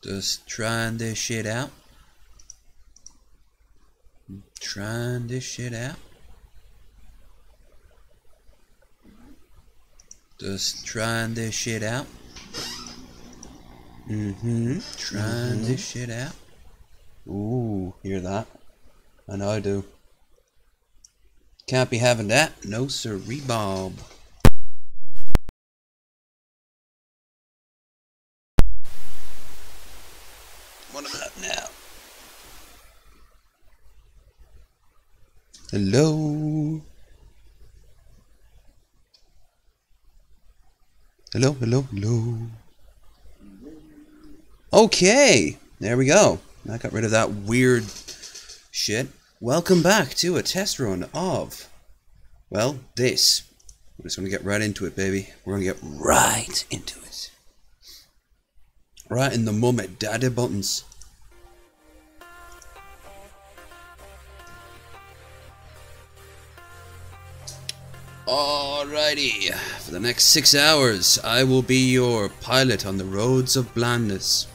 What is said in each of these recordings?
Just trying this shit out. Trying this shit out. Just trying this shit out. Trying this shit out. Ooh, hear that? I know I do. Can't be having that. No siree, Bob. What about now? Hello? Hello, hello, hello. Okay, there we go. I got rid of that weird shit. Welcome back to a test run of, well, this. We're just gonna get right into it, baby. We're gonna get right into it. Right in the moment, daddy buttons. Alrighty, for the next 6 hours, I will be your pilot on the roads of blindness.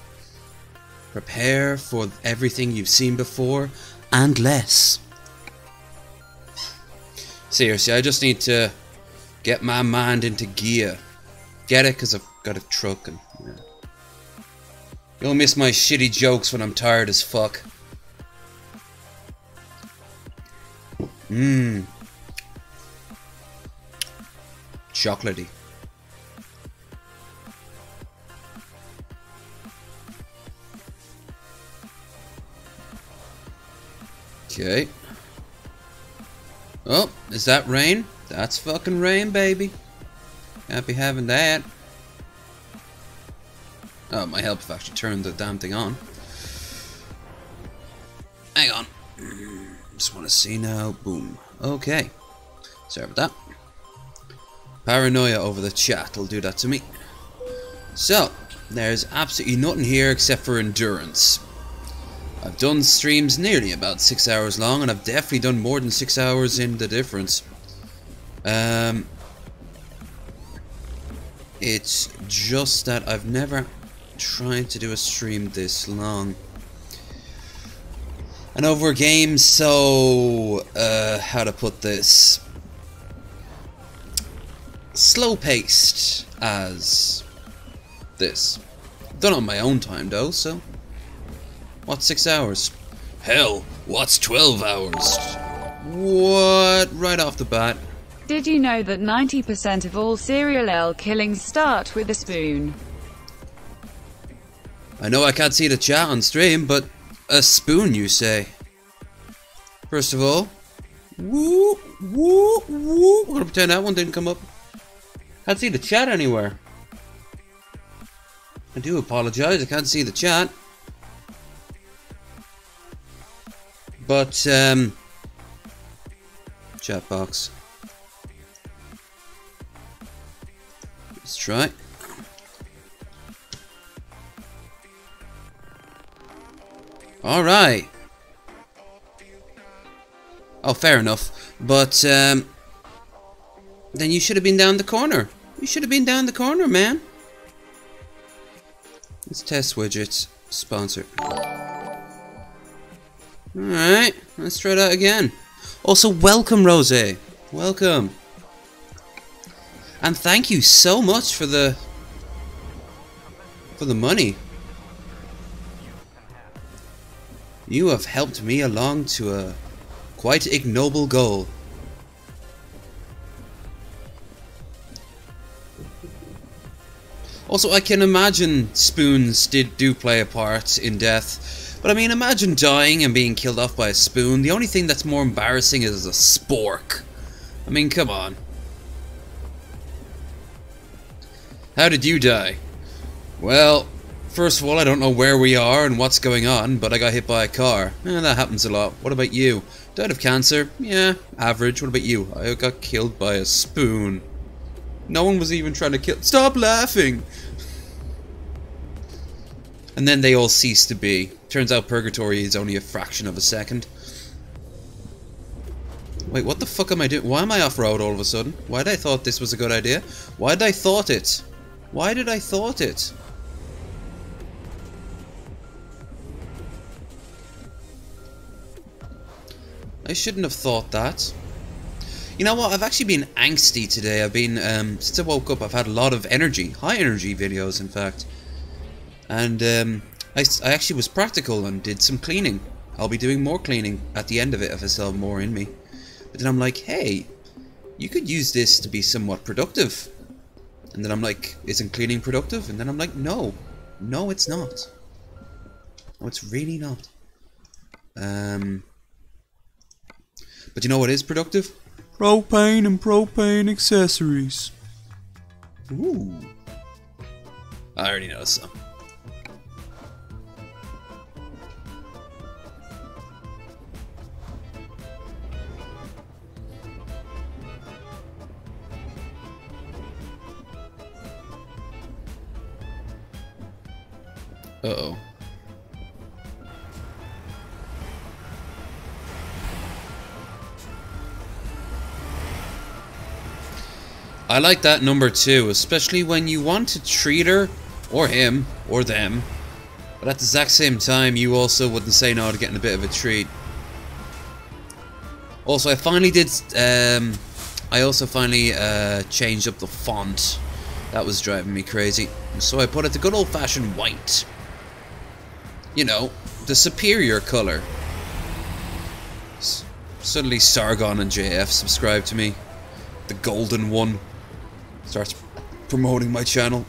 Prepare for everything you've seen before, and less. Seriously, I just need to get my mind into gear. Get it? Because I've got a truck and... yeah. You'll miss my shitty jokes when I'm tired as fuck. Chocolatey. Okay. Oh, is that rain? That's fucking rain, baby. Can't be having that. Oh, it might help if I actually turn the damn thing on. Hang on. Just want to see now. Boom. Okay. Sorry about that. Paranoia over the chat will do that to me. So, there's absolutely nothing here except for endurance. I've done streams nearly about 6 hours long, and I've definitely done more than 6 hours in the difference. It's just that I've never tried to do a stream this long. And over a game so, how to put this? Slow-paced as this. Done on my own time though, so... What's 6 hours? Hell, what's 12 hours? What? Right off the bat. Did you know that 90% of all serial killings start with a spoon? I know I can't see the chat on stream, but a spoon, you say? First of all, woo, woo, woo. I'm gonna pretend that one didn't come up. Can't see the chat anywhere. I do apologize, I can't see the chat. But, chat box. Let's try. Alright. Oh, fair enough. But, then you should have been down the corner. You should have been down the corner, man. Let's test widgets. Sponsor. Alright, let's try that again. Also, welcome, Rose. Welcome. And thank you so much for the money. You have helped me along to a quite ignoble goal. Also, I can imagine spoons do play a part in death. But I mean, imagine dying and being killed off by a spoon. The only thing that's more embarrassing is a spork. I mean, come on. How did you die? Well, first of all, I don't know where we are and what's going on, but I got hit by a car. That happens a lot. What about you? Died of cancer? Yeah, average. What about you? I got killed by a spoon. No one was even trying to kill... Stop laughing! And then they all cease to be. Turns out purgatory is only a fraction of a second. Wait, what the fuck am I doing? Why am I off-road all of a sudden? Why did I thought this was a good idea? Why did I thought it? Why did I thought it? I shouldn't have thought that. You know what? I've actually been angsty today. I've been, since I woke up, I've had a lot of energy. High energy videos, in fact. And, I actually was practical and did some cleaning. I'll be doing more cleaning at the end of it if I still have more in me. But then I'm like, hey, you could use this to be somewhat productive. And then I'm like, isn't cleaning productive? And then I'm like, no. No, it's not. No, it's really not. But you know what is productive? Propane and propane accessories. Ooh. I already know some. Uh-oh. I like that number 2, especially when you want to treat her, or him, or them, but at the exact same time you also wouldn't say no to getting a bit of a treat. Also, I finally did, I also finally changed up the font. That was driving me crazy. So I put it to good old-fashioned white. You know, the superior colour. Suddenly Sargon and JF subscribe to me. The golden one starts promoting my channel.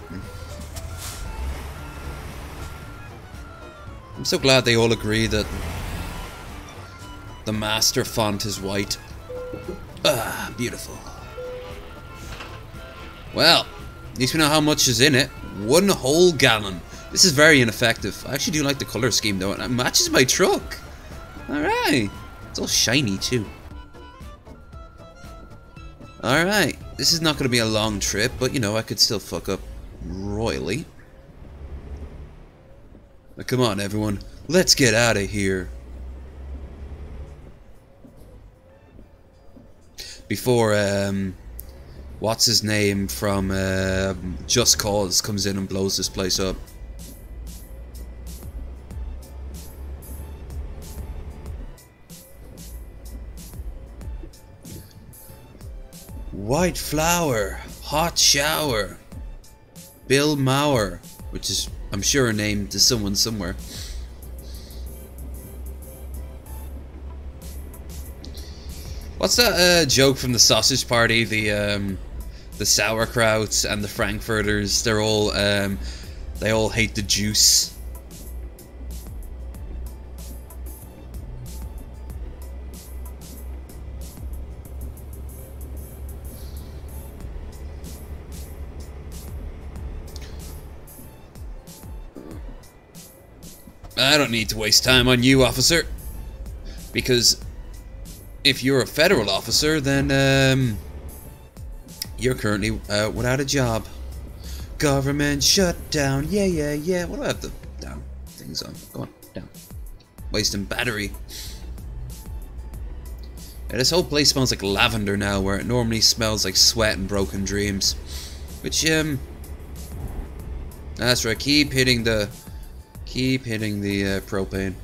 I'm so glad they all agree that the master font is white. Ah, beautiful. Well, at least we know how much is in it. 1 whole gallon. This is very ineffective. I actually do like the colour scheme though, and it matches my truck. Alright. It's all shiny too. Alright. This is not going to be a long trip, but you know, I could still fuck up royally. Now, come on everyone. Let's get out of here. Before, what's his name from Just Cause comes in and blows this place up. White flower, hot shower, Bill Maher, which is, I'm sure, a name to someone somewhere. What's that joke from the Sausage Party? The sauerkrauts and the frankfurters, they're all they all hate the juice. I don't need to waste time on you, officer, because if you're a federal officer, then you're currently without a job. Government shutdown, yeah, yeah, yeah. What do I have the down things on? Go on, down. Wasting battery. Yeah, this whole place smells like lavender now, where it normally smells like sweat and broken dreams. Which that's right. Keep hitting the propane.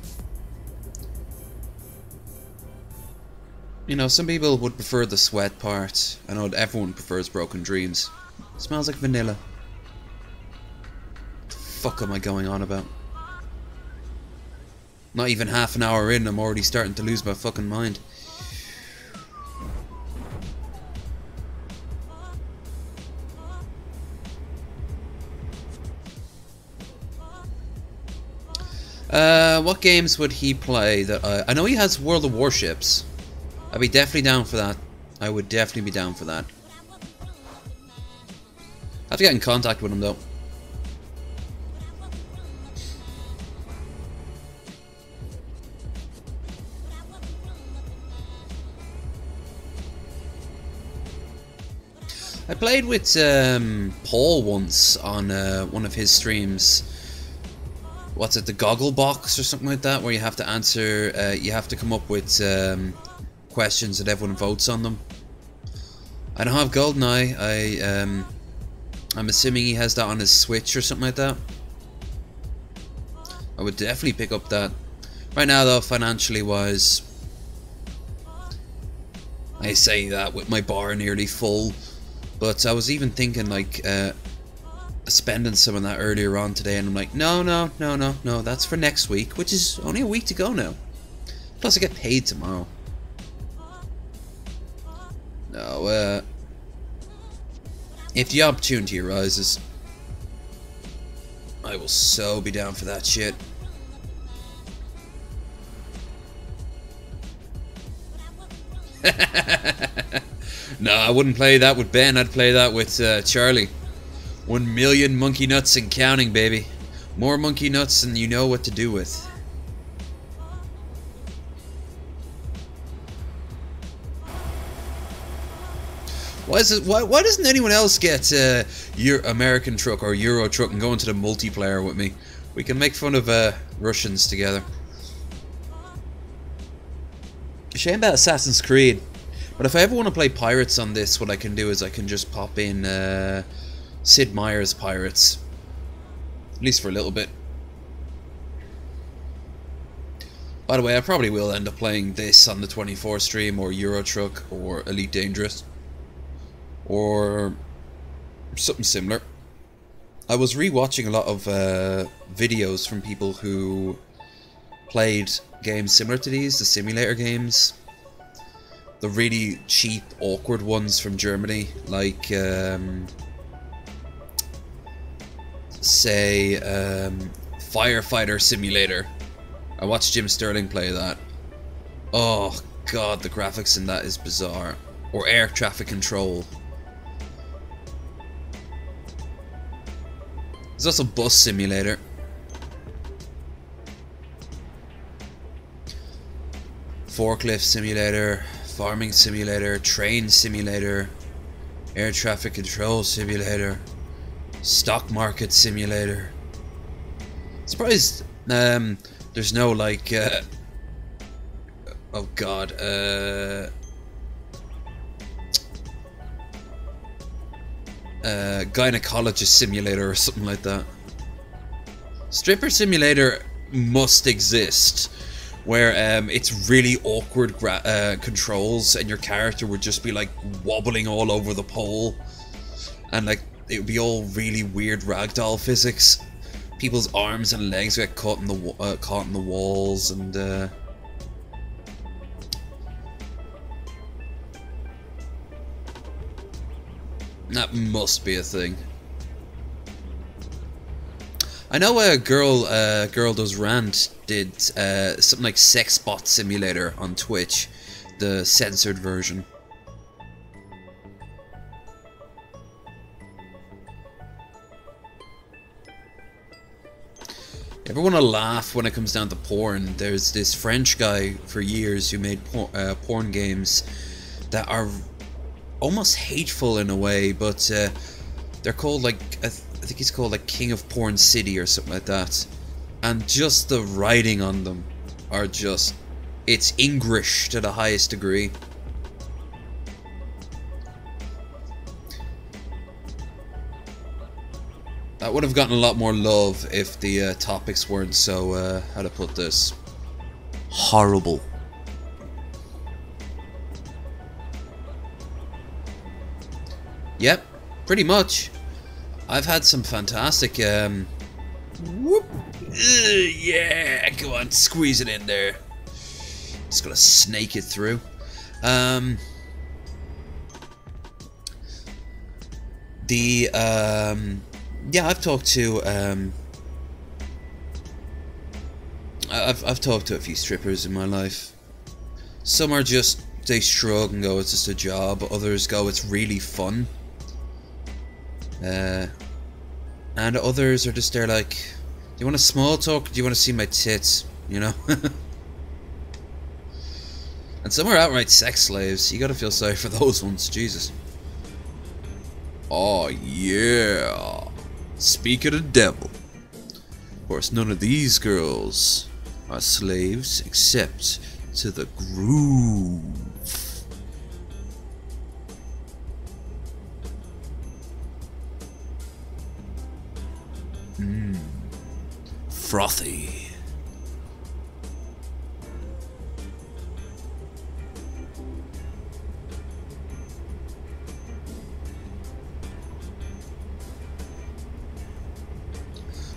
You know, some people would prefer the sweat part. I know everyone prefers broken dreams. It smells like vanilla. What the fuck am I going on about? Not even half an hour in, I'm already starting to lose my fucking mind. What games would he play that I know he has World of Warships. I'd be definitely down for that. I would definitely be down for that. I have to get in contact with him though. I played with Paul once on one of his streams. What's it, the Goggle Box or something like that, where you have to answer, you have to come up with questions and everyone votes on them. I don't have GoldenEye. I'm assuming he has that on his Switch or something like that. I would definitely pick up that. Right now though, financially wise, I say that with my bar nearly full, but I was even thinking like spending some of that earlier on today, and I'm like, no, that's for next week, which is only a week to go now. Plus I get paid tomorrow. No, if the opportunity arises, I will so be down for that shit. No, I wouldn't play that with Ben. I'd play that with Charlie. 1 million monkey nuts and counting, baby. More monkey nuts than you know what to do with. Why doesn't anyone else get your American truck or Euro truck and go into the multiplayer with me? We can make fun of Russians together. Shame about Assassin's Creed. But if I ever want to play Pirates on this, what I can do is I can just pop in Sid Meier's Pirates. At least for a little bit. By the way, I probably will end up playing this on the 24 stream, or Euro Truck, or Elite Dangerous. Or something similar. I was rewatching a lot of videos from people who played games similar to these, the simulator games. The really cheap, awkward ones from Germany, like say Firefighter Simulator. I watched Jim Sterling play that. Oh god, the graphics in that is bizarre. Or Air Traffic Control. There's also Bus Simulator. Forklift Simulator, Farming Simulator, Train Simulator, Air Traffic Control Simulator, Stock Market Simulator. Surprised there's no like oh god, Gynecologist Simulator or something like that. Stripper Simulator must exist, where it's really awkward controls and your character would just be like wobbling all over the pole, and like it would be all really weird ragdoll physics. People's arms and legs get caught in the walls, and that must be a thing. I know a girl does rant did something like Sexbot Simulator on Twitch, the censored version. Ever want to laugh when it comes down to porn? There's this French guy for years who made porn games that are almost hateful in a way, but they're called like, I think he's called like King of Porn City or something like that. And just the writing on them are just, it's English to the highest degree. That would have gotten a lot more love if the topics weren't so, how to put this, horrible. Yep, pretty much. I've had some fantastic, whoop, yeah, go on, squeeze it in there. Just gotta snake it through. Yeah, I've talked to, I've talked to a few strippers in my life. Some are just, they shrug and go, it's just a job. Others go, it's really fun. And others are just there like, do you want a small talk, or do you want to see my tits, you know? And some are outright sex slaves. You gotta feel sorry for those ones, Jesus. Oh yeah, speak of the devil. Of course, none of these girls are slaves except to the groove. Frothy.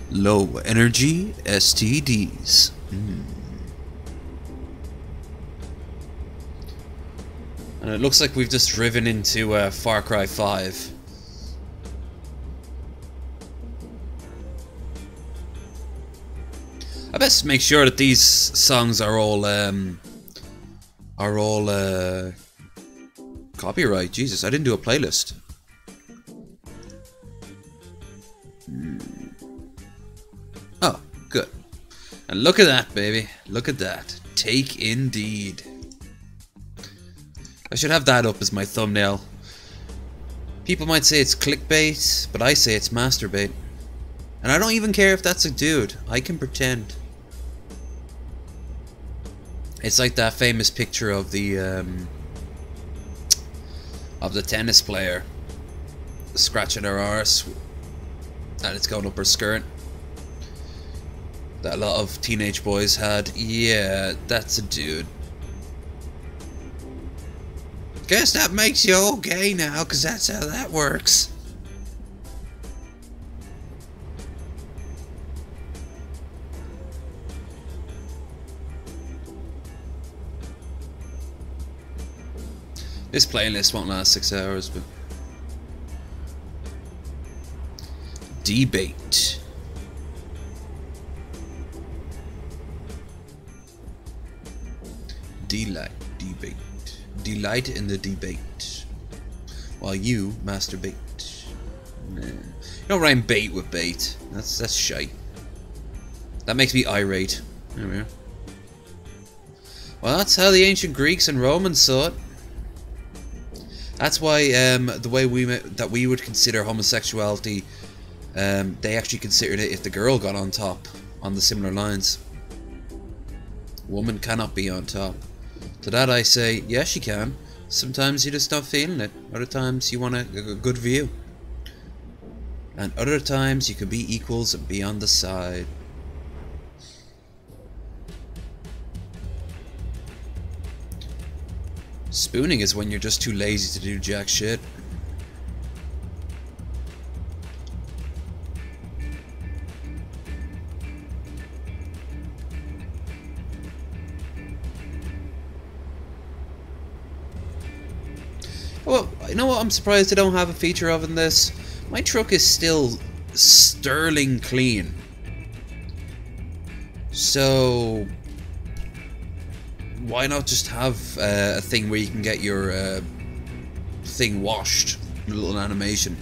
Low energy STDs. And it looks like we've just driven into Far Cry 5. I best make sure that these songs are all copyright. Jesus, I didn't do a playlist. Oh, good. And look at that, baby. Look at that. Take Indeed. I should have that up as my thumbnail. People might say it's clickbait, but I say it's masturbate. And I don't even care if that's a dude. I can pretend. It's like that famous picture of the tennis player scratching her arse and it's going up her skirt. That a lot of teenage boys had. Yeah, that's a dude. Guess that makes you okay now, because that's how that works. This playlist won't last 6 hours, but... Debate. Delight. Debate. Delight in the debate. While you masturbate. Nah. You don't rhyme bait with bait. That's shite. That makes me irate. There we are. Well, that's how the ancient Greeks and Romans saw it. That's why the way we would consider homosexuality, they actually considered it if the girl got on top, on the similar lines. Woman cannot be on top. To that I say, yes she can. Sometimes you just not feeling it. Other times you want a good view. And other times you can be equals and be on the side. Spooning is when you're just too lazy to do jack shit. Well, you know what I'm surprised I don't have a feature of in this? My truck is still sterling clean. So... why not just have a thing where you can get your thing washed? A little animation.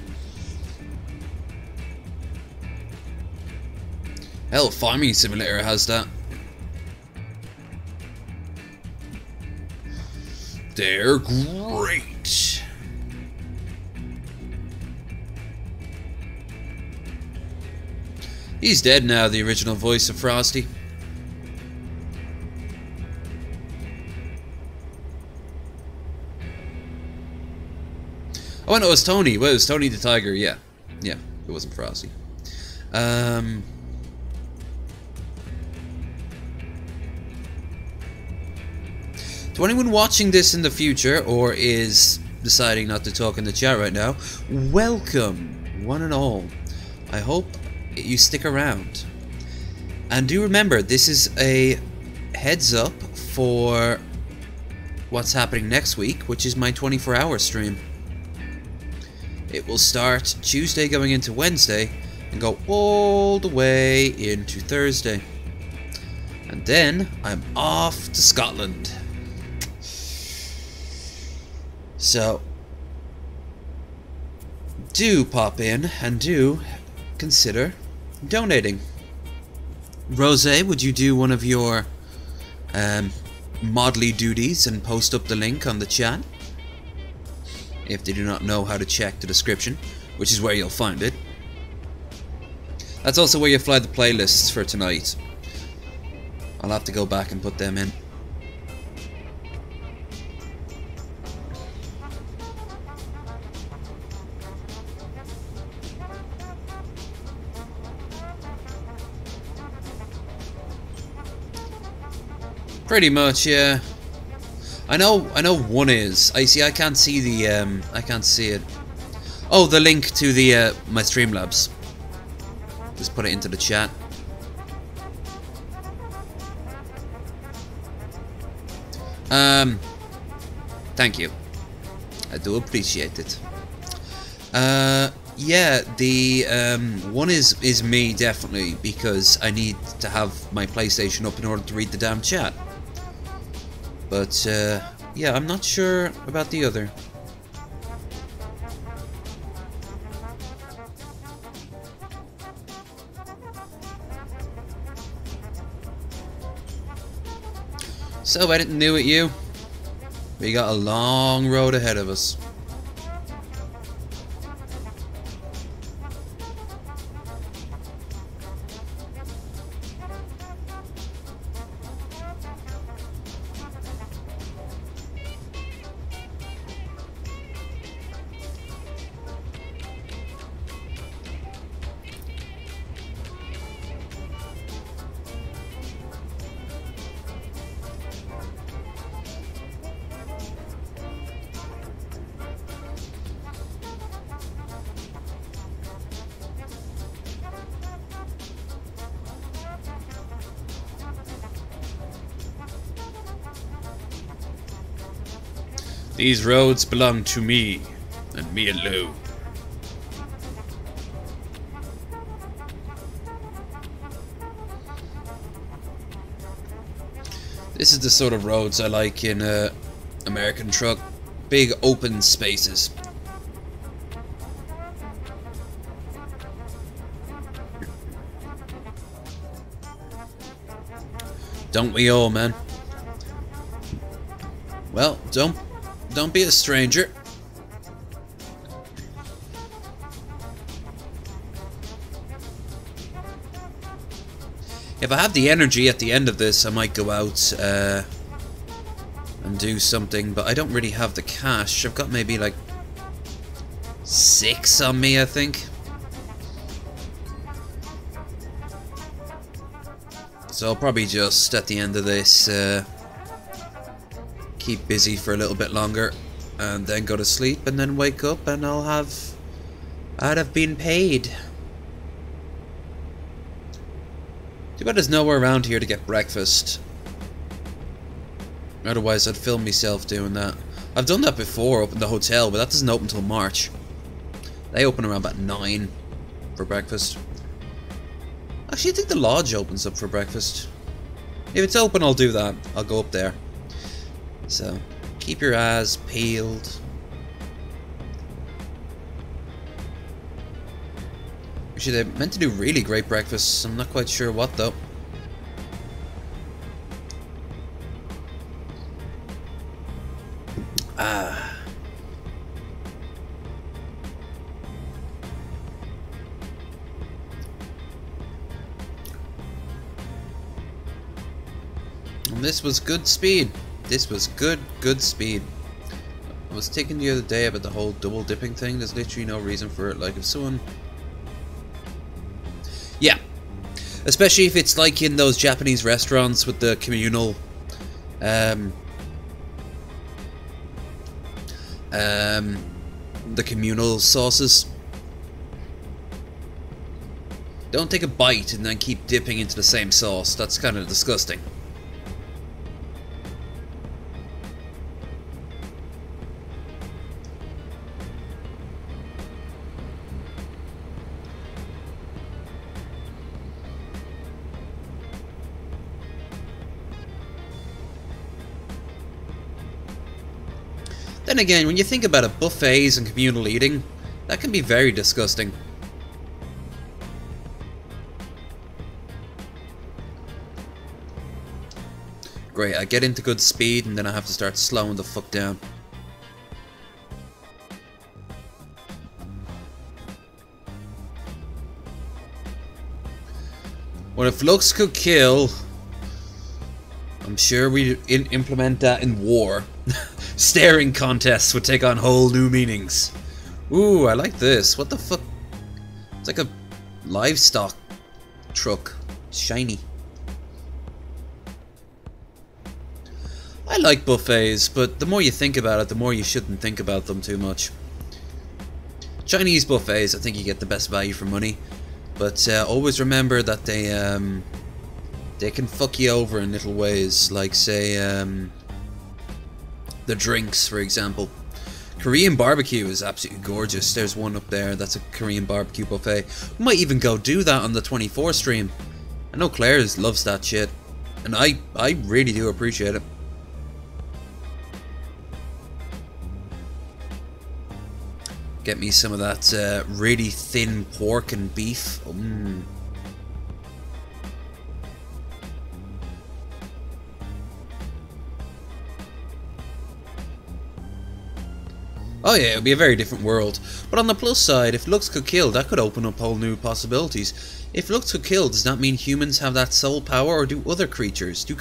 Hell, Farming Simulator has that. They're great. He's dead now, the original voice of Frosty. Oh no, it was Tony. Well, it was Tony the Tiger, yeah. Yeah, it wasn't Frosty. To anyone watching this in the future, or is deciding not to talk in the chat right now, welcome, one and all. I hope you stick around. And do remember, this is a heads up for what's happening next week, which is my 24-hour stream. It will start Tuesday going into Wednesday and go all the way into Thursday. And then I'm off to Scotland. So, do pop in and do consider donating. Rose, would you do one of your modly duties and post up the link on the chat? If they do not know how to check the description, which is where you'll find it. That's also where you fly the playlists for tonight. I'll have to go back and put them in. Pretty much, yeah. I know one is. I can't see the I can't see it. Oh, the link to the my Streamlabs. Just put it into the chat. Thank you. I do appreciate it. Yeah, the one is me, definitely, because I need to have my PlayStation up in order to read the damn chat. But yeah, I'm not sure about the other. So, anything new at you? We got a long road ahead of us. These roads belong to me, and me alone. This is the sort of roads I like in a American truck. Big open spaces. Don't we all, man? Well, don't be a stranger. If I have the energy at the end of this, I might go out and do something, but I don't really have the cash. I've got maybe like 6 on me, I think. So I'll probably just, at the end of this, keep busy for a little bit longer and then go to sleep and then wake up and I'd have been paid. Too bad there's nowhere around here to get breakfast. Otherwise I'd film myself doing that. I've done that before up in the hotel, but that doesn't open until March. They open around about 9 for breakfast. Actually, I think the lodge opens up for breakfast. If it's open, I'll do that. I'll go up there. So, keep your eyes peeled. Actually, they meant to do really great breakfasts. I'm not quite sure what, though. Ah. And this was good speed. This was good speed. I was thinking the other day about the whole double dipping thing. There's literally no reason for it. Like, if someone... Yeah. Especially if it's like in those Japanese restaurants with the communal... the communal sauces. Don't take a bite and then keep dipping into the same sauce. That's kind of disgusting. Then again, when you think about it, buffets and communal eating, that can be very disgusting. Great, I get into good speed and then I have to start slowing the fuck down. Well, if looks could kill, I'm sure we'd implement that in war. Staring contests would take on whole new meanings. Ooh, I like this. What the fuck? It's like a livestock truck. It's shiny. I like buffets, but the more you think about it, the more you shouldn't think about them too much. Chinese buffets, I think you get the best value for money. But always remember that they can fuck you over in little ways, like say the drinks, for example. Korean barbecue is absolutely gorgeous. There's one up there that's a Korean barbecue buffet. We might even go do that on the 24 stream. I know Claire loves that shit, and I really do appreciate it. Get me some of that really thin pork and beef. Oh yeah, it would be a very different world. But on the plus side, if looks could kill, that could open up whole new possibilities. If looks could kill, does that mean humans have that soul power, or do other creatures? Do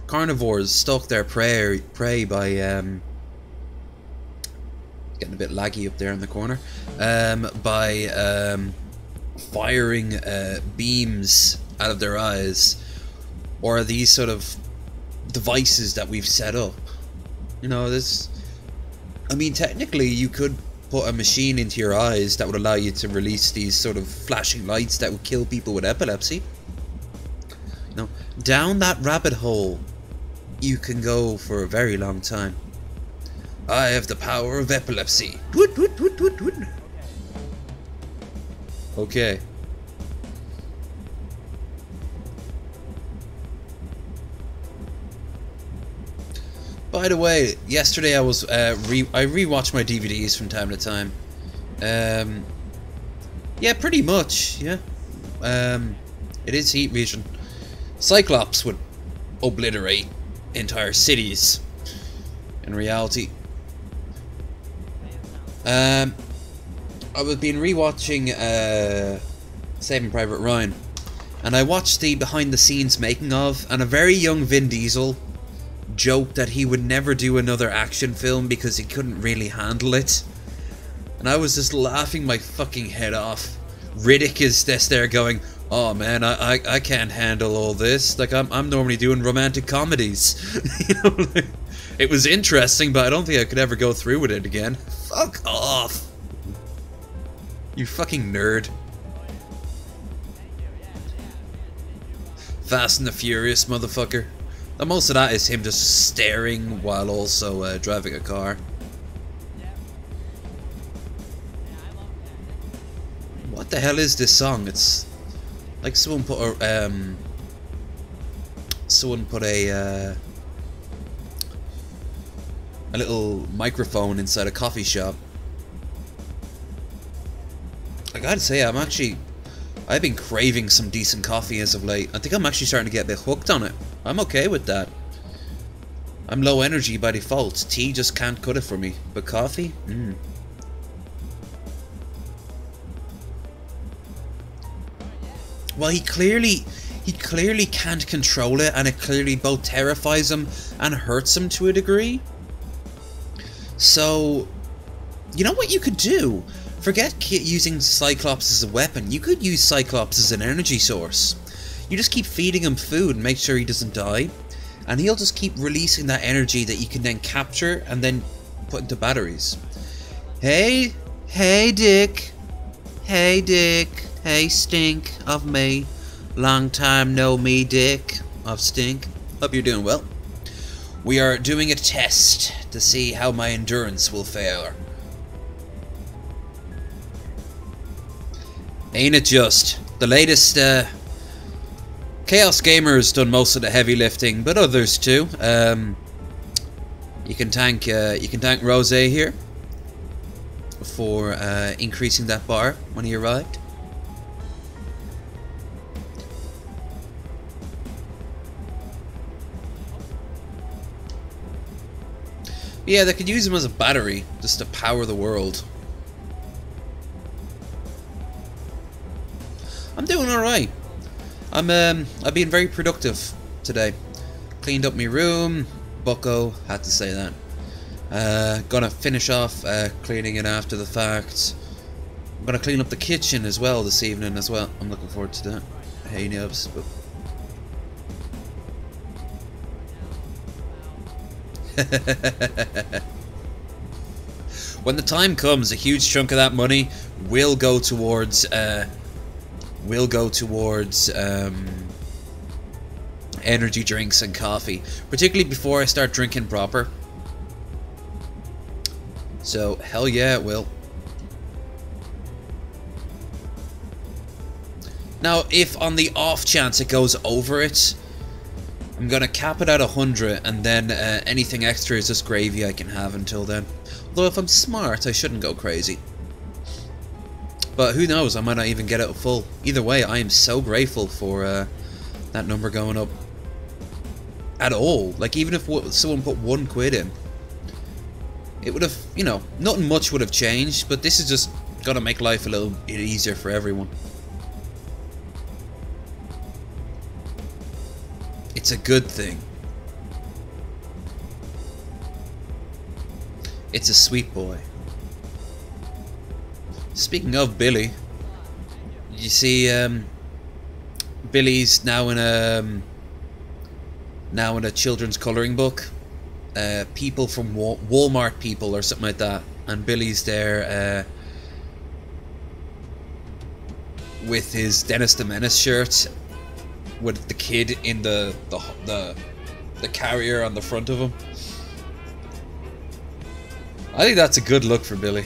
carnivores stalk their prey by getting a bit laggy up there in the corner, by firing beams out of their eyes, or are these sort of devices that we've set up? You know, I mean, technically you could put a machine into your eyes that would allow you to release these sort of flashing lights that would kill people with epilepsy. You know, down that rabbit hole you can go for a very long time. I have the power of epilepsy. Okay. By the way, yesterday I was I rewatched my DVDs from time to time. Yeah, pretty much. Yeah. It is Heat Vision. Cyclops would obliterate entire cities. In reality. I was been rewatching Saving Private Ryan, and I watched the behind the scenes making of, and a very young Vin Diesel joked that he would never do another action film because he couldn't really handle it. And I was just laughing my fucking head off. Riddick is just there going, oh man, I can't handle all this. Like, I'm normally doing romantic comedies. You know, like, it was interesting, but I don't think I could ever go through with it again. Fuck off. You fucking nerd. Fast and the Furious, motherfucker. And most of that is him just staring while also driving a car. What the hell is this song? It's like someone put a little microphone inside a coffee shop. I gotta say, I've been craving some decent coffee as of late. I think I'm actually starting to get a bit hooked on it. I'm okay with that. I'm low energy by default. Tea just can't cut it for me. But coffee? Well, he clearly can't control it, and it clearly both terrifies him and hurts him to a degree. So, you know what you could do? Forget using Cyclops as a weapon. You could use Cyclops as an energy source. You just keep feeding him food and make sure he doesn't die, and he'll just keep releasing that energy that you can then capture and then put into batteries. Hey Dick. Hey Dick. Hey Stink of me. Long time no me Dick of Stink. Hope you're doing well. We are doing a test to see how my endurance will fare. Ain't it just? The latest Chaos Gamer's done most of the heavy lifting, but others too. You can thank Rose here for increasing that bar when he arrived. Yeah, they could use him as a battery just to power the world. I'm doing alright. I've been very productive today. Cleaned up my room. Bucko, had to say that. Gonna finish off cleaning it after the fact. I'm gonna clean up the kitchen as well this evening as well. I'm looking forward to that. Hey Nubs. When the time comes, a huge chunk of that money will go towards will go towards energy drinks and coffee, particularly before I start drinking proper. So hell yeah, it will. Now, if on the off chance it goes over it, I'm gonna cap it at 100, and then anything extra is just gravy I can have until then. Although if I'm smart, I shouldn't go crazy. But who knows, I might not even get it full. Either way, I am so grateful for that number going up. At all. Like, even if someone put £1 in, it would have, you know, nothing much would have changed, but this is just gonna make life a little bit easier for everyone. It's a good thing. It's a sweet boy. Speaking of Billy, you see, Billy's now in a children's coloring book. People from Walmart people or something like that, and Billy's there with his Dennis the Menace shirt, with the kid in the carrier on the front of him. I think that's a good look for Billy.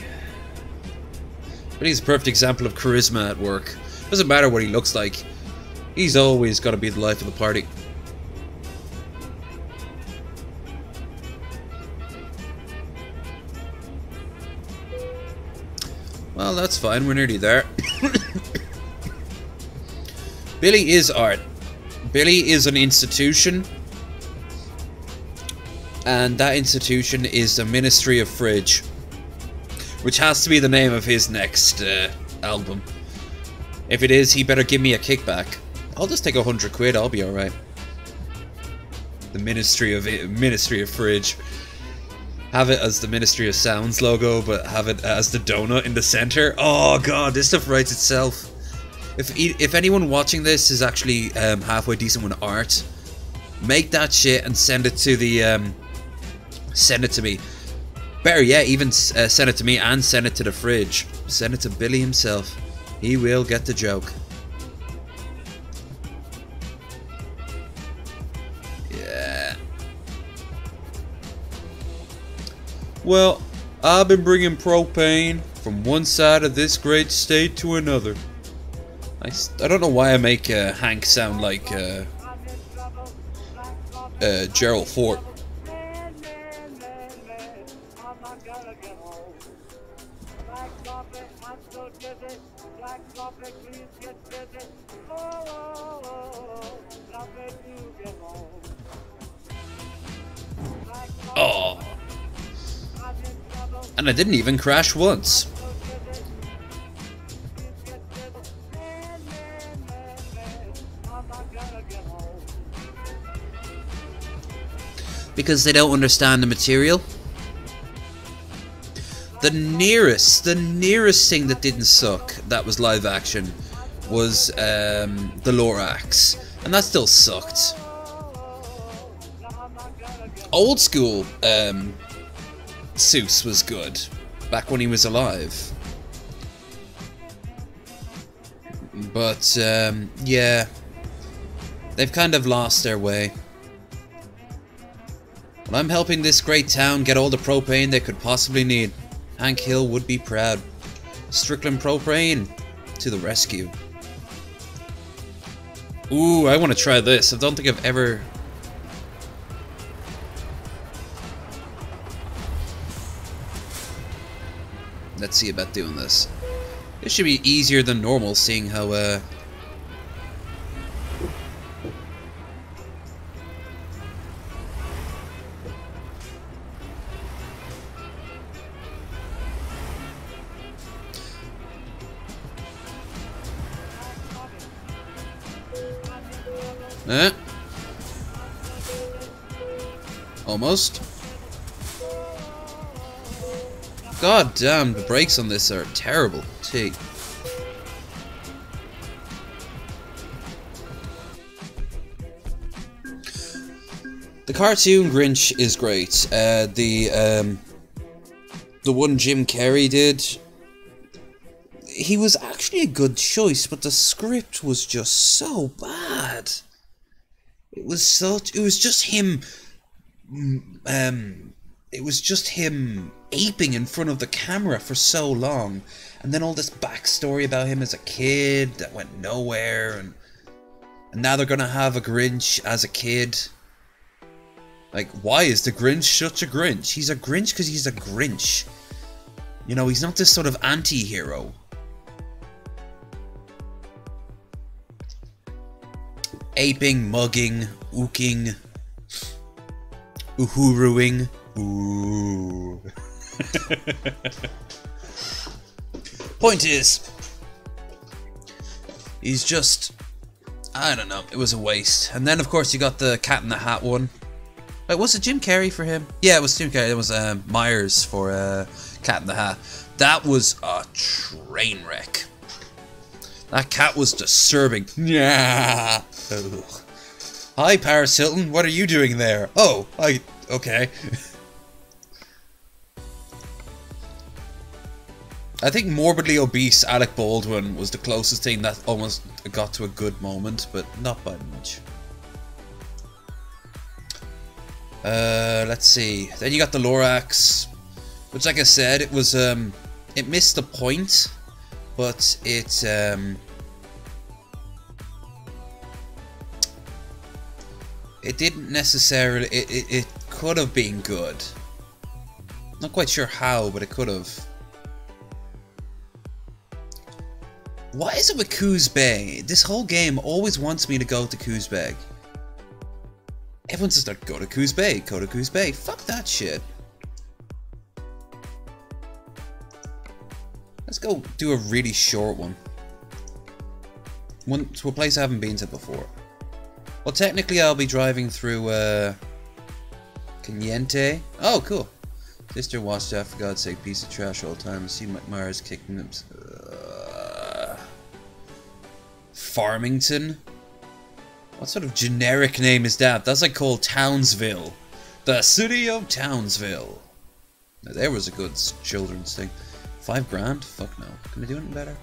Billy's a perfect example of charisma at work. Doesn't matter what he looks like, he's always got to be the life of the party. Well, that's fine, we're nearly there. Billy is art. Billy is an institution, and that institution is the Ministry of Fridge, which has to be the name of his next album. If it is, he better give me a kickback. I'll just take £100, I'll be alright. The Ministry of Fridge. Have it as the Ministry of Sounds logo, but have it as the donut in the center. Oh god, this stuff writes itself. If anyone watching this is actually halfway decent with art, make that shit and send it to the send it to me. Better yet, even send it to me and send it to the fridge. Send it to Billy himself. He will get the joke. Yeah. Well, I've been bringing propane from one side of this great state to another. I don't know why I make Hank sound like Gerald Ford. Oh. And I didn't even crash once. Because they don't understand the material. The nearest thing that didn't suck that was live action was the Lorax, and that still sucked. Old school Seuss was good back when he was alive, but yeah, they've kind of lost their way. Well, I'm helping this great town get all the propane they could possibly need. Hank Hill would be proud. Strickland Propane to the rescue. Ooh, I want to try this. I don't think I've ever... Let's see about doing this. This should be easier than normal, seeing how almost. God damn, the brakes on this are terrible. T. The cartoon Grinch is great. The one Jim Carrey did, he was actually a good choice, but the script was just so bad. It was just him. It was just him aping in front of the camera for so long, and then all this backstory about him as a kid that went nowhere, and now they're gonna have a Grinch as a kid. Like, why is the Grinch such a Grinch? He's a Grinch because he's a Grinch. You know, he's not this sort of anti-hero. Aping, mugging, ooking, uhuruing. Ooh. Point is, he's just, I don't know, it was a waste. And then of course you got the Cat in the Hat one. Wait, was it Jim Carrey for him? Yeah, it was Jim Carrey. It was Myers for Cat in the Hat. That was a train wreck. That cat was disturbing. Yeah. Hi, Paris Hilton. What are you doing there? Oh, okay. I think morbidly obese Alec Baldwin was the closest thing that almost got to a good moment, but not by much. Let's see. Then you got the Lorax, which, like I said, it was it missed the point, but it didn't necessarily. It could have been good. Not quite sure how, but it could have. What is it with Coos Bay? This whole game always wants me to go to Coos Bay. Everyone's just like, go to Coos Bay, go to Coos Bay. Fuck that shit. Let's go do a really short one. One to a place I haven't been to before. Well, technically I'll be driving through Caliente. Oh, cool. Sister watched that, for God's sake, piece of trash all the time. See Mike Myers kicking them. Farmington? What sort of generic name is that? That's like called Townsville. The city of Townsville. Now, there was a good children's thing. $5 grand? Fuck no. Can I do anything better?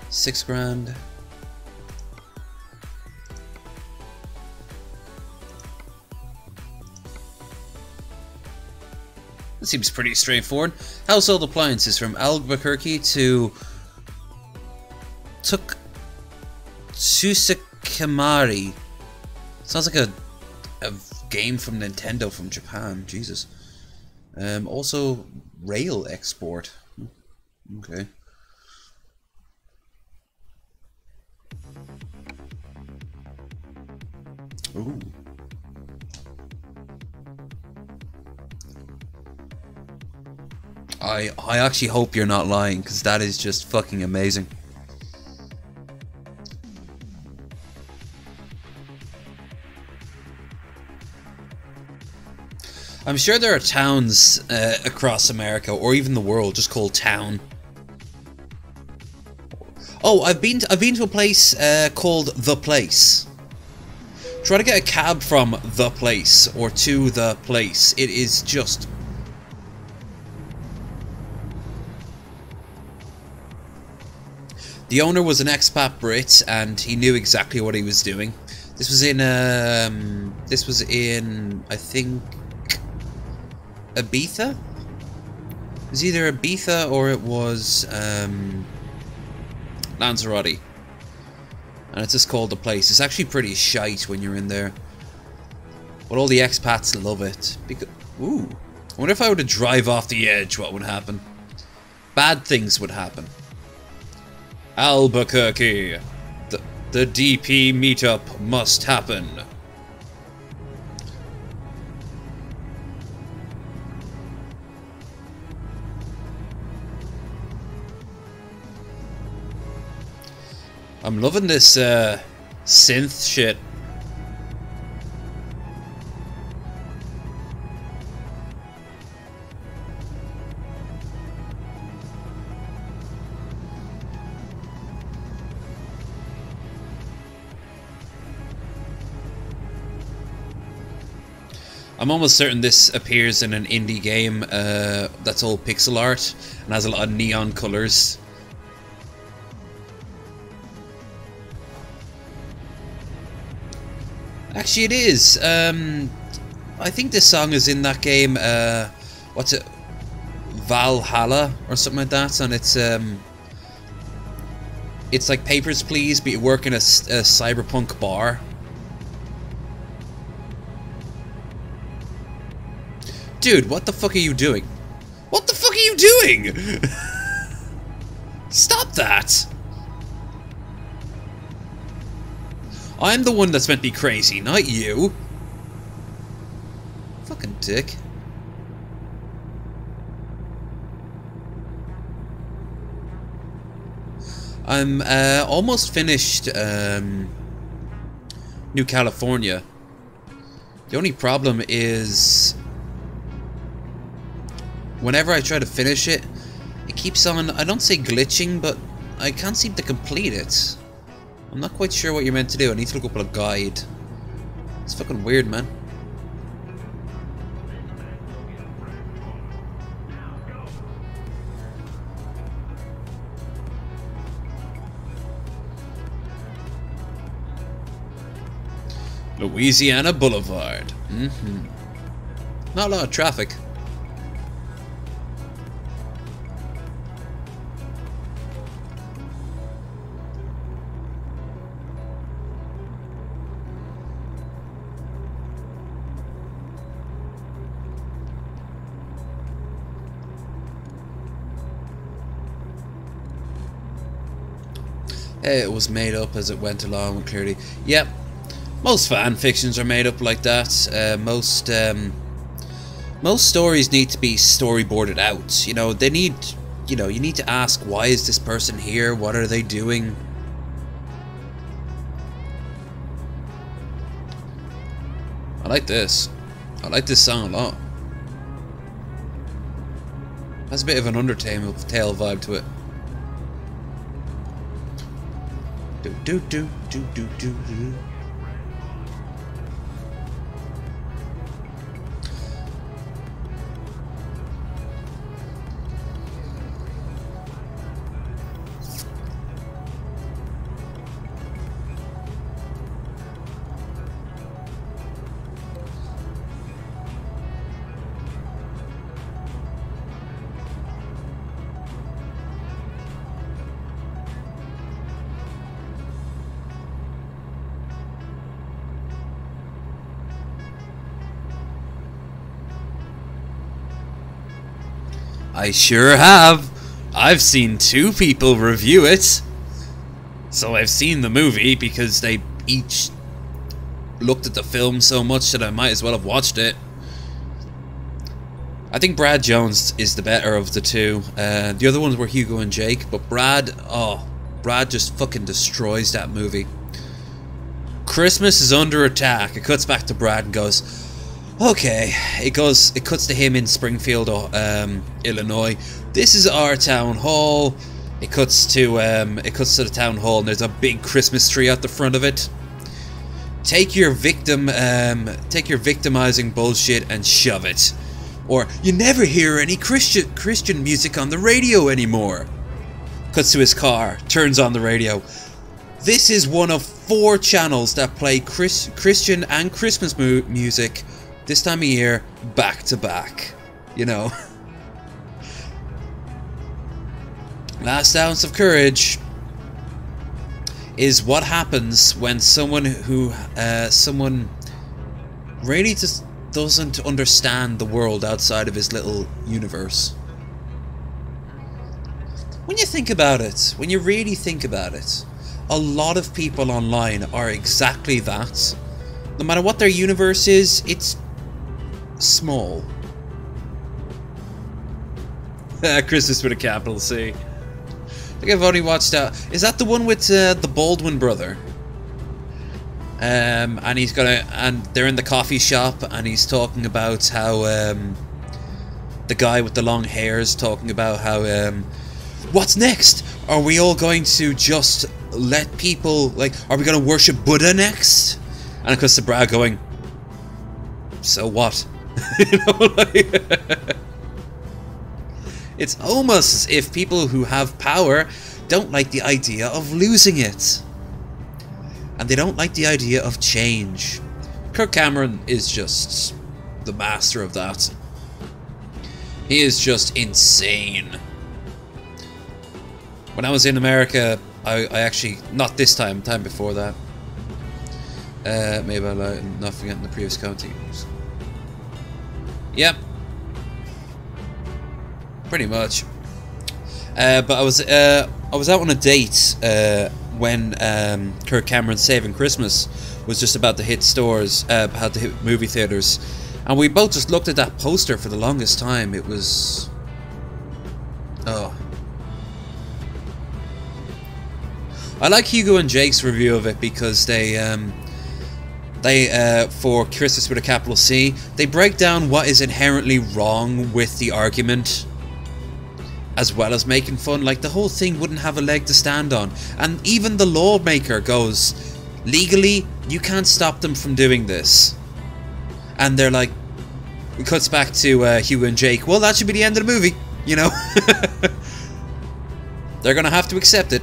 6 grand. That seems pretty straightforward. Household appliances from Albuquerque to Tsukamari. Sounds like a game from Nintendo from Japan. Jesus. Also, rail export. Okay. Ooh. I actually hope you're not lying, because that is just fucking amazing. I'm sure there are towns across America, or even the world, just called Town. Oh, I've been to a place called The Place. Try to get a cab from The Place or to The Place. It is just... The owner was an expat Brit, and he knew exactly what he was doing. This was in, I think, Ibiza? It was either Ibiza or it was, Lanzarote. And it's just called The Place. It's actually pretty shite when you're in there. But all the expats love it. Because, ooh. I wonder if I were to drive off the edge, what would happen? Bad things would happen. Albuquerque. The DP meetup must happen. I'm loving this synth shit. I'm almost certain this appears in an indie game that's all pixel art and has a lot of neon colors. Actually, it is. I think this song is in that game. What's it? Valhalla or something like that, and it's like Papers, Please, but you work in a cyberpunk bar. Dude, what the fuck are you doing? What the fuck are you doing? Stop that! I'm the one that's meant to be crazy, not you. Fucking dick. I'm almost finished New California. The only problem is whenever I try to finish it, it keeps on, I don't say glitching, but I can't seem to complete it. I'm not quite sure what you're meant to do. I need to look up a guide. It's fucking weird, man. Louisiana Boulevard. Not a lot of traffic. It was made up as it went along, clearly. Yep. Most fan fictions are made up like that. Most stories need to be storyboarded out. You know, they need, you know, you need to ask, why is this person here? What are they doing? I like this. I like this song a lot. Has a bit of an Undertale vibe to it. Do do do do do do do. I sure have. I've seen 2 people review it. So I've seen the movie because they each looked at the film so much that I might as well have watched it. I think Brad Jones is the better of the 2. The other ones were Hugo and Jake, but Brad just fucking destroys that movie. Christmas is under attack. It cuts back to Brad and goes, okay. It cuts to him in Springfield, Illinois. This is our town hall. It cuts to the town hall, and there's a big Christmas tree at the front of it. Take your victimizing bullshit and shove it. Or you never hear any Christian music on the radio anymore. Cuts to his car, turns on the radio. This is one of 4 channels that play Christian and Christmas music this time of year, back to back. You know. Last ounce of courage is what happens when someone really just doesn't understand the world outside of his little universe. When you think about it, when you really think about it, a lot of people online are exactly that. No matter what their universe is, it's small. Christmas with a capital C. I think I've only watched is that the one with the Baldwin brother? And they're in the coffee shop, and he's talking about how the guy with the long hair is talking about how what's next? Are we all going to just let people, like, are we going to worship Buddha next? And of course the Brad going, so what? You know, like, it's almost as if people who have power don't like the idea of losing it. And they don't like the idea of change. Kirk Cameron is just the master of that. He is just insane. When I was in America, I actually, not this time, time before that. Maybe I'm not forgetting the previous county. Yep. Pretty much. But I was out on a date when Kirk Cameron's Saving Christmas was just about to hit stores, had to hit movie theaters, and we both just looked at that poster for the longest time. It was, oh. I like Hugo and Jake's review of it because they for Christmas with a capital C, they break down what is inherently wrong with the argument, as well as making fun. Like, the whole thing wouldn't have a leg to stand on. And even the lawmaker goes, legally, you can't stop them from doing this. And they're like, it cuts back to Hugo and Jake, well, that should be the end of the movie, you know? They're gonna have to accept it.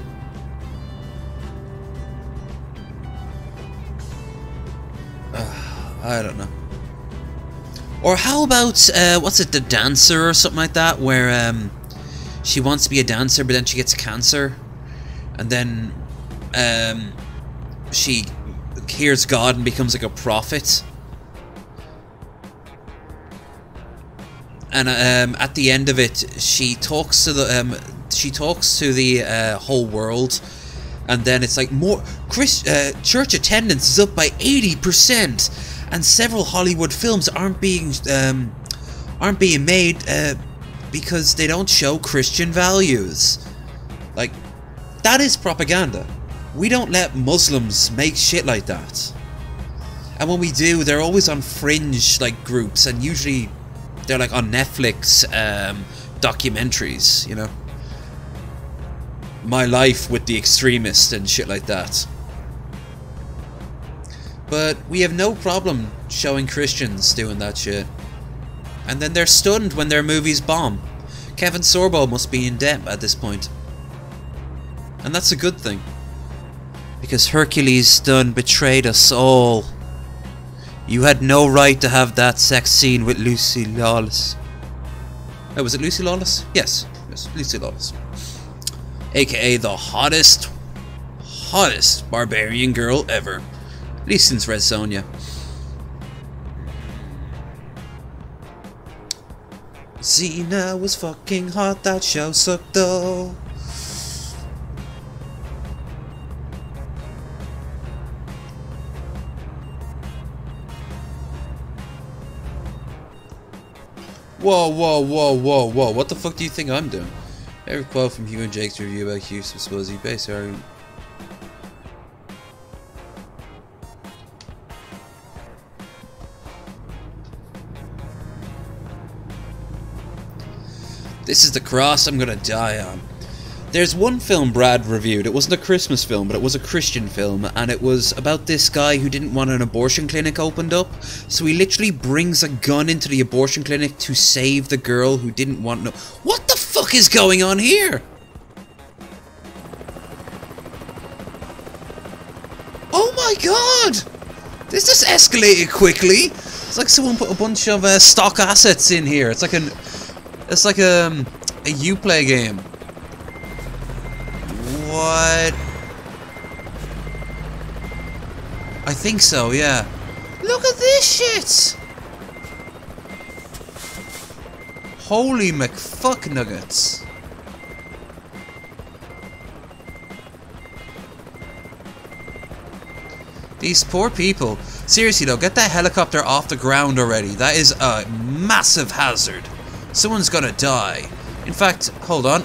I don't know. Or how about, what's it, The Dancer or something like that, where she wants to be a dancer but then she gets cancer, and then she hears God and becomes like a prophet, and at the end of it she talks to the whole world, and then it's like more church attendance is up by 80%. And several Hollywood films aren't being made because they don't show Christian values. Like, that is propaganda. We don't let Muslims make shit like that. And when we do, they're always on fringe like groups, and usually they're like on Netflix documentaries, you know. My Life with the Extremist and shit like that. But we have no problem showing Christians doing that shit. And then they're stunned when their movies bomb. Kevin Sorbo must be in debt at this point. And that's a good thing. Because Hercules done betrayed us all. You had no right to have that sex scene with Lucy Lawless. Oh, was it Lucy Lawless? Yes, Lucy Lawless. AKA the hottest barbarian girl ever. At least since Red Sonja. Xena was fucking hot, that show sucked though. Whoa, what the fuck do you think I'm doing? Every quote from Hugh and Jake's review about Hughes was supposedly based on... This is the cross I'm gonna die on. There's one film Brad reviewed. It wasn't a Christmas film, but it was a Christian film, and it was about this guy who didn't want an abortion clinic opened up, so he literally brings a gun into the abortion clinic to save the girl who didn't want no... What the fuck is going on here? Oh my god! This just escalated quickly. It's like someone put a bunch of stock assets in here. It's like a Uplay game. What? I think so, yeah. Look at this shit! Holy McFuck nuggets. These poor people. Seriously though, get that helicopter off the ground already. That is a massive hazard. Someone's gonna die. In fact, hold on.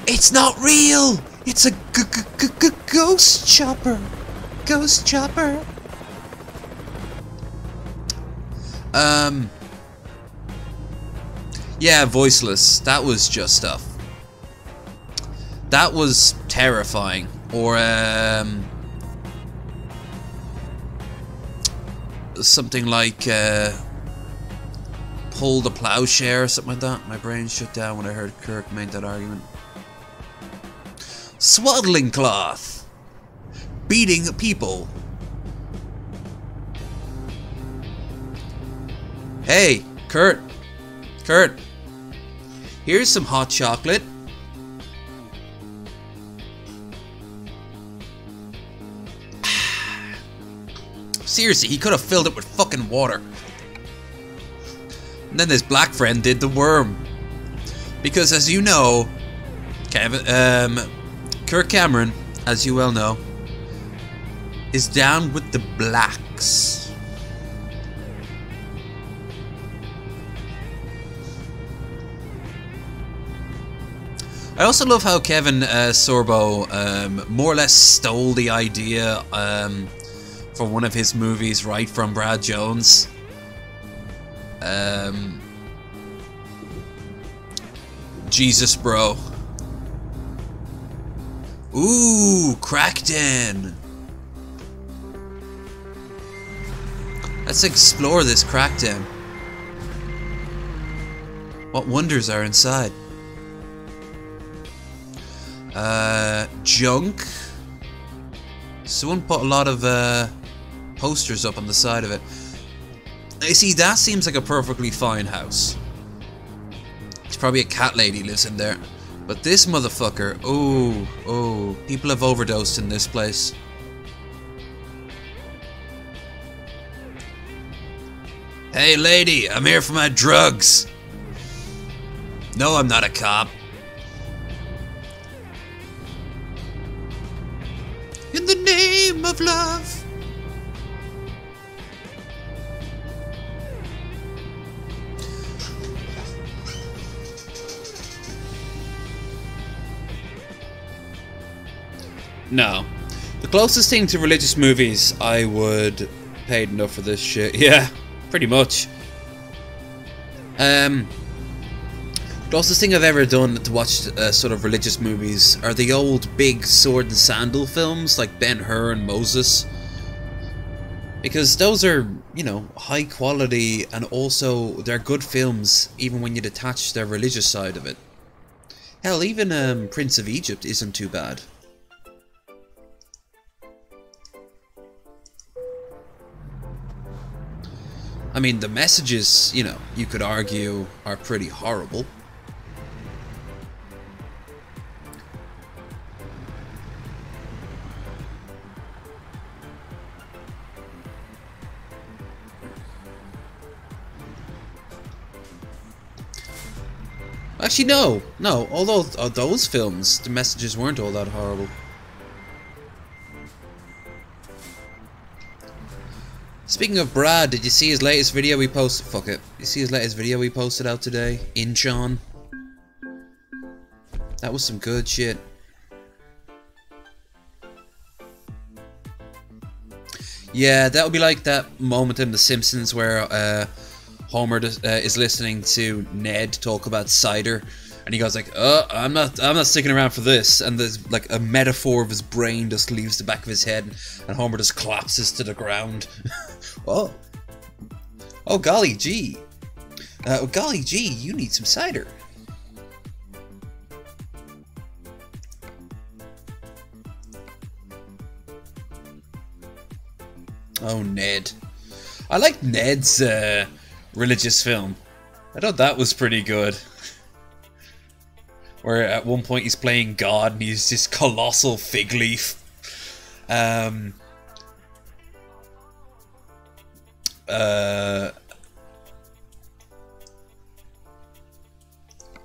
It's not real! It's a ghost chopper! Ghost chopper! Yeah, voiceless. That was just stuff. That was terrifying. Or, something like pull the plowshare or something like that. My brain shut down when I heard Kirk make that argument. Swaddling cloth. Beating people. Hey, Kurt. Kurt. Here's some hot chocolate. Seriously, he could have filled it with fucking water. And then this black friend did the worm. Because as you know, Kirk Cameron, as you well know, is down with the blacks. I also love how Kevin Sorbo more or less stole the idea for one of his movies right from Brad Jones. Jesus, bro. Ooh, Crackden. Let's explore this Crackden. What wonders are inside? Junk. Someone put a lot of posters up on the side of it. You see, that seems like a perfectly fine house. It's probably a cat lady lives in there. But this motherfucker, oh, people have overdosed in this place. Hey lady, I'm here for my drugs. No, I'm not a cop. In the name of love. No. The closest thing to religious movies I would paid enough for this shit. Yeah, pretty much. Closest thing I've ever done to watch sort of religious movies are the old big sword and sandal films like Ben-Hur and Moses. Because those are, you know, high quality and also they're good films even when you detach their religious side of it. Hell, even Prince of Egypt isn't too bad. I mean, the messages, you know, you could argue are pretty horrible. Actually, no. Although those films, the messages weren't all that horrible. Speaking of Brad, did you see his latest video we posted? Fuck it. You see his latest video we posted out today? Inchon. That was some good shit. Yeah, that would be like that moment in The Simpsons where Homer is listening to Ned talk about cider, and he goes like, I'm not sticking around for this," and there's like a metaphor of his brain just leaves the back of his head, and Homer just collapses to the ground. Oh golly gee, you need some cider. Oh, Ned. I like Ned's religious film. I thought that was pretty good. Where at one point he's playing God and he's this colossal fig leaf.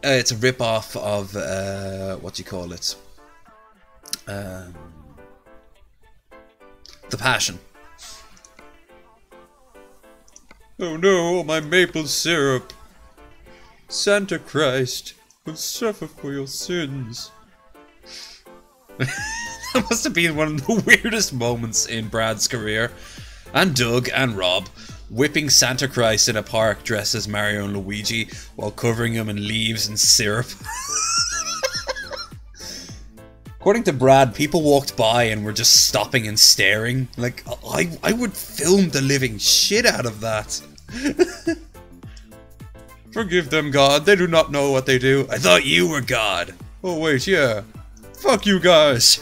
It's a rip-off of what do you call it? The Passion. Oh no, my maple syrup. Santa Christ will suffer for your sins. That must have been one of the weirdest moments in Brad's career. And Doug and Rob whipping Santa Christ in a park dressed as Mario and Luigi while covering him in leaves and syrup. According to Brad, people walked by and were just stopping and staring. Like, I would film the living shit out of that. Forgive them, God. They do not know what they do. I thought you were God. Oh, wait, yeah. Fuck you guys.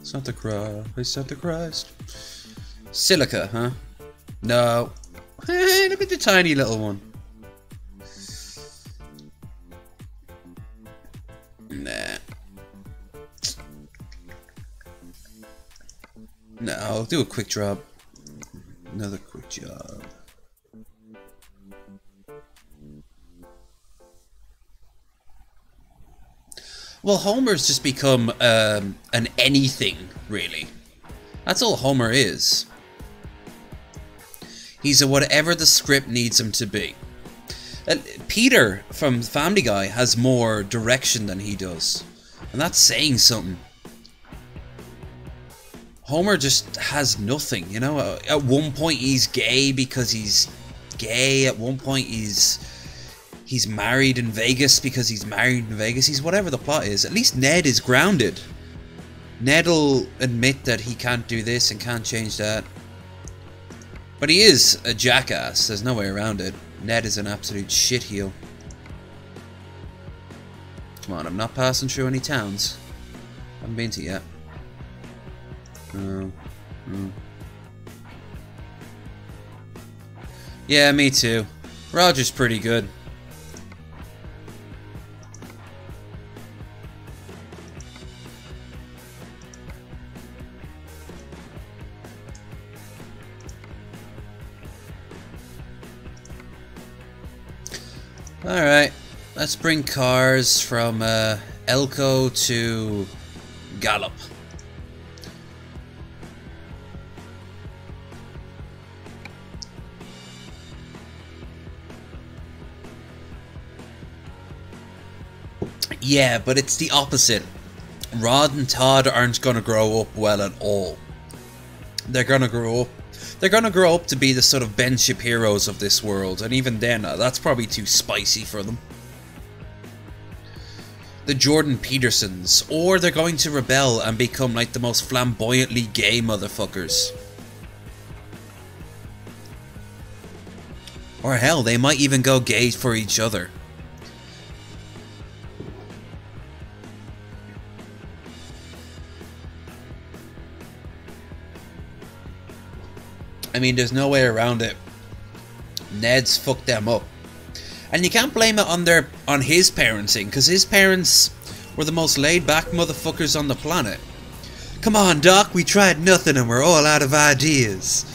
Santa Christ, Santa Christ. Silica, huh? No. Look at the tiny little one. Nah. No, I'll do a quick job. Another quick job. Well, Homer's just become an anything, really. That's all Homer is. He's a whatever the script needs him to be. Peter from Family Guy has more direction than he does. And that's saying something. Homer just has nothing, you know? At one point he's gay because he's gay. At one point he's married in Vegas because he's married in Vegas. He's whatever the plot is. At least Ned is grounded. Ned'll admit that he can't do this and can't change that. But he is a jackass. There's no way around it. Ned is an absolute shitheel. Come on, I'm not passing through any towns. Haven't been to yet. Yeah, me too. Roger's pretty good. Alright, let's bring cars from Elko to Gallup. Yeah, but it's the opposite. Rod and Todd aren't going to grow up well at all. They're going to grow up to be the sort of Ben Shapiro's of this world, and even then, that's probably too spicy for them. The Jordan Petersons, or they're going to rebel and become like the most flamboyantly gay motherfuckers. Or hell, they might even go gay for each other. I mean, there's no way around it. Ned's fucked them up. And you can't blame it on his parenting, because his parents were the most laid-back motherfuckers on the planet. Come on, Doc, we tried nothing and we're all out of ideas.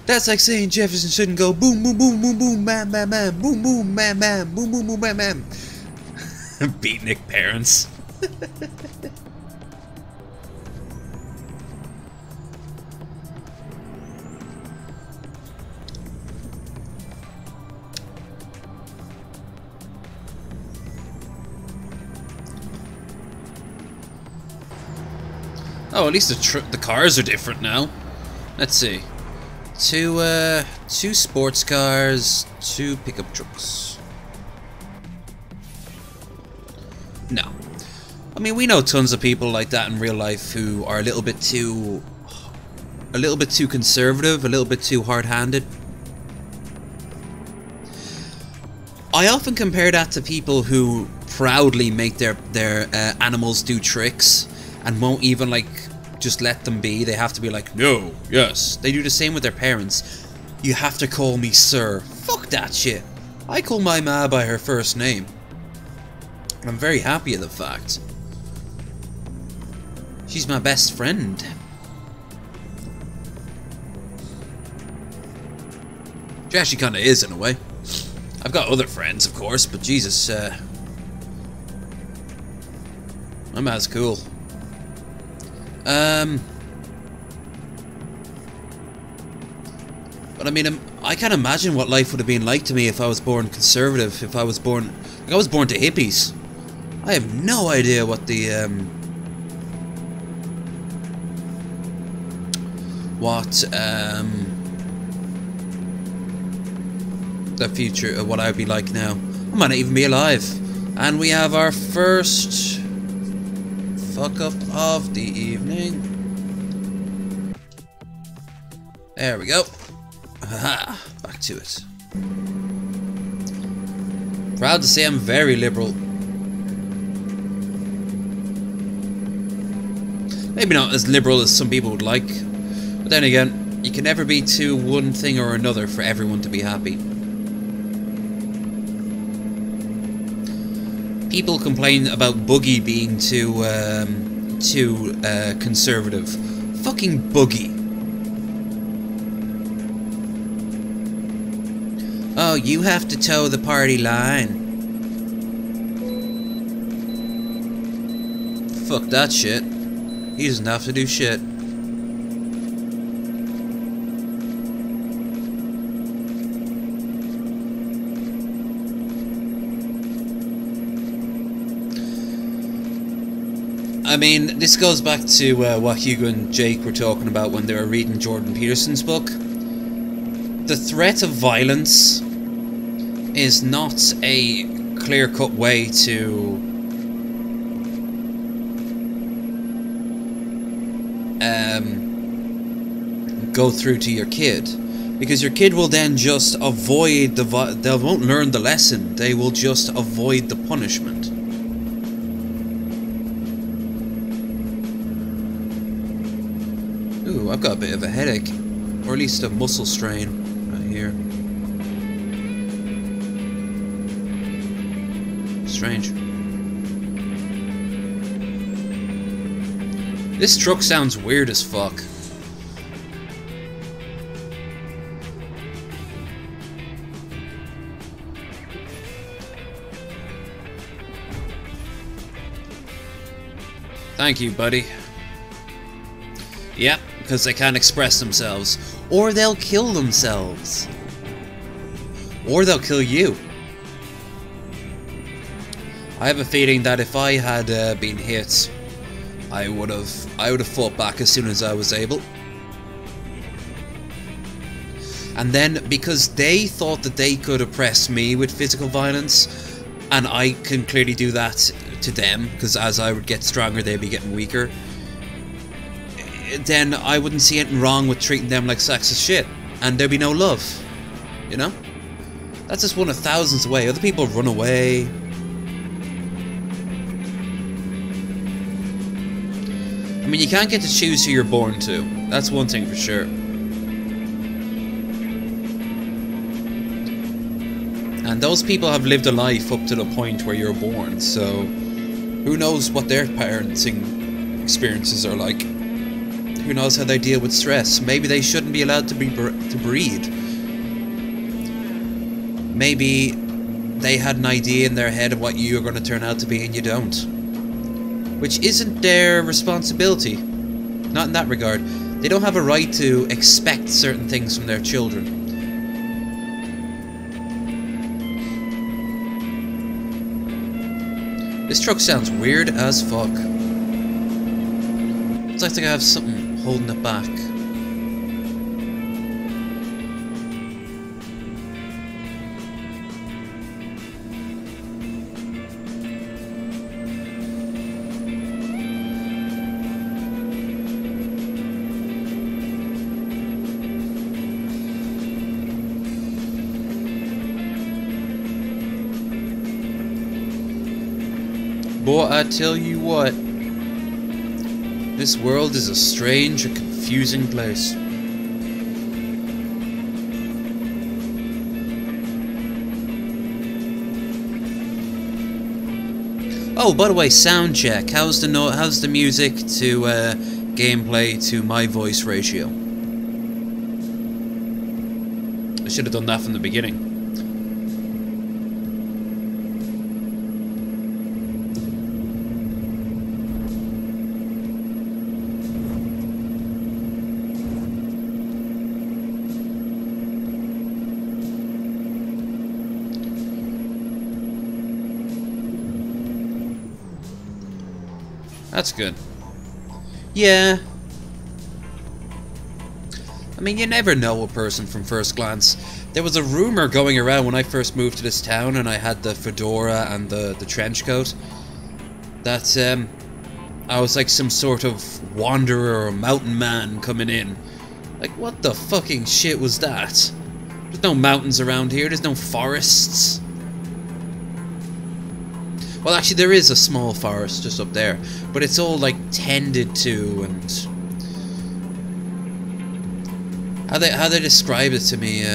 That's like saying Jefferson shouldn't go boom, boom, boom, boom, boom, bam, bam, bam, boom, boom, bam, bam, boom, boom, boom, bam, bam. Beatnik parents. Oh, at least the cars are different now. Let's see. Two sports cars, 2 pickup trucks. No. I mean, we know tons of people like that in real life who are a little bit too conservative, a little bit too hard-handed. I often compare that to people who proudly make their animals do tricks and won't even, like, just let them be. They have to be like, no, yes. They do the same with their parents. You have to call me sir. Fuck that shit. I call my ma by her first name. I'm very happy of the fact. She's my best friend. She actually kinda is, in a way. I've got other friends, of course, but Jesus, my ma's cool. But I mean, I can't imagine what life would have been like to me if I was born conservative, if I was born to hippies. I have no idea what what the future, what I'd be like now. I might not even be alive. And we have our first fuck up of the evening. There we go. Haha, back to it. Proud to say I'm very liberal. Maybe not as liberal as some people would like, but then again, you can never be too one thing or another for everyone to be happy. People complain about Boogie being too conservative. Fucking Boogie. Oh, you have to toe the party line. Fuck that shit. He doesn't have to do shit. I mean, this goes back to what Hugo and Jake were talking about when they were reading Jordan Peterson's book. The threat of violence is not a clear-cut way to go through to your kid, because your kid will then just avoid they won't learn the lesson, they will just avoid the punishment. Ooh, I've got a bit of a headache, or at least a muscle strain right here. Strange. This truck sounds weird as fuck. Thank you, buddy. Yep, because they can't express themselves. Or they'll kill themselves. Or they'll kill you. I have a feeling that if I had been hit, I would have fought back as soon as I was able. And then, because they thought that they could oppress me with physical violence, and I can clearly do that to them, because as I would get stronger, they'd be getting weaker, then I wouldn't see anything wrong with treating them like sacks of shit, and there'd be no love, you know? That's just one of thousands away. Other people run away. I mean, you can't get to choose who you're born to. That's one thing for sure. And those people have lived a life up to the point where you're born, so who knows what their parenting experiences are like. Who knows how they deal with stress. Maybe they shouldn't be allowed to breed. Maybe they had an idea in their head of what you're going to turn out to be and you don't. Which isn't their responsibility. Not in that regard. They don't have a right to expect certain things from their children. This truck sounds weird as fuck. It's like I have something holding it back. Boy, I tell you what, this world is a strange and confusing place. Oh, by the way, sound check. How's the music to gameplay to my voice ratio? I should have done that from the beginning. That's good. Yeah. I mean, you never know a person from first glance. There was a rumor going around when I first moved to this town and I had the fedora and the trench coat that I was like some sort of wanderer or mountain man coming in. Like, what the fucking shit was that? There's no mountains around here, there's no forests. Well, actually, there is a small forest just up there, but it's all like tended to, and how they describe it to me.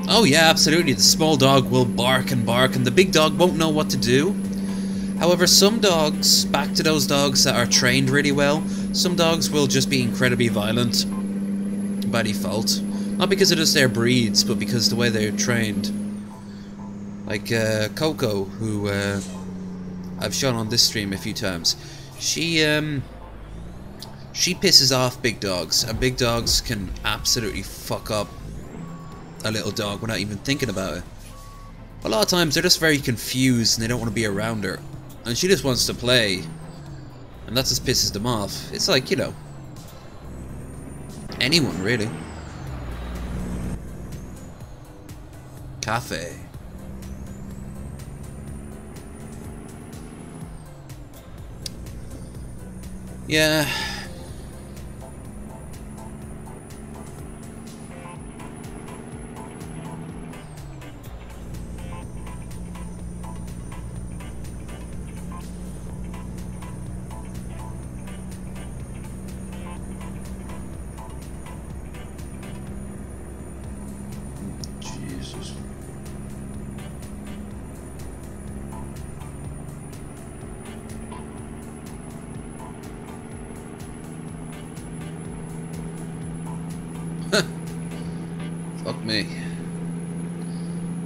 Oh yeah, absolutely. The small dog will bark, and the big dog won't know what to do. However, some dogs, back to those dogs that are trained really well, some dogs will just be incredibly violent by default, not because it is their breeds, but because the way they're trained. Like Coco, who I've shown on this stream a few times. She pisses off big dogs, and big dogs can absolutely fuck up a little dog without even thinking about it. A lot of times they're just very confused and they don't want to be around her, and she just wants to play, and that just pisses them off. It's like, you know, anyone really. Cafe. Yeah. Jesus. Fuck me.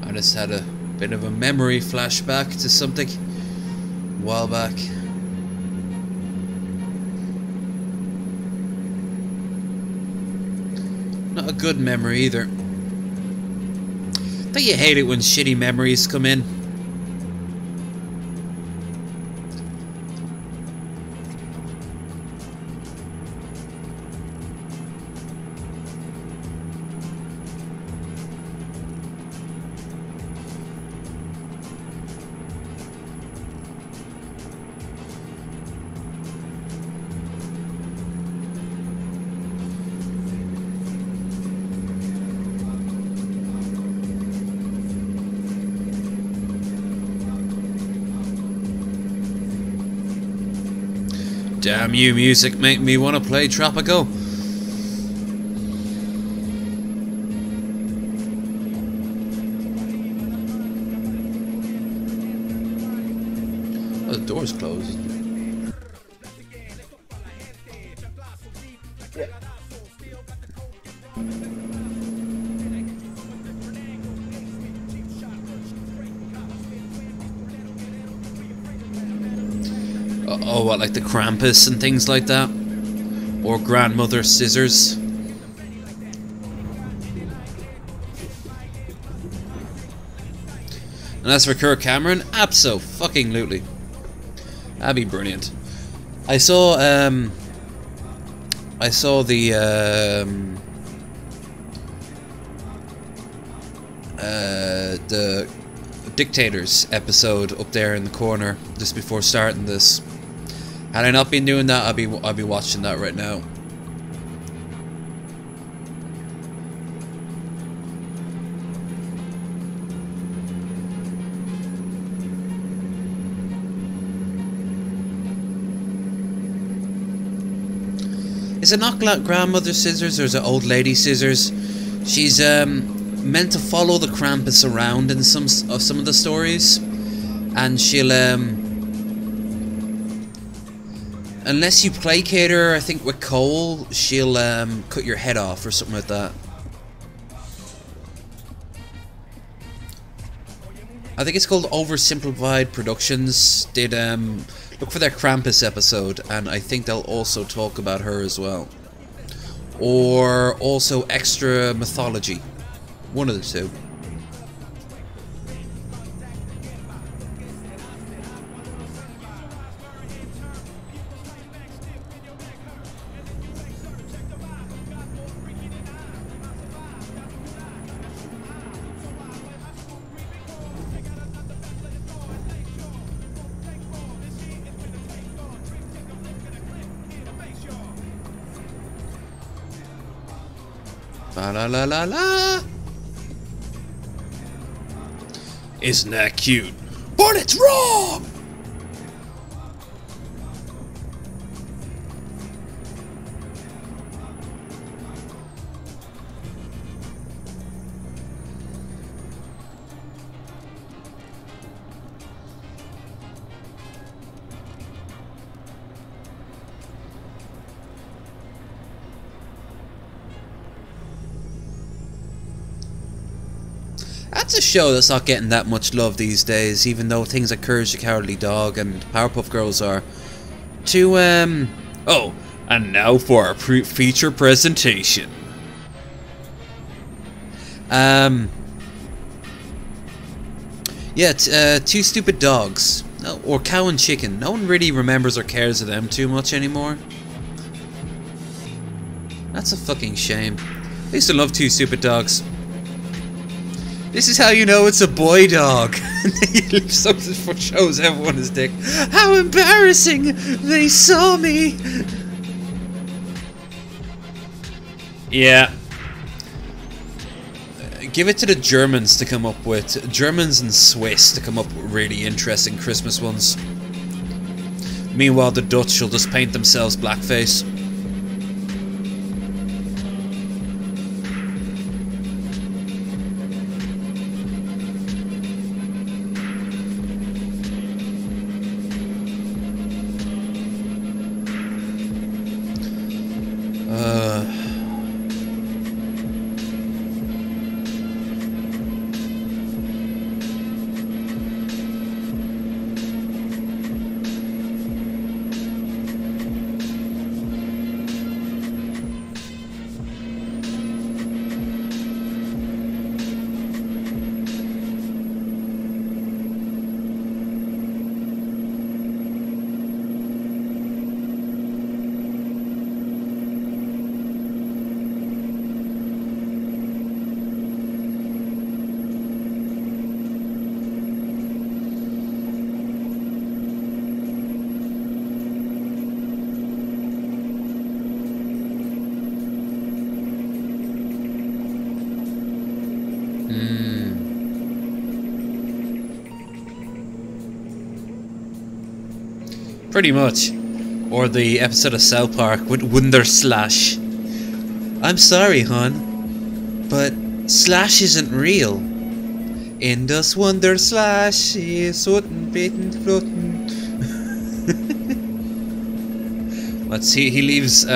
I just had a bit of a memory flashback to something a while back. Not a good memory either. Don't you hate it when shitty memories come in? Damn you, music, make me want to play Tropico. Oh, the door's closed. Yeah. Oh, what, like the Krampus and things like that? Or Grandmother Scissors? And as for Kirk Cameron, abso-fucking-lutely. That'd be brilliant. I saw the Dictators episode up there in the corner just before starting this. Had I not been doing that, I'd be watching that right now. Is it not Grandmother Scissors or is it Old Lady Scissors? She's meant to follow the Krampus around in some of the stories, and she'll unless you placate her, I think with coal, she'll cut your head off or something like that. I think it's called Oversimplified Productions. Did look for their Krampus episode, and I think they'll also talk about her as well. Or also Extra Mythology. One of the two. La la la la la. Isn't that cute? But it's wrong! That's a show that's not getting that much love these days, even though things like Courage the Cowardly Dog and Powerpuff Girls are. Oh, and now for our feature presentation. Yeah, Two Stupid Dogs. Or Cow and Chicken. No one really remembers or cares of them too much anymore. That's a fucking shame. I used to love Two Stupid Dogs. This is how you know it's a boy dog. Something shows everyone his dick. How embarrassing! They saw me! Yeah. Give it to the Germans to come up with... Germans and Swiss to come up with really interesting Christmas ones. Meanwhile, the Dutch will just paint themselves blackface. Pretty much. Or the episode of South Park with Wunder Slash. I'm sorry, hon, but Slash isn't real. In das Wunder Slash is unten beten flotten. Let's see. He leaves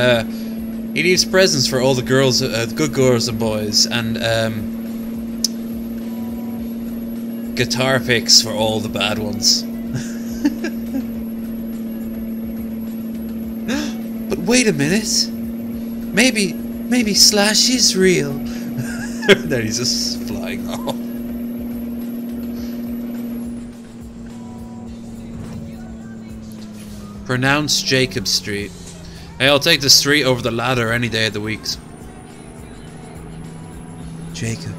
presents for all the girls, good girls and boys, and guitar picks for all the bad ones. But wait a minute. Maybe Slash is real. Then he's just flying off. Pronounce Jacob Street. Hey, I'll take the street over the ladder any day of the week. Jacob.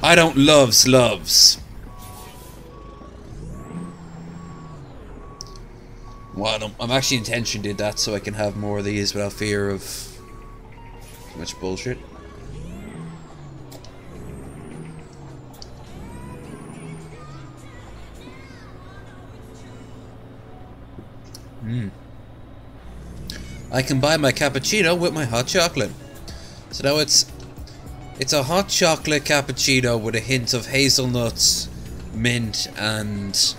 I don't loves. Well, I'm actually intentionally did that so I can have more of these without fear of too much bullshit. I can buy my cappuccino with my hot chocolate. So now it's a hot chocolate cappuccino with a hint of hazelnuts, mint, and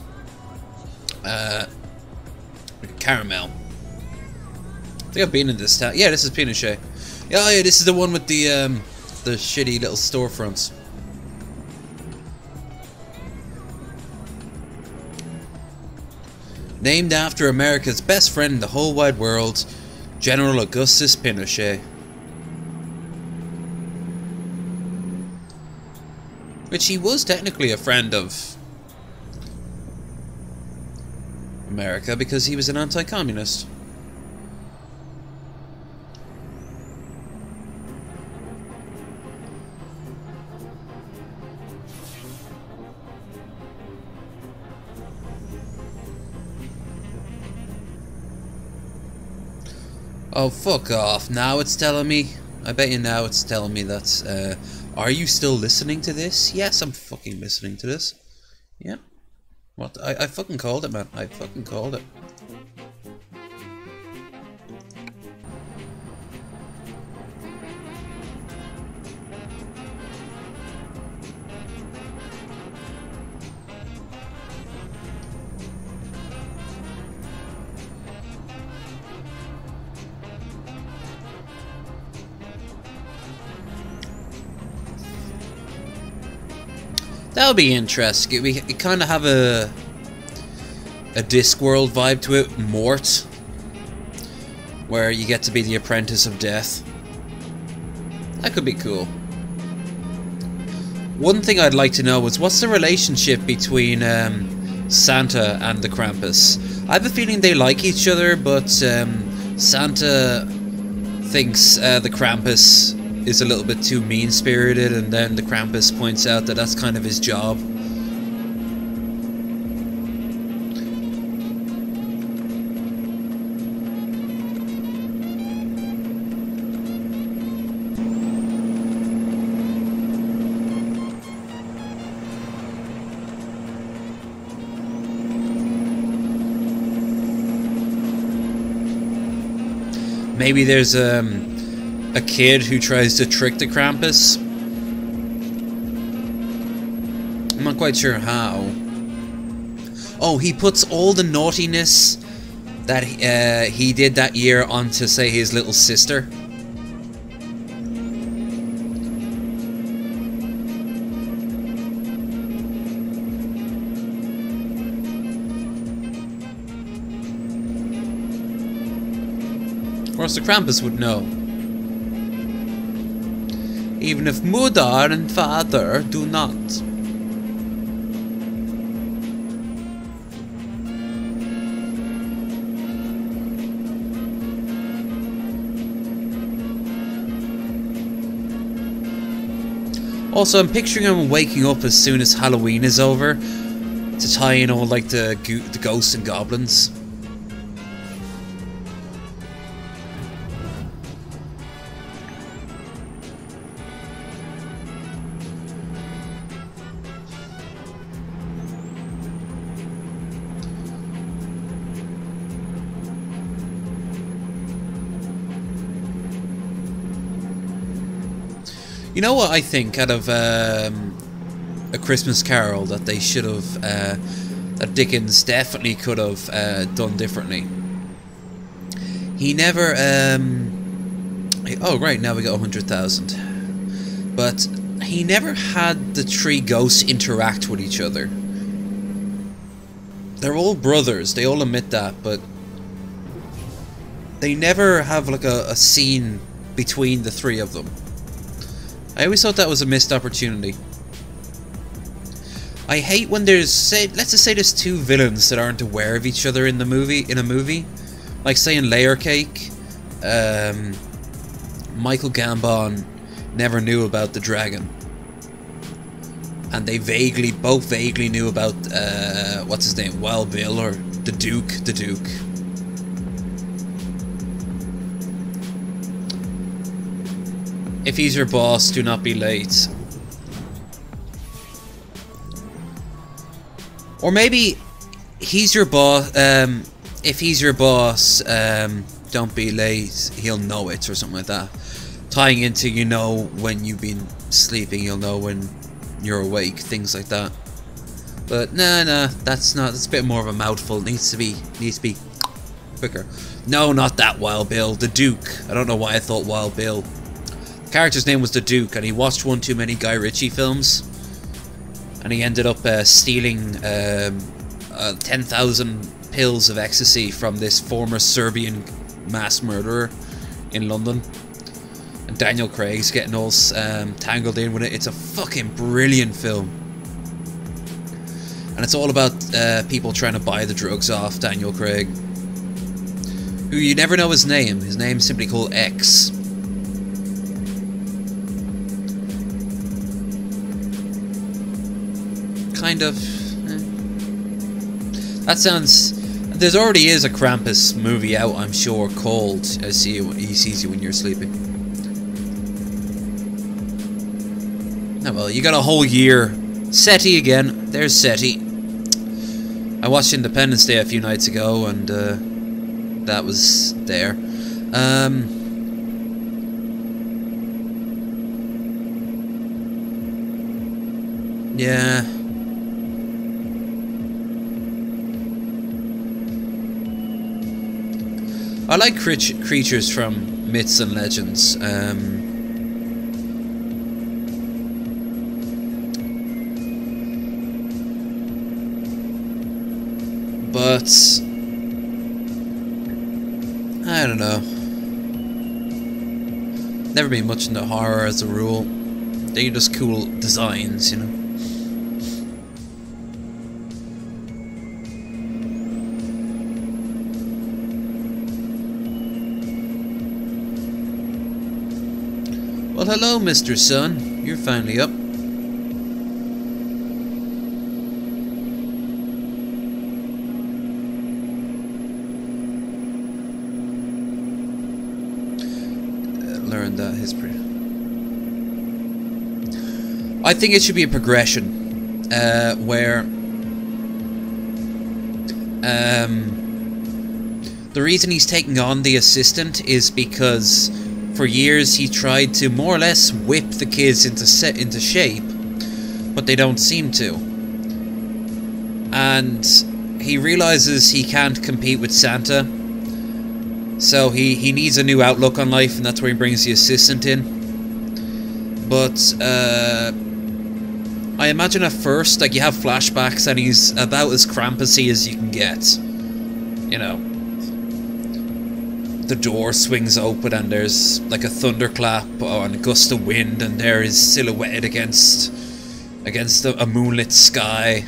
caramel. I think I've been in this town. Yeah, this is Pinochet. Yeah, yeah, this is the one with the shitty little storefronts. Named after America's best friend in the whole wide world, General Augustus Pinochet. Which he was technically a friend of America because he was an anti-communist. Oh, fuck off. Now it's telling me. I bet you now it's telling me that, are you still listening to this? Yes, I'm fucking listening to this. Yeah. What? I fucking called it, man. I fucking called it. That'll be interesting. We kind of have a Discworld vibe to it, Mort, where you get to be the apprentice of death. That could be cool. One thing I'd like to know is what's the relationship between Santa and the Krampus? I have a feeling they like each other, but Santa thinks the Krampus is a little bit too mean-spirited, and then the Krampus points out that that's kind of his job. Maybe there's a kid who tries to trick the Krampus. I'm not quite sure how. Oh, he puts all the naughtiness that he did that year onto, say, his little sister. Of course, the Krampus would know. Even if mother and father do not. Also, I'm picturing him waking up as soon as Halloween is over to tie in all like the ghosts and goblins. You know what I think out of A Christmas Carol that they should have, that Dickens definitely could have done differently? He never, oh right, now we got 100,000. But he never had the three ghosts interact with each other. They're all brothers, they all admit that, but they never have like a scene between the three of them. I always thought that was a missed opportunity. I hate when there's, say, let's just say there's two villains that aren't aware of each other in a movie. Like say in Layer Cake, Michael Gambon never knew about the dragon. And they both vaguely knew about, what's his name, Wild Bill, or the Duke. If he's your boss, do not be late. Or maybe he's your boss. If he's your boss, don't be late. He'll know it, or something like that. Tying into, you know, when you've been sleeping, you'll know when you're awake. Things like that. But nah, that's not. That's a bit more of a mouthful. It needs to be quicker. No, not that Wild Bill. The Duke. I don't know why I thought Wild Bill. The character's name was the Duke, and he watched one too many Guy Ritchie films, and he ended up stealing 10,000 pills of ecstasy from this former Serbian mass murderer in London. And Daniel Craig's getting all tangled in with it. It's a fucking brilliant film. And it's all about people trying to buy the drugs off Daniel Craig, who you never know his name. His name's simply called X. Kind of. That There's already is a Krampus movie out, I'm sure, called I See You, He Sees You When You're Sleeping. Oh well, you got a whole year. SETI again. There's SETI. I watched Independence Day a few nights ago, and that was there. Yeah. I like creatures from myths and legends. But I don't know. Never been much into horror as a rule. They're just cool designs, you know. Well, hello, Mr. Sun. You're finally up. Learn that history. I think it should be a progression, where the reason he's taking on the assistant is because for years he tried to more or less whip the kids into shape, but they don't seem to. And he realizes he can't compete with Santa, so he needs a new outlook on life, and that's where he brings the assistant in. But I imagine at first, like, you have flashbacks and he's about as Krampusy as you can get. You know, the door swings open and there's like a thunderclap and a gust of wind, and there is silhouetted against a moonlit sky,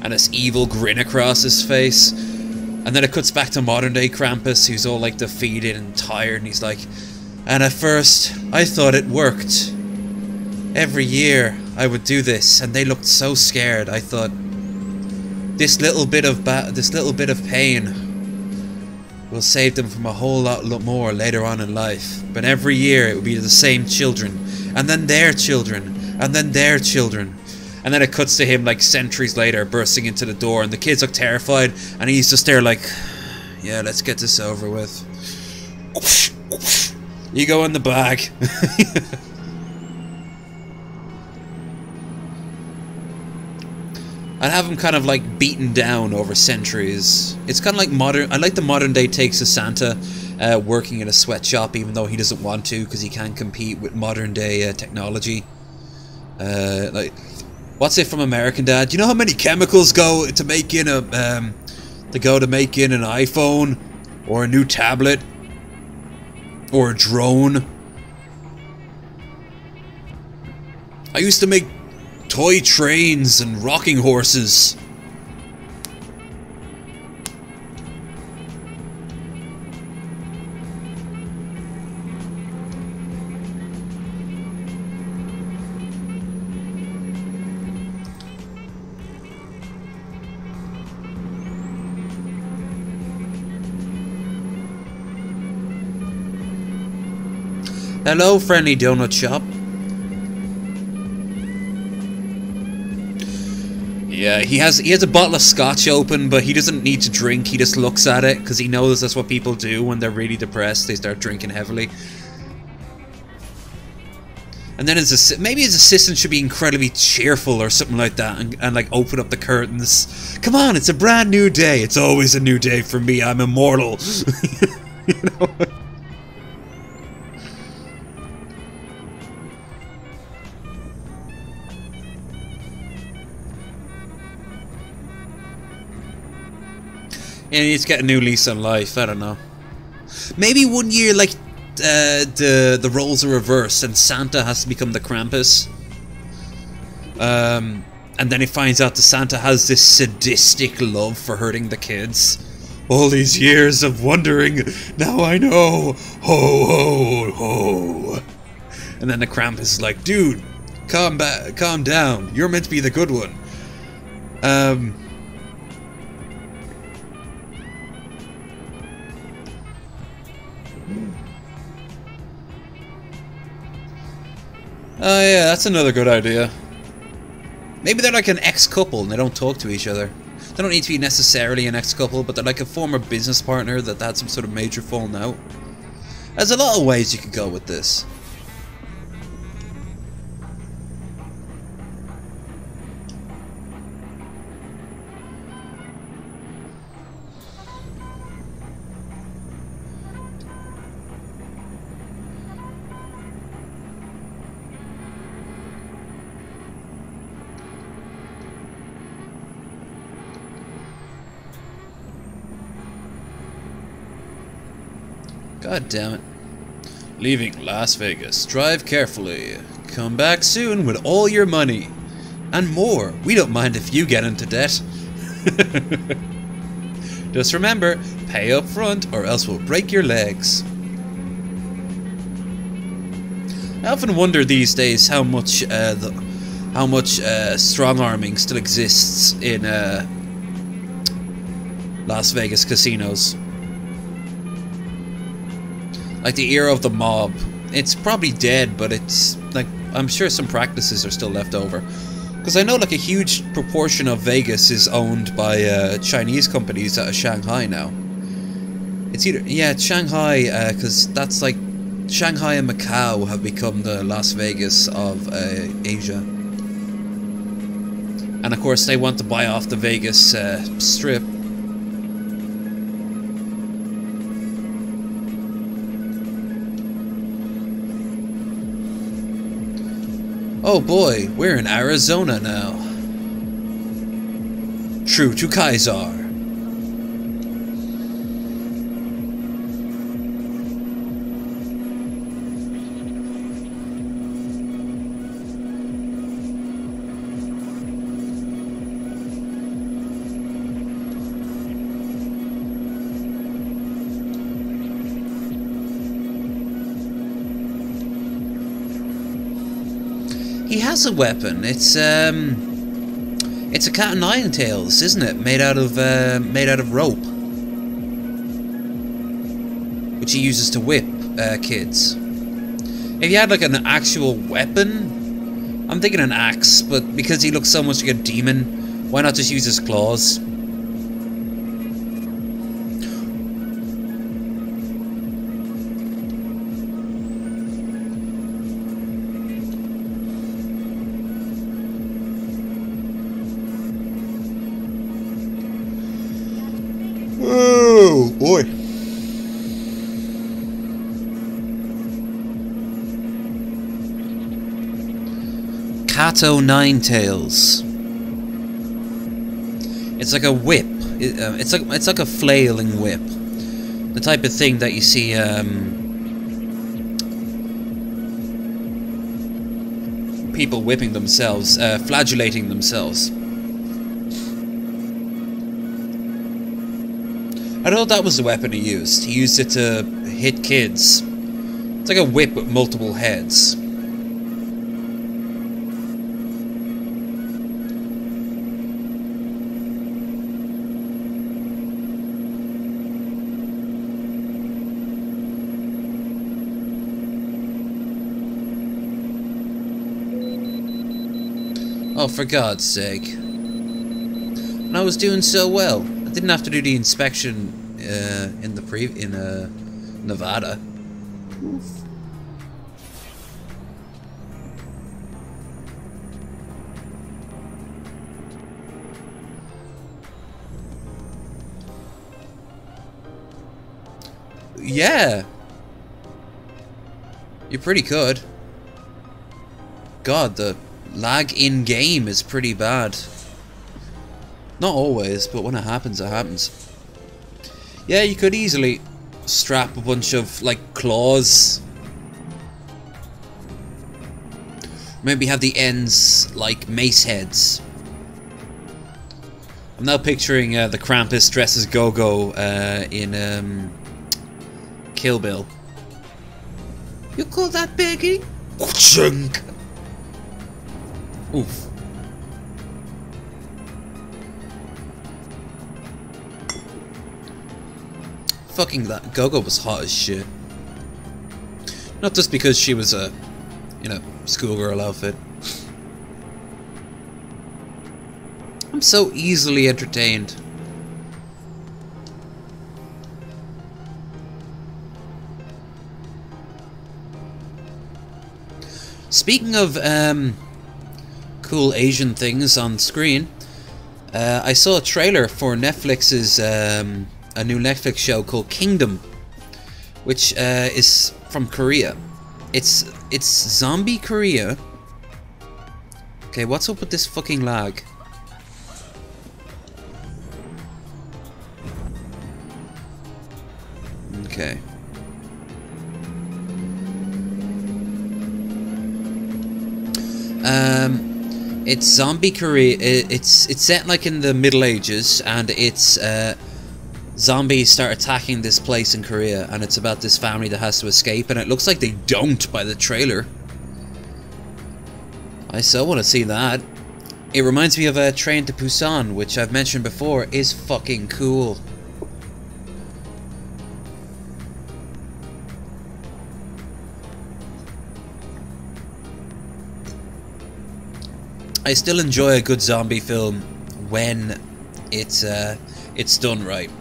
and this evil grin across his face. And then it cuts back to modern day Krampus, who's all like defeated and tired, and he's like, and at first I thought it worked. Every year I would do this and they looked so scared. I thought this little bit of pain will save them from a whole lot more later on in life. But every year it would be the same children, and then their children, and then their children. And then it cuts to him like centuries later bursting into the door, and the kids look terrified, and he's just there like, yeah, let's get this over with. You go in the bag. I'd have him kind of like beaten down over centuries. It's kind of like modern. I like the modern day takes of Santa working in a sweatshop, even though he doesn't want to because he can't compete with modern day technology. Like, what's it from American Dad? Do you know how many chemicals go to make in an iPhone or a new tablet or a drone? I used to make toy trains and rocking horses. Hello, friendly donut shop. Yeah, he has a bottle of scotch open, but he doesn't need to drink. He just looks at it because he knows that's what people do when they're really depressed. They start drinking heavily. And then maybe his assistant should be incredibly cheerful or something like that, and like open up the curtains. Come on, it's a brand new day. It's always a new day for me. I'm immortal. You know. And he's got a new lease on life. I don't know. Maybe one year, like, the roles are reversed and Santa has to become the Krampus. And then he finds out that Santa has this sadistic love for hurting the kids. All these years of wondering, now I know. Ho, ho, ho. And then the Krampus is like, dude, calm down. You're meant to be the good one. Oh yeah, that's another good idea. Maybe they're like an ex-couple and they don't talk to each other. They don't need to be necessarily an ex-couple, but they're like a former business partner that had some sort of major falling out. There's a lot of ways you could go with this. God damn it. Leaving Las Vegas. Drive carefully. Come back soon with all your money. And more. We don't mind if you get into debt. Just remember, pay up front or else we'll break your legs. I often wonder these days how much strong-arming still exists in Las Vegas casinos. Like the era of the mob. It's probably dead, but it's like I'm sure some practices are still left over. Because I know like a huge proportion of Vegas is owned by Chinese companies out of Shanghai now. It's either it's Shanghai, because that's like Shanghai and Macau have become the Las Vegas of Asia. And of course they want to buy off the Vegas Strip. Oh boy, we're in Arizona now. True to Kaiser. He has a weapon. It's a cat o' nine tails, isn't it? Made out of rope, which he uses to whip kids. If he had like an actual weapon, I'm thinking an axe. But because he looks so much like a demon, why not just use his claws? Oh boy. Cat o' nine tails. It's like a whip. It's like a flailing whip. The type of thing that you see people whipping themselves, flagellating themselves. I thought that was the weapon he used. He used it to hit kids. It's like a whip with multiple heads. Oh, for God's sake. And I was doing so well. I didn't have to do the inspection in Nevada. Oof. Yeah. You're pretty good. God, the lag in game is pretty bad. Not always, but when it happens, it happens. Yeah, you could easily strap a bunch of, like, claws. Maybe have the ends like mace heads. I'm now picturing the Krampus dressed as Go-Go in Kill Bill. You call that begging? Chunk. Oof. Fucking that Go-Go was hot as shit. Not just because she was a, you know, schoolgirl outfit. I'm so easily entertained. Speaking of cool Asian things on screen, I saw a trailer for Netflix's a new Netflix show called Kingdom, which is from Korea. It's zombie Korea. Okay, what's up with this fucking lag? Okay. It's zombie Korea. It's set like in the Middle Ages, and it's zombies start attacking this place in Korea, and it's about this family that has to escape, and it looks like they don't by the trailer. I so want to see that. It reminds me of a Train to Busan, which I've mentioned before is fucking cool. I still enjoy a good zombie film when it's done right.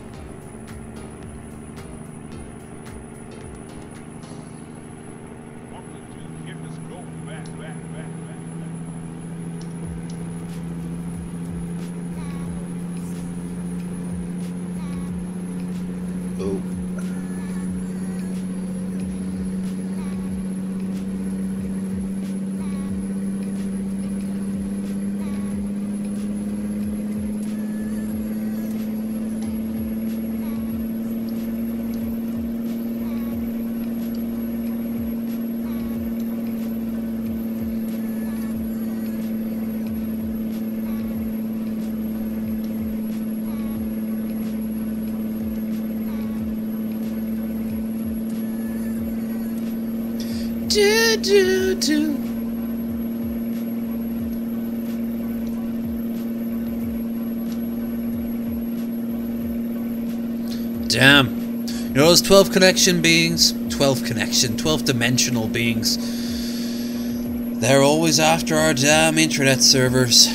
Oh. Damn. You know those 12 connection beings? 12 dimensional beings. They're always after our damn internet servers.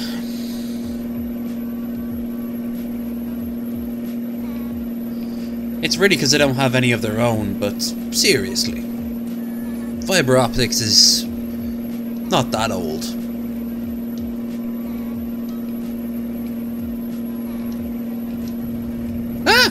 It's really because they don't have any of their own, but seriously. Fiber optics is not that old. Ah!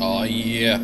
Oh yeah.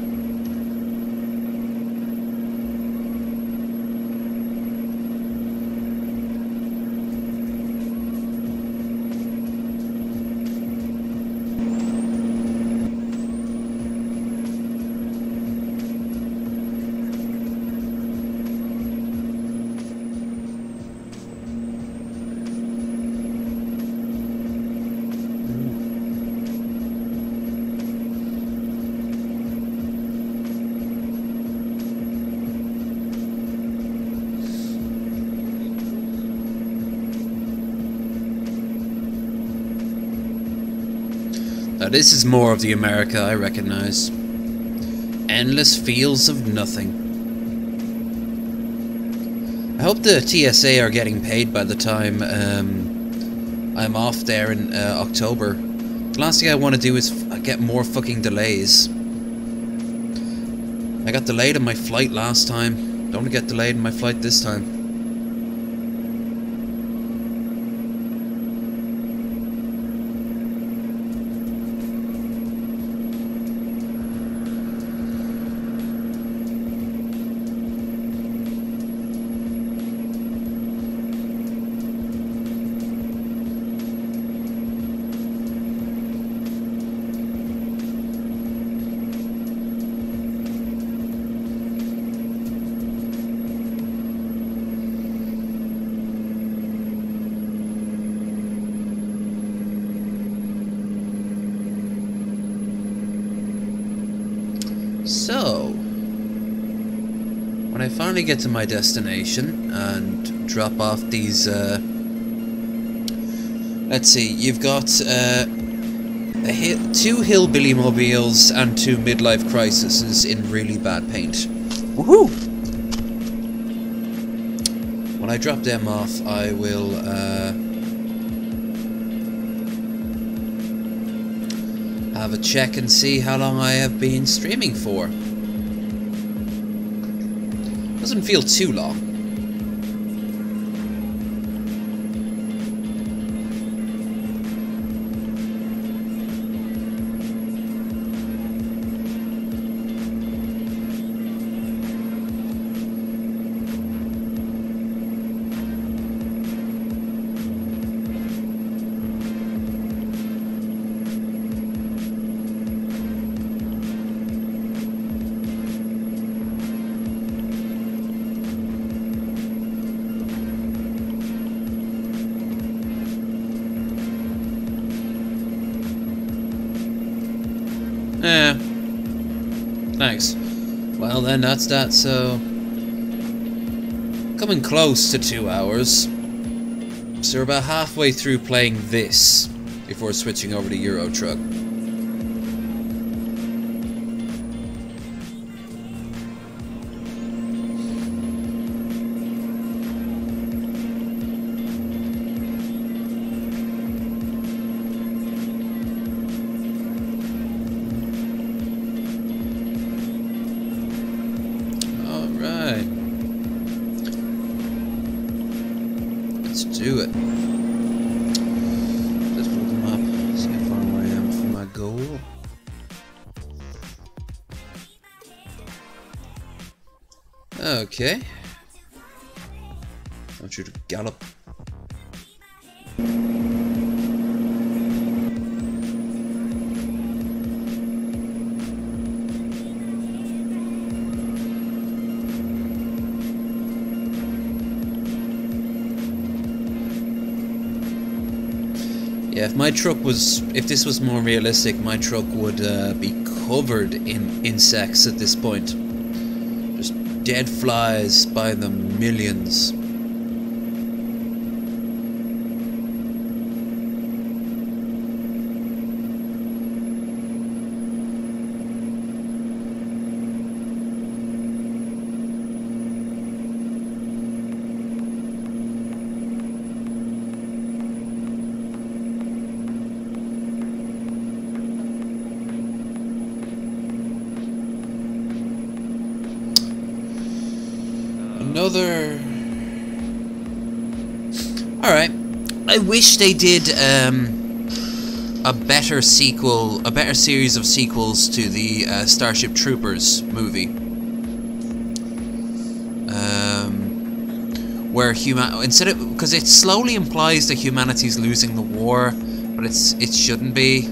Now this is more of the America I recognize. Endless fields of nothing. I hope the TSA are getting paid by the time I'm off there in October. The last thing I want to do is get more fucking delays. I got delayed on my flight last time. Don't want to get delayed on my flight this time. So, when I finally get to my destination and drop off these, let's see, you've got 2 hillbilly mobiles and 2 midlife crises in really bad paint. Woohoo! When I drop them off, I will have a check and see how long I have been streaming for. Doesn't feel too long. Thanks. Well then, that's that, so... coming close to 2 hours. So we're about halfway through playing this before switching over to Euro Truck. Do it. Let's pull them up, see how far away I am from my goal. Okay. I want you to gallop. Yeah, if this was more realistic, my truck would be covered in insects at this point. Just dead flies by the millions. Alright. I wish they did a better series of sequels to the Starship Troopers movie. Where because it slowly implies that humanity's losing the war, but it shouldn't be.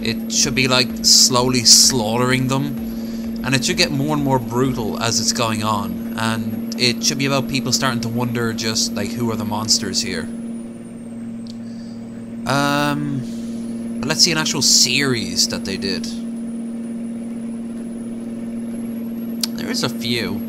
It should be like slowly slaughtering them. And it should get more and more brutal as it's going on. And it should be about people starting to wonder just, like, who are the monsters here? But let's see an actual series that they did. There is a few.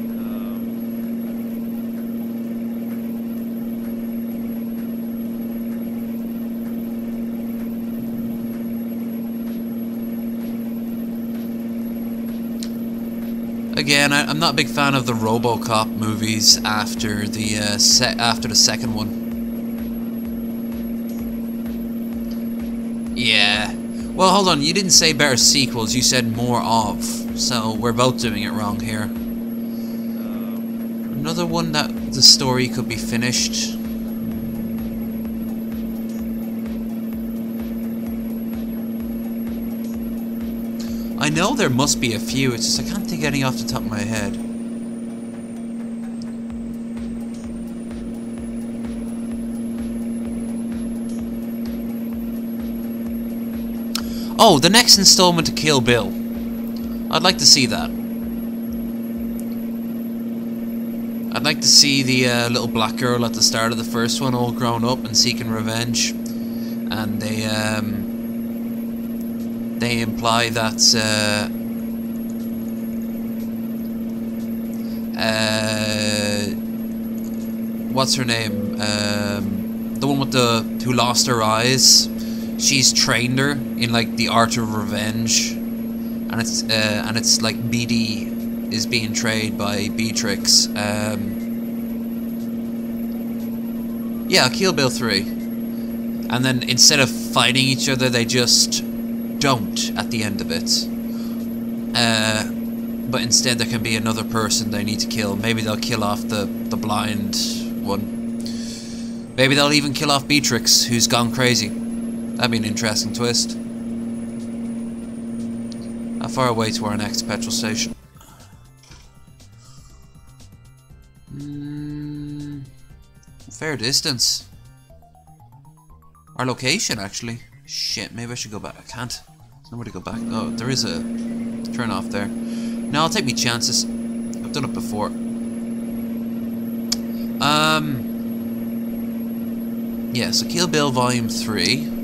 Again, I'm not a big fan of the RoboCop movies after the second one. Yeah. Well, hold on. You didn't say better sequels. You said more of. So we're both doing it wrong here. Another one that the story could be finished. I know there must be a few, it's just I can't think of any off the top of my head. Oh, the next installment to Kill Bill. I'd like to see that. I'd like to see the little black girl at the start of the first one all grown up and seeking revenge. And they imply that what's her name? The one with who lost her eyes. She's trained her in like the art of revenge, and it's like BD is being trained by Beatrix. Yeah, Kill Bill 3. And then instead of fighting each other, they just don't at the end of it. But instead there can be another person they need to kill. Maybe they'll kill off the blind one. Maybe they'll even kill off Beatrix, who's gone crazy. That'd be an interesting twist. How far away to our next petrol station? Fair distance. Our location, actually. Shit, maybe I should go back. I can't. There's nowhere to go back. Oh, there is a turn off there. No, I'll take me chances. I've done it before. Yeah, so Kill Bill Volume 3.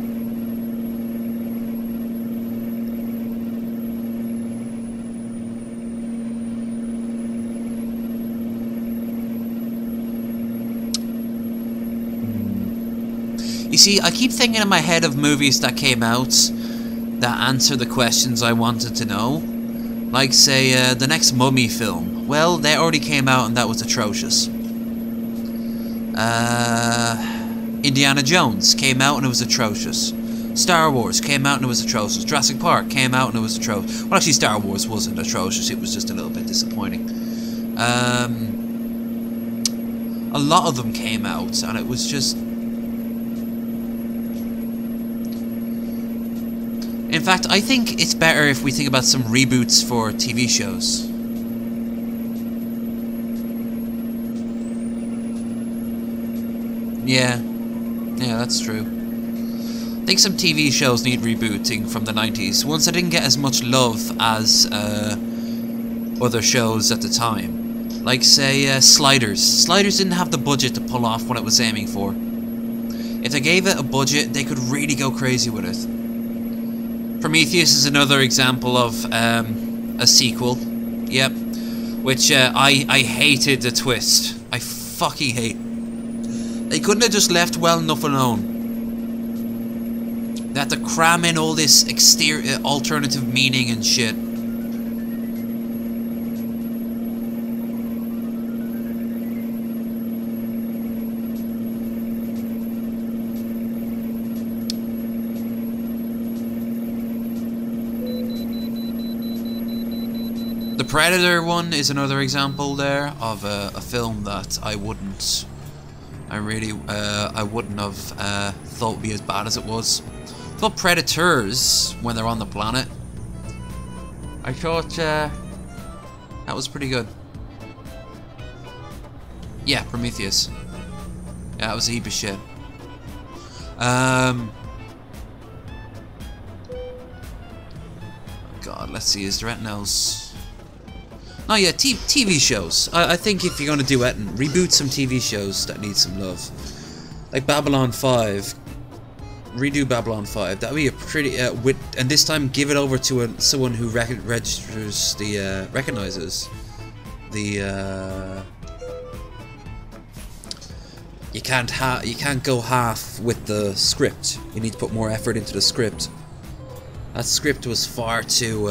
You see, I keep thinking in my head of movies that came out that answer the questions I wanted to know. Like, say, the next Mummy film. Well, they already came out and that was atrocious. Indiana Jones came out and it was atrocious. Star Wars came out and it was atrocious. Jurassic Park came out and it was atrocious. Well, actually, Star Wars wasn't atrocious. It was just a little bit disappointing. A lot of them came out and it was just... In fact, I think it's better if we think about some reboots for TV shows. Yeah, that's true. I think some TV shows need rebooting from the 90s. Ones that didn't get as much love as other shows at the time. Like, say, Sliders. Sliders didn't have the budget to pull off what it was aiming for. If they gave it a budget, they could really go crazy with it. Prometheus is another example of a sequel. Yep. Which I hated the twist. I fucking hate. They couldn't have just left well enough alone. They had to cram in all this exterior alternative meaning and shit. The Predator one is another example there of a film that I wouldn't have thought would be as bad as it was. I thought Predators, when they're on the planet, I thought that was pretty good. Yeah, Prometheus. Yeah, that was a heap of shit. God, let's see, is there anything else? Oh yeah, TV shows. I think if you're going to do it, reboot some TV shows that need some love. Like Babylon 5. Redo Babylon 5. That would be a pretty... and this time give it over to someone who registers the... recognizes the... You can't go half with the script. You need to put more effort into the script. That script was far too...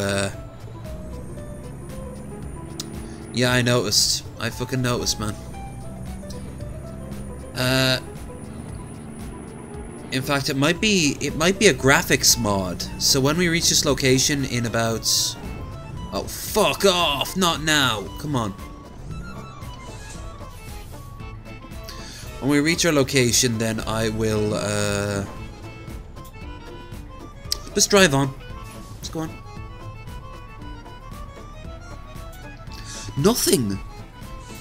Yeah, I noticed. I fucking noticed, man. In fact, it might be a graphics mod. So when we reach this location in about... Oh, fuck off! Not now! Come on. When we reach our location, then I will, let's drive on. Let's go on. Nothing.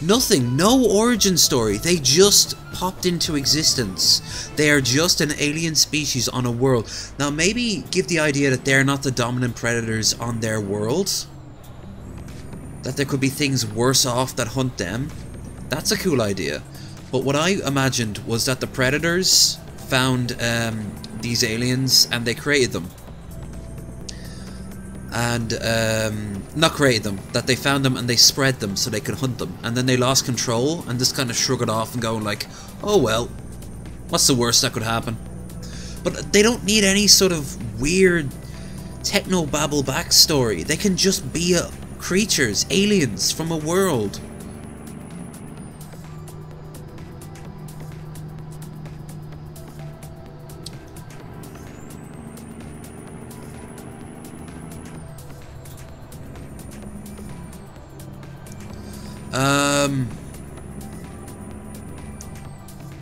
Nothing. No origin story. They just popped into existence. They are just an alien species on a world. Now maybe give the idea that they're not the dominant predators on their world. That there could be things worse off that hunt them. That's a cool idea. But what I imagined was that the predators found these aliens and they created them. and not created them, that they found them and they spread them so they could hunt them, and then they lost control and just kind of shrug it off and go like, oh well, what's the worst that could happen? But they don't need any sort of weird techno-babble backstory. They can just be creatures, aliens from a world.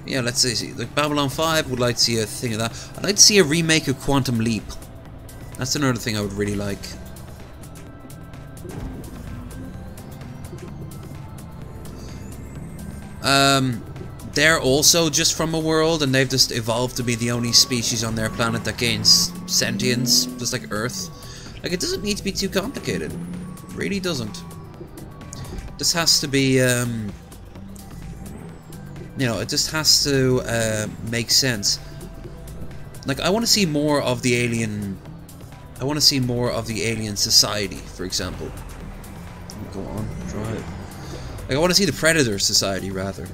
Yeah, let's see. Like Babylon 5 would like to see a thing of that. I'd like to see a remake of Quantum Leap. That's another thing I would really like. They're also just from a world, and they've just evolved to be the only species on their planet that gains sentience, just like Earth. Like, it doesn't need to be too complicated. It really doesn't. This has to be, you know, it just has to make sense. Like, I want to see more of the alien. I want to see more of the alien society, for example. Go on, try it. Like, I want to see the Predator society, rather.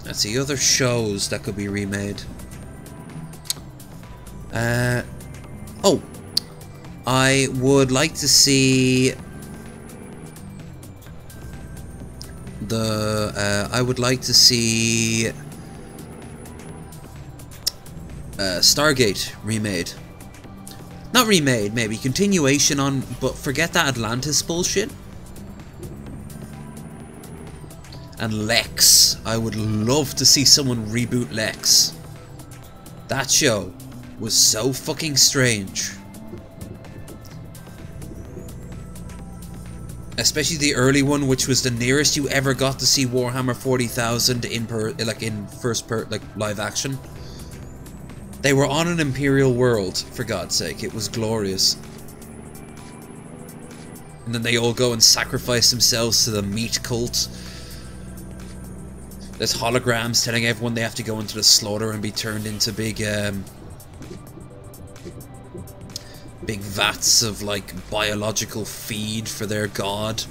Let's see, other shows that could be remade. Oh, I would like to see the. I would like to see Stargate remade. Not remade, maybe continuation on, but forget that Atlantis bullshit. And Lex. I would love to see someone reboot Lex. That show was so fucking strange. Especially the early one, which was the nearest you ever got to see Warhammer 40,000 in live action. They were on an Imperial world, for God's sake. It was glorious. And then they all go and sacrifice themselves to the meat cult. There's holograms telling everyone they have to go into the slaughter and be turned into big vats of, like, biological feed for their god.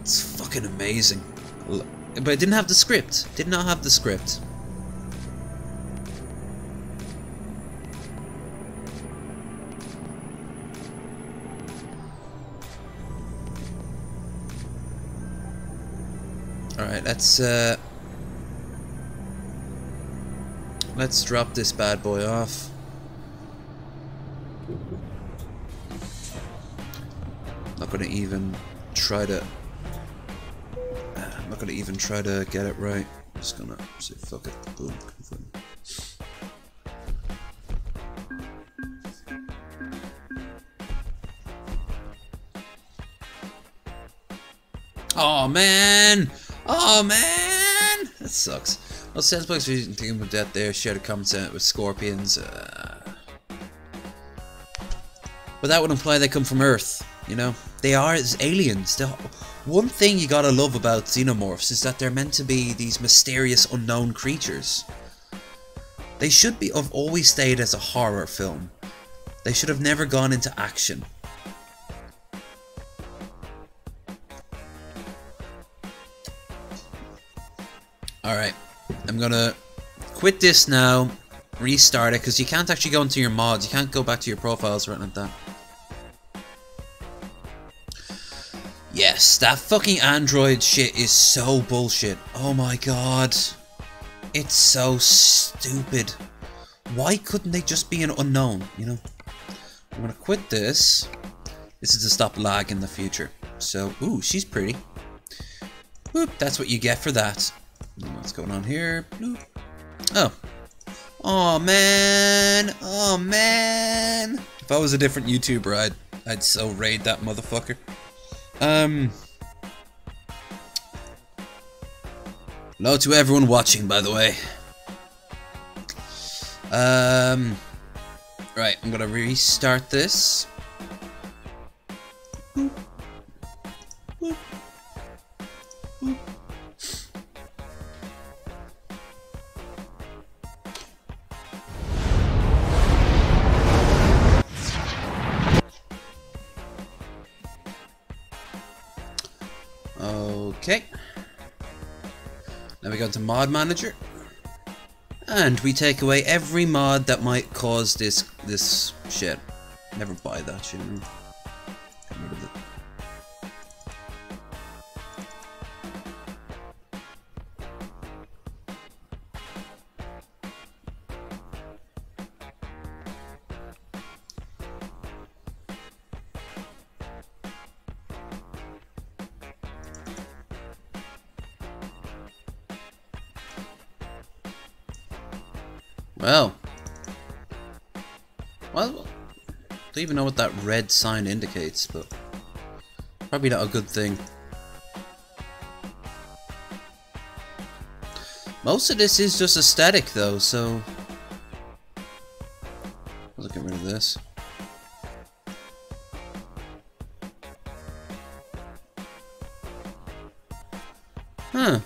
It's fucking amazing. But it didn't have the script. Did not have the script. Alright, let's drop this bad boy off. Not gonna even try to. I'm not gonna even try to get it right. I'm just gonna say fuck it. Boom. Confirm. Oh man! Oh man! That sucks. Well, Sensebox is thinking about that there. Shared a comment with Scorpions. But that would imply they come from Earth, you know? They are aliens. One thing you gotta love about xenomorphs is that they're meant to be these mysterious, unknown creatures. They should have always stayed as a horror film. They should have never gone into action. Alright, I'm gonna quit this now, restart it, because you can't actually go into your mods, you can't go back to your profiles or anything like that. Yes, that fucking Android shit is so bullshit. Oh my god. It's so stupid. Why couldn't they just be an unknown, you know? I'm gonna quit this. This is to stop lag in the future. So, ooh, she's pretty. Whoop, that's what you get for that. What's going on here? Bloop. Oh. Oh man. Oh man. If I was a different YouTuber, I'd so raid that motherfucker. Hello to everyone watching, by the way. Right, I'm gonna restart this. Boop. Boop. Boop. Okay. Now we go to Mod Manager. And we take away every mod that might cause this shit. Never buy that shit. Get rid of it. Well, don't even know what that red sign indicates, but probably not a good thing. Most of this is just aesthetic, though, so let's get rid of this. Huh?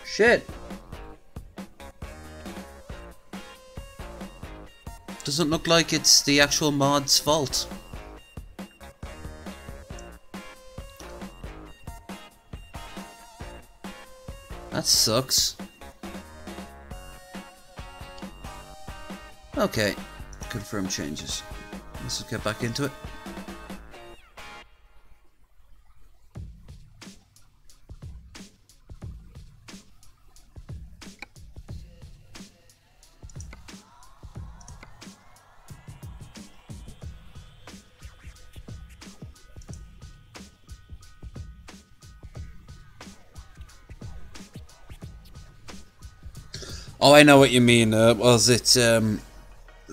Shit. Doesn't look like it's the actual mod's fault. That sucks. Okay, confirm changes. Let's get back into it. Oh, I know what you mean. Was it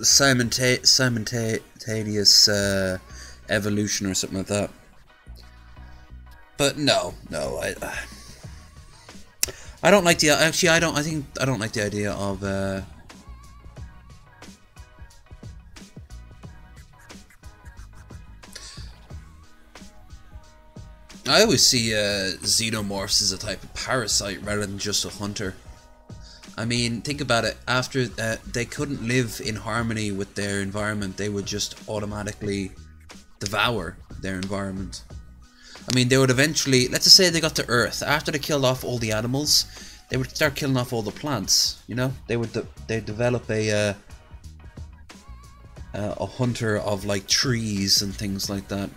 simultaneous evolution or something like that? But no, I don't like the. Actually, I don't like the idea of. I always see xenomorphs as a type of parasite rather than just a hunter. I mean, think about it. After they couldn't live in harmony with their environment, they would just automatically devour their environment. I mean, they would eventually, let's just say they got to Earth. After they killed off all the animals, they would start killing off all the plants. You know, they'd develop a hunter of like trees and things like that.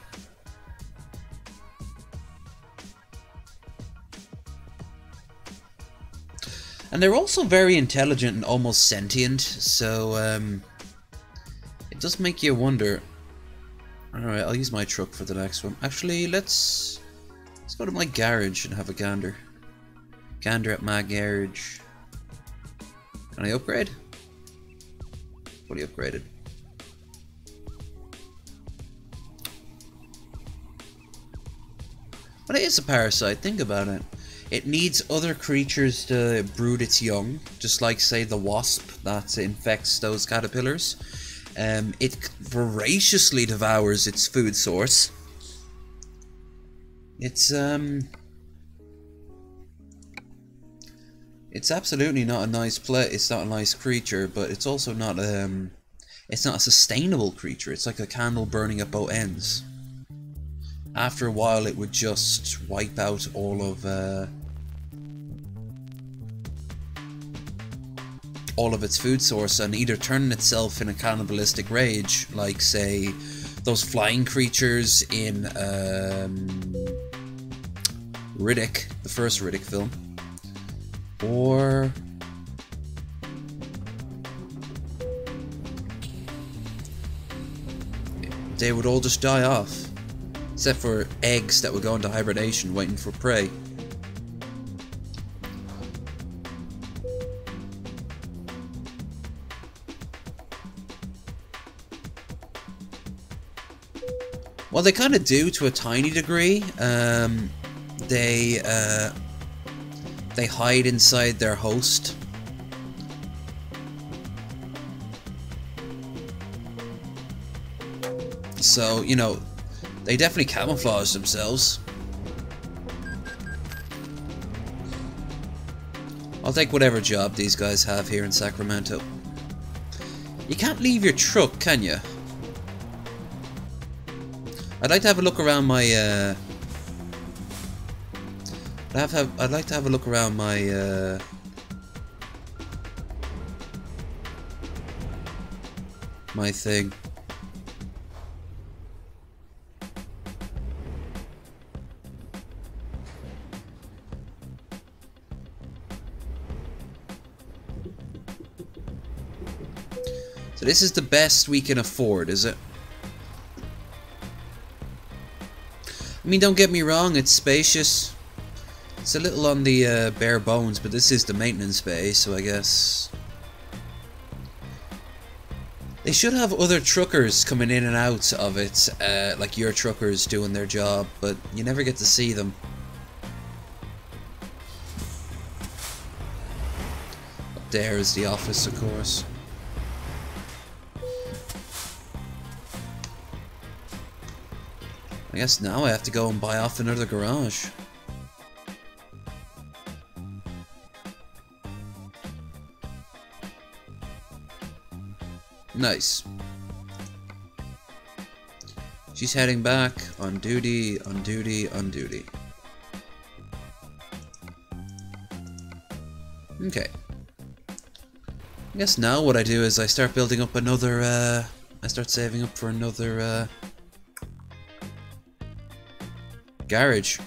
And they're also very intelligent and almost sentient, so it does make you wonder. Alright, I'll use my truck for the next one. Actually, let's go to my garage and have a gander. Gander at my garage. Can I upgrade? Fully upgraded. But it is a parasite, think about it. It needs other creatures to brood its young, just like, say, the wasp that infects those caterpillars. It voraciously devours its food source. It's absolutely not a nice it's not a nice creature, but it's also not it's not a sustainable creature. It's like a candle burning at both ends. After a while, it would just wipe out all of its food source and either turn itself in a cannibalistic rage, like, say, those flying creatures in Riddick, the first Riddick film, or they would all just die off. Except for eggs that would go into hibernation waiting for prey. Well, they kind of do to a tiny degree. They hide inside their host. So, you know, they definitely camouflage themselves. I'll take whatever job these guys have here in Sacramento. You can't leave your truck, can you? I'd like to have a look around my I'd like to have a look around my my thing. So this is the best we can afford, is it? I mean, don't get me wrong, it's spacious. It's a little on the bare bones, but this is the maintenance bay, so I guess... They should have other truckers coming in and out of it, like your truckers doing their job, but you never get to see them. Up there is the office, of course. I guess now I have to go and buy off another garage. Nice. She's heading back on duty, on duty, on duty. Okay. I guess now what I do is I start building up another, I start saving up for another, garage.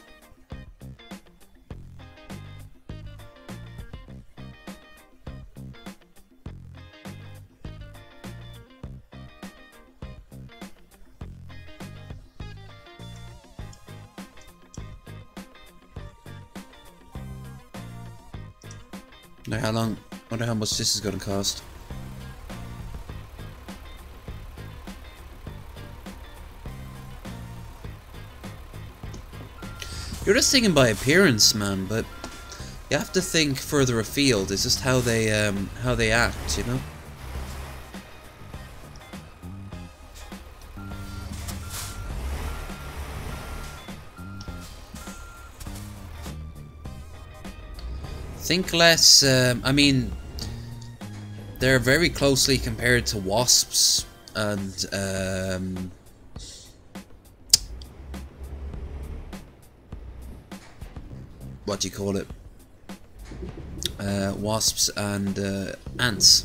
Wonder how much this is going to cost. You're just thinking by appearance, man, but you have to think further afield. It's just how they act, you know? Think less, I mean, they're very closely compared to wasps and, what do you call it? Wasps and ants.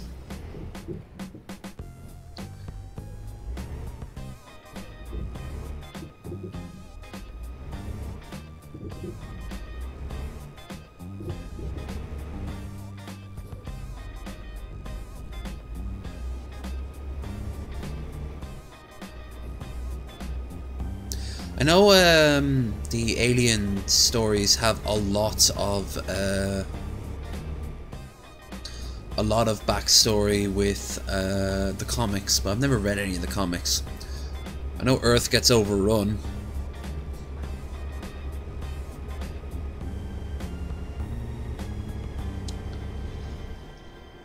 I know the Alien stories have a lot of backstory with the comics, but I've never read any of the comics. I know Earth gets overrun.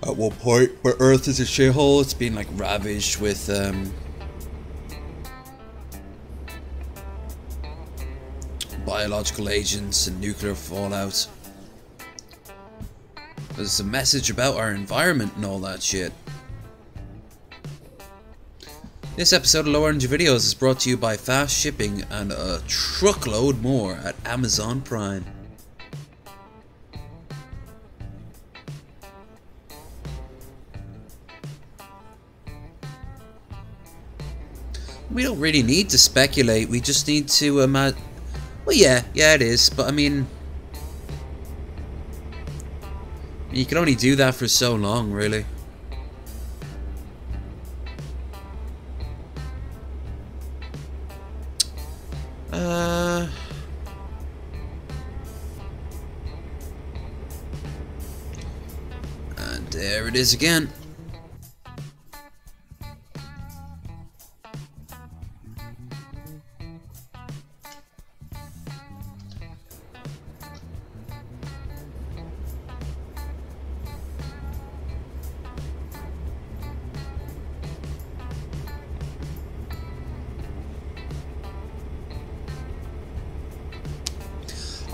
At one point, where Earth is a shithole, it's been like ravaged with biological agents and nuclear fallout. There's a message about our environment and all that shit. This episode of Low Energy Videos is brought to you by fast shipping and a truckload more at Amazon Prime. We don't really need to speculate, we just need to imagine. Well, yeah, it is, but I mean, you can only do that for so long, really. And there it is again.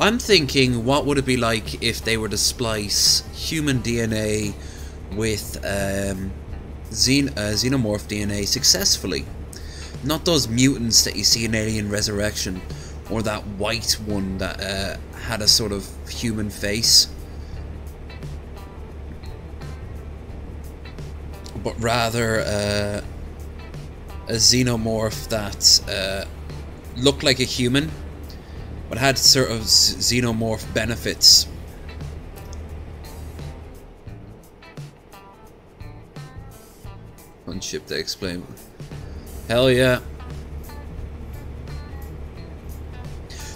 I'm thinking, what would it be like if they were to splice human DNA with xenomorph DNA successfully? Not those mutants that you see in Alien Resurrection, or that white one that had a sort of human face, but rather a xenomorph that looked like a human, but had sort of xenomorph benefits. Unship, they explain. Hell yeah.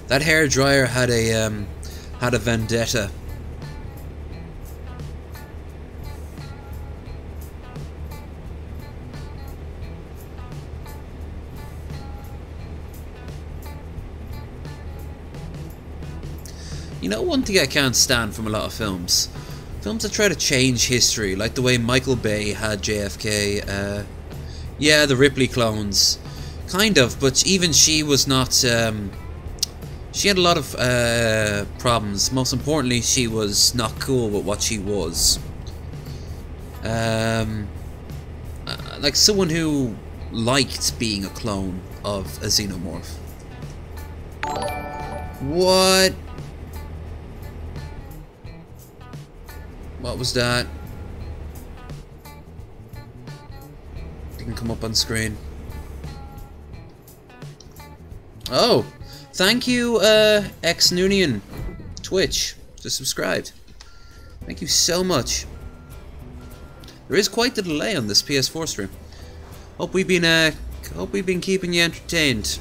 That hairdryer had a vendetta. You know, one thing I can't stand from a lot of films? Films that try to change history, like the way Michael Bay had JFK. Yeah, the Ripley clones. Kind of, but even she was not... she had a lot of problems. Most importantly, she was not cool with what she was. Like someone who liked being a clone of a xenomorph. What? What was that? Didn't come up on screen. Oh! Thank you, X-Noonian Twitch, just subscribed. Thank you so much. There is quite the delay on this PS4 stream. Hope we've been keeping you entertained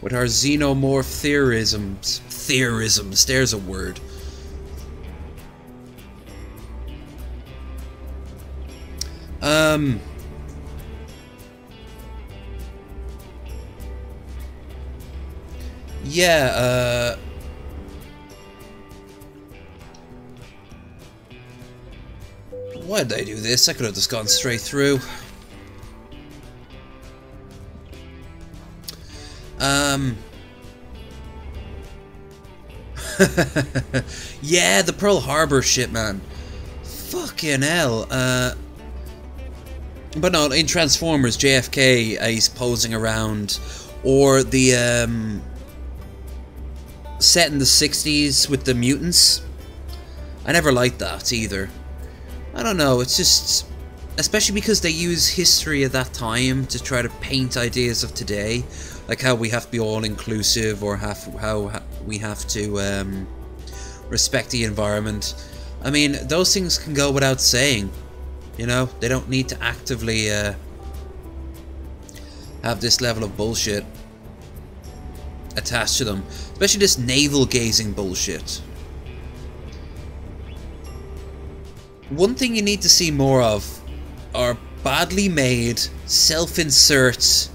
with our xenomorph theorisms. Theorisms, there's a word. Yeah, why did I do this? I could have just gone straight through. Yeah, the Pearl Harbor shit, man. Fucking hell. But no, in Transformers, JFK, he's posing around, or the, set in the 60s with the mutants. I never liked that either. I don't know, it's just... Especially because they use history at that time to try to paint ideas of today. Like how we have to be all-inclusive, or how we have to respect the environment. I mean, those things can go without saying. You know, they don't need to actively have this level of bullshit attached to them. Especially this navel-gazing bullshit. One thing you need to see more of are badly made, self-insert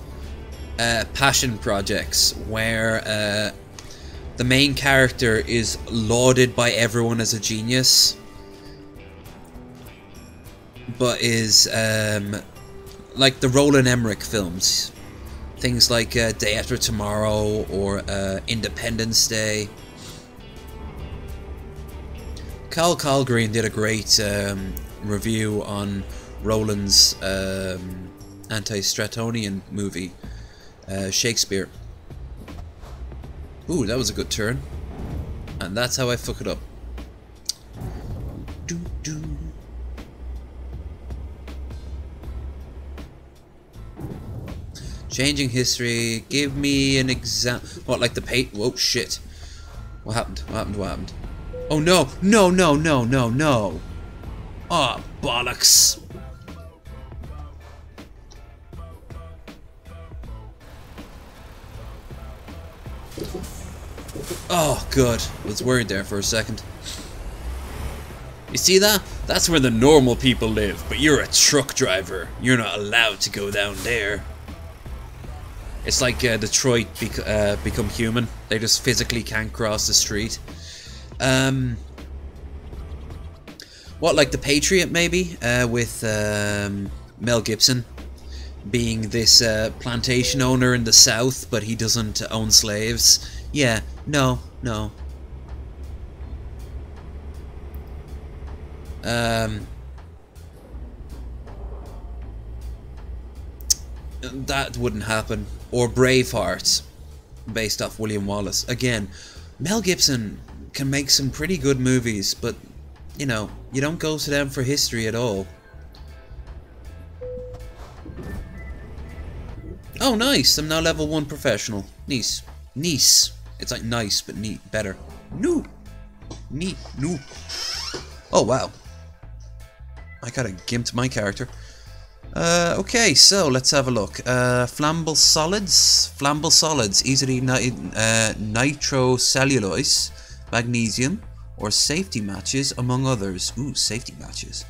passion projects where the main character is lauded by everyone as a genius, but is like the Roland Emmerich films. Things like Day After Tomorrow or Independence Day. Carl Kalgreen did a great review on Roland's anti-Stratonian movie, Shakespeare. Ooh, that was a good turn. And that's how I fuck it up. Doo -doo. Changing history. Give me an example. What, like the pay? Whoa, shit. What happened? What happened? What happened? Oh no! No! No! No! No! No! Oh, bollocks! Oh, good. I was worried there for a second. You see that? That's where the normal people live, but you're a truck driver. You're not allowed to go down there. It's like Detroit Become Human. They just physically can't cross the street. What, like The Patriot, maybe? With Mel Gibson being this plantation owner in the South, but he doesn't own slaves. Yeah, no, no. That wouldn't happen. Or Braveheart. based off William Wallace. Again, Mel Gibson can make some pretty good movies, but, you know, you don't go to them for history at all. Oh, nice! I'm now level 1 professional. Nice. Nice. It's like nice, but neat. Better. No! Neat. No. Oh, wow. I gotta gimp my character. Okay, so let's have a look. Flammable solids. Flammable solids. Easily nitrocellulose, magnesium, or safety matches, among others. Ooh, safety matches.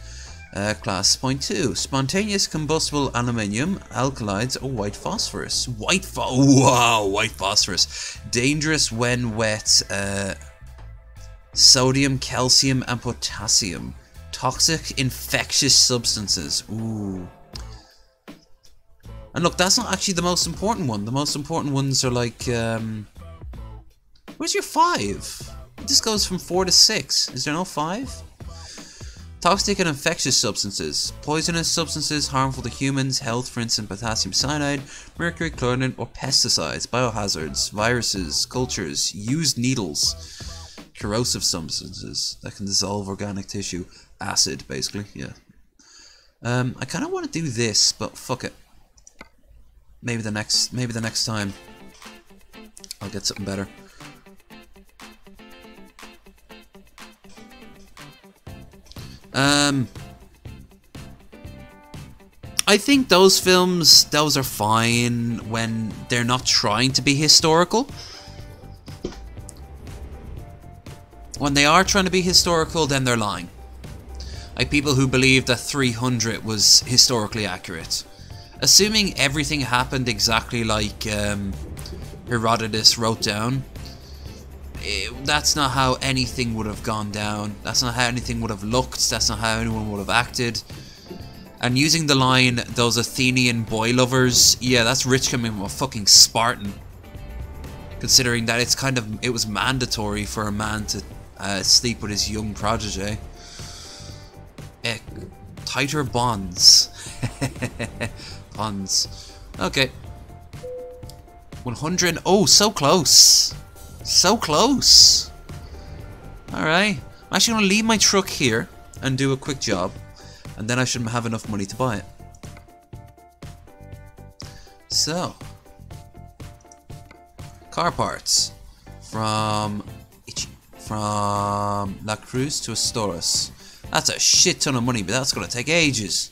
Class point 2. Spontaneous combustible aluminium, alkalides, or white phosphorus. Wow, white phosphorus. Dangerous when wet. Sodium, calcium, and potassium. Toxic, infectious substances. Ooh. And look, that's not actually the most important one. The most important ones are like, where's your 5? This goes from 4 to 6. Is there no 5? Toxic and infectious substances. Poisonous substances harmful to humans' health, for instance, potassium cyanide, mercury, chlorine, or pesticides. Biohazards, viruses, cultures, used needles. Corrosive substances that can dissolve organic tissue. Acid, basically, yeah. I kind of want to do this, but fuck it. Maybe the next time I'll get something better. I think those films, those are fine when they're not trying to be historical. When they are trying to be historical, then they're lying. Like people who believe that 300 was historically accurate. Assuming everything happened exactly like Herodotus wrote down, that's not how anything would have gone down. That's not how anything would have looked. That's not how anyone would have acted. And using the line, those Athenian boy lovers, yeah, that's rich coming from a fucking Spartan. Considering that it was mandatory for a man to sleep with his young protege. Tighter bonds. Bonds. Okay. 100. Oh, so close. So close. Alright. I'm actually going to leave my truck here and do a quick job. And then I should have enough money to buy it. So. Car parts. From La Cruz to Astoris. That's a shit ton of money, but that's going to take ages.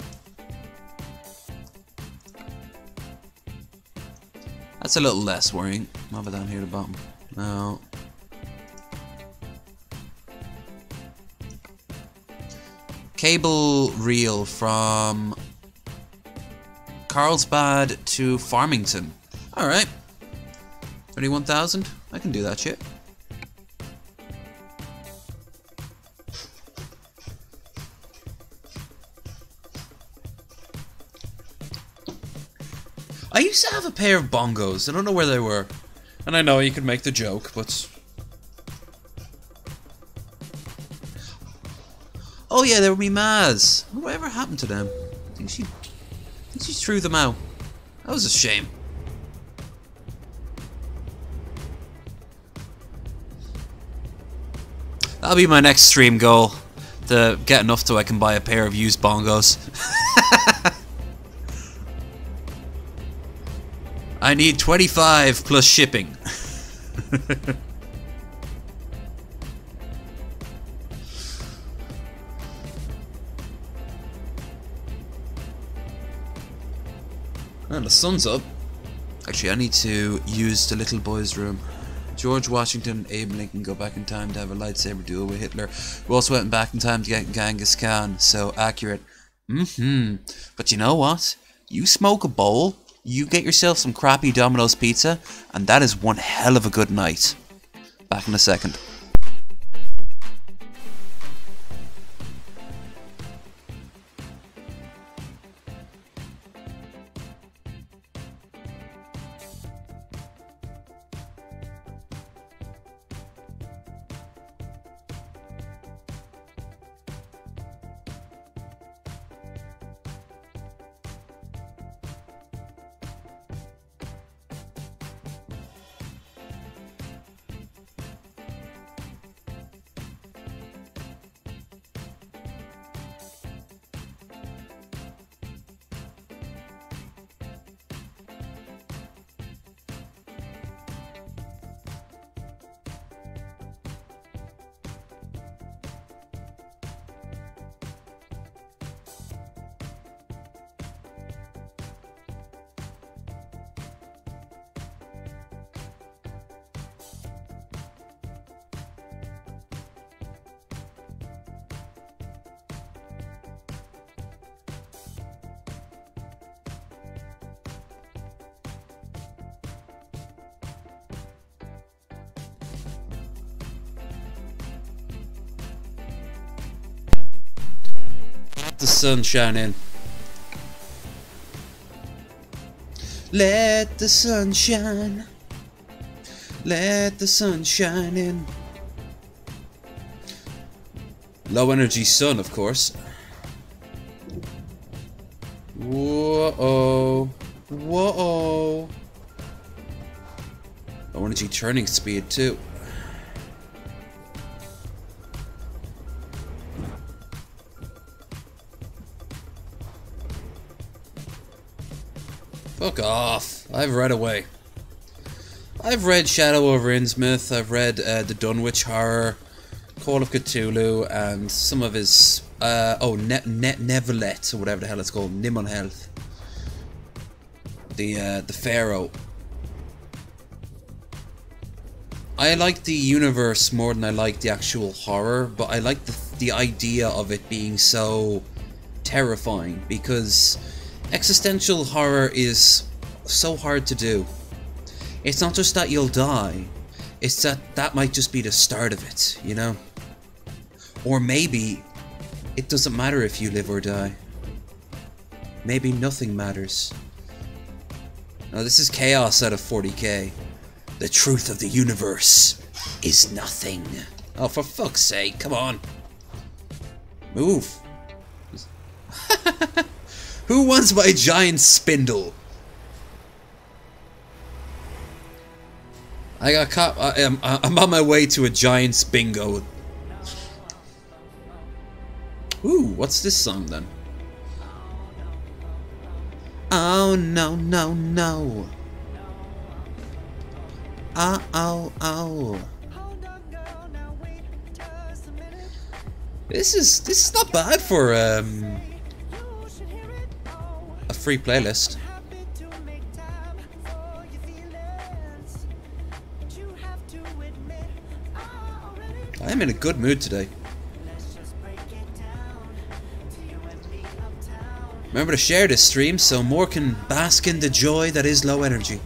That's a little less worrying. What about down here at the bottom? No. Cable reel from Carlsbad to Farmington. Alright. 21,000? I can do that shit. I used to have a pair of bongos. I don't know where they were. And I know you could make the joke, but... Oh yeah, they were me Maz. Whatever happened to them? I think she threw them out. That was a shame. That'll be my next stream goal. To get enough so I can buy a pair of used bongos. I need 25 plus shipping. And the sun's up. Actually, I need to use the little boy's room. George Washington, Abe Lincoln go back in time to have a lightsaber duel with Hitler. We also went back in time to get Genghis Khan. So accurate. But you know what? You smoke a bowl, you get yourself some crappy Domino's pizza, and that is one hell of a good night. Back in a second. the sun shine in. Let the sun shine. Let the sun shine in. Low energy sun, of course. Whoa. Whoa. Low energy turning speed, too. Fuck off. I've read away. I've read Shadow over Innsmouth, I've read the Dunwich Horror, Call of Cthulhu, and some of his, Neverlet, or whatever the hell it's called, Nimon Health. The Pharaoh. I like the universe more than I like the actual horror, but I like the idea of it being so terrifying, because existential horror is so hard to do. It's not just that you'll die, it's that might just be the start of it, you know? Or maybe it doesn't matter if you live or die. Maybe nothing matters. Now this is Chaos out of 40k. The truth of the universe is nothing. Oh, for fuck's sake, come on. Move. Who wants my giant spindle? I got caught. I'm on my way to a giant's bingo. Ooh, what's this song then? Oh no no no. Oh. This is not bad for a free playlist. I'm in a good mood today. Remember to share this stream so more can bask in the joy that is low energy.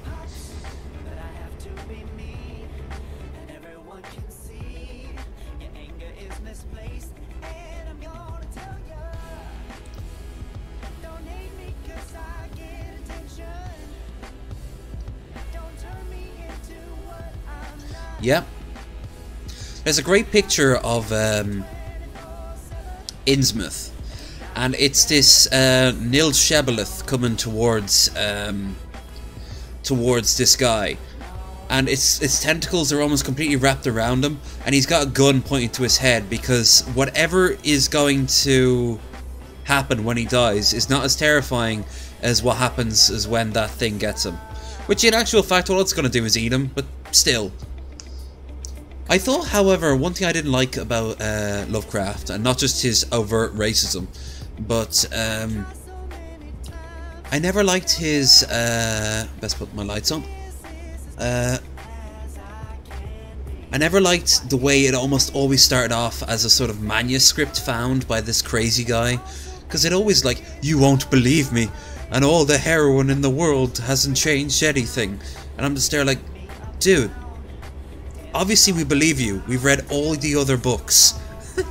Yep. There's a great picture of Innsmouth, and it's this Nils Shebeleth coming towards this guy, and its tentacles are almost completely wrapped around him, and he's got a gun pointing to his head, because whatever is going to happen when he dies is not as terrifying as what happens as when that thing gets him. Which in actual fact all it's going to do is eat him, but still. I thought, however, one thing I didn't like about Lovecraft, and not just his overt racism, but I never liked his, best put my lights on, I never liked the way it almost always started off as a sort of manuscript found by this crazy guy, because it always like, you won't believe me, and all the heroin in the world hasn't changed anything, and I'm just there like, dude, obviously we believe you. We've read all the other books. I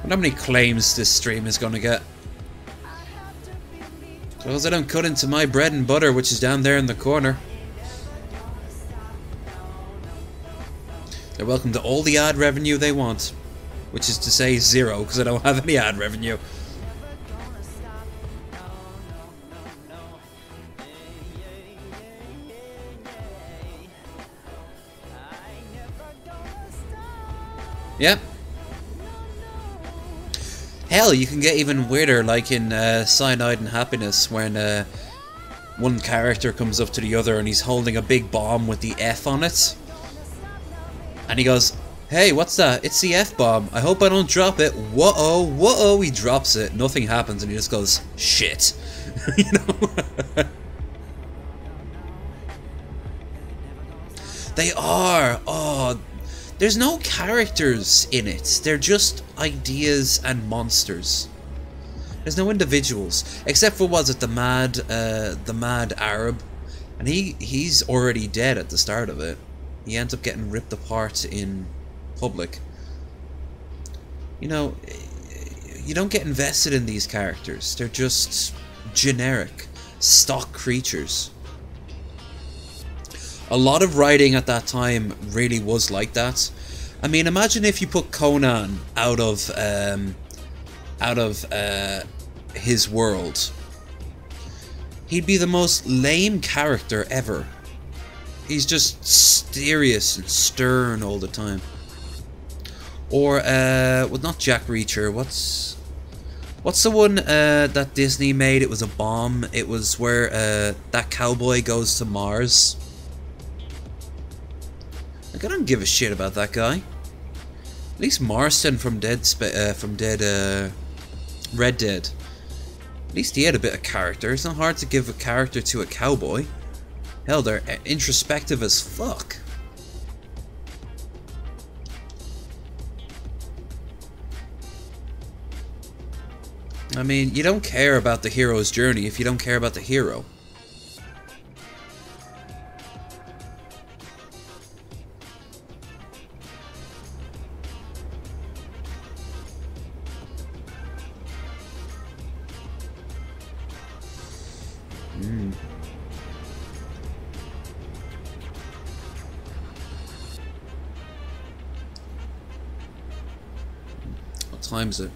wonder how many claims this stream is going to get. Because I don't cut into my bread and butter, which is down there in the corner. They're welcome to all the ad revenue they want, which is to say 0, because I don't have any ad revenue. Yep. Hell, you can get even weirder, like in Cyanide and Happiness, when one character comes up to the other and he's holding a big bomb with the F on it. And he goes, hey, what's that? It's the F-bomb. I hope I don't drop it. Whoa, whoa, he drops it. Nothing happens and he just goes, shit. You know? They are. Oh, there's no characters in it. They're just ideas and monsters. There's no individuals, except for, was it the mad Arab, and he's already dead at the start of it. He ends up getting ripped apart in public. You know, you don't get invested in these characters. They're just generic, stock creatures. A lot of writing at that time really was like that. I mean, imagine if you put Conan out of his world. He'd be the most lame character ever. He's just serious and stern all the time. Or well, not Jack Reacher. What's the one that Disney made? It was a bomb. It was where that cowboy goes to Mars. Like, I don't give a shit about that guy. At least Marston from Red Dead. At least he had a bit of character. It's not hard to give a character to a cowboy. Hell, they're introspective as fuck. I mean, you don't care about the hero's journey if you don't care about the hero. What time is it?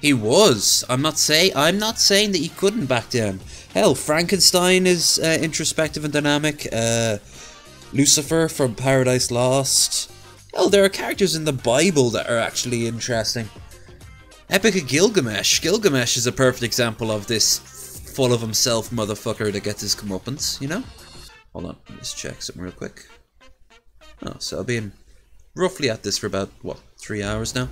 He was. I'm not saying that he couldn't back then. Hell, Frankenstein is introspective and dynamic. Lucifer from Paradise Lost. Hell, there are characters in the Bible that are actually interesting. Epic of Gilgamesh. Gilgamesh is a perfect example of this full of himself motherfucker that gets his comeuppance, you know? Hold on, let me just check something real quick. Oh, so I've been roughly at this for about, what, 3 hours now?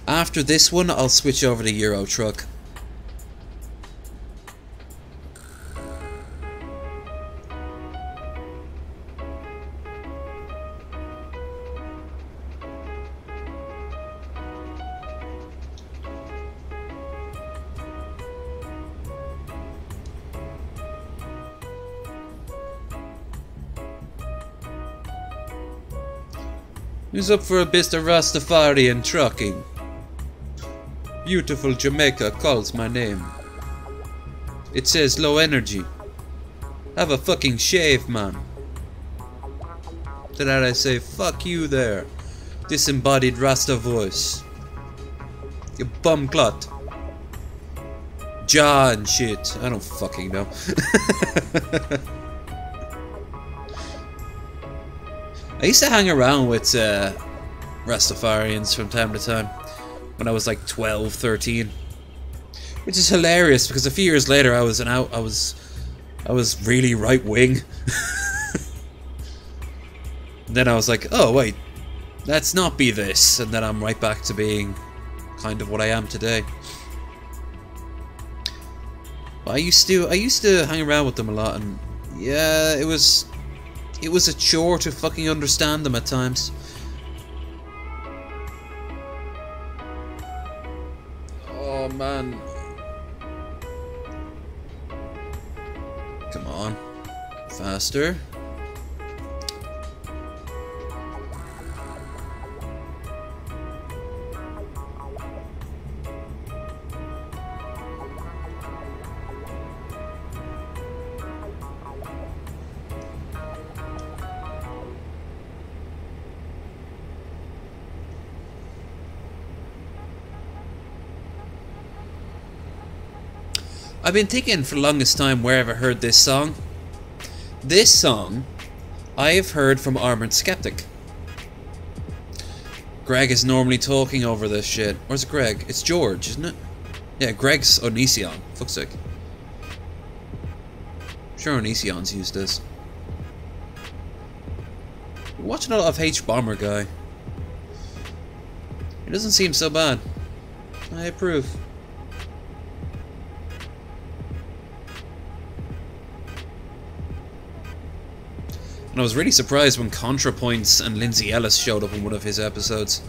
After this one, I'll switch over to Euro Truck. Who's up for a bit of Rastafarian trucking? Beautiful Jamaica calls my name. It says low energy. Have a fucking shave, man. To that I say, fuck you there. Disembodied Rasta voice. You bum clot. Jaw and shit. I don't fucking know. I used to hang around with Rastafarians from time to time when I was like 12, 13, which is hilarious because a few years later I was really right wing. Then I was like, oh wait, let's not be this, and then I'm right back to being kind of what I am today. But I used to hang around with them a lot, and yeah, it was a chore to fucking understand them at times. Oh man. Come on. Faster. I've been thinking for the longest time where I've heard this song. This song I have heard from Armored Skeptic. Greg is normally talking over this shit. Where's Greg? It's George, isn't it? Yeah, Greg's Onision. Fuck's sake. I'm sure Onision's used this. I'm watching a lot of H-Bomber guy. It doesn't seem so bad. I approve. And I was really surprised when ContraPoints and Lindsay Ellis showed up in one of his episodes.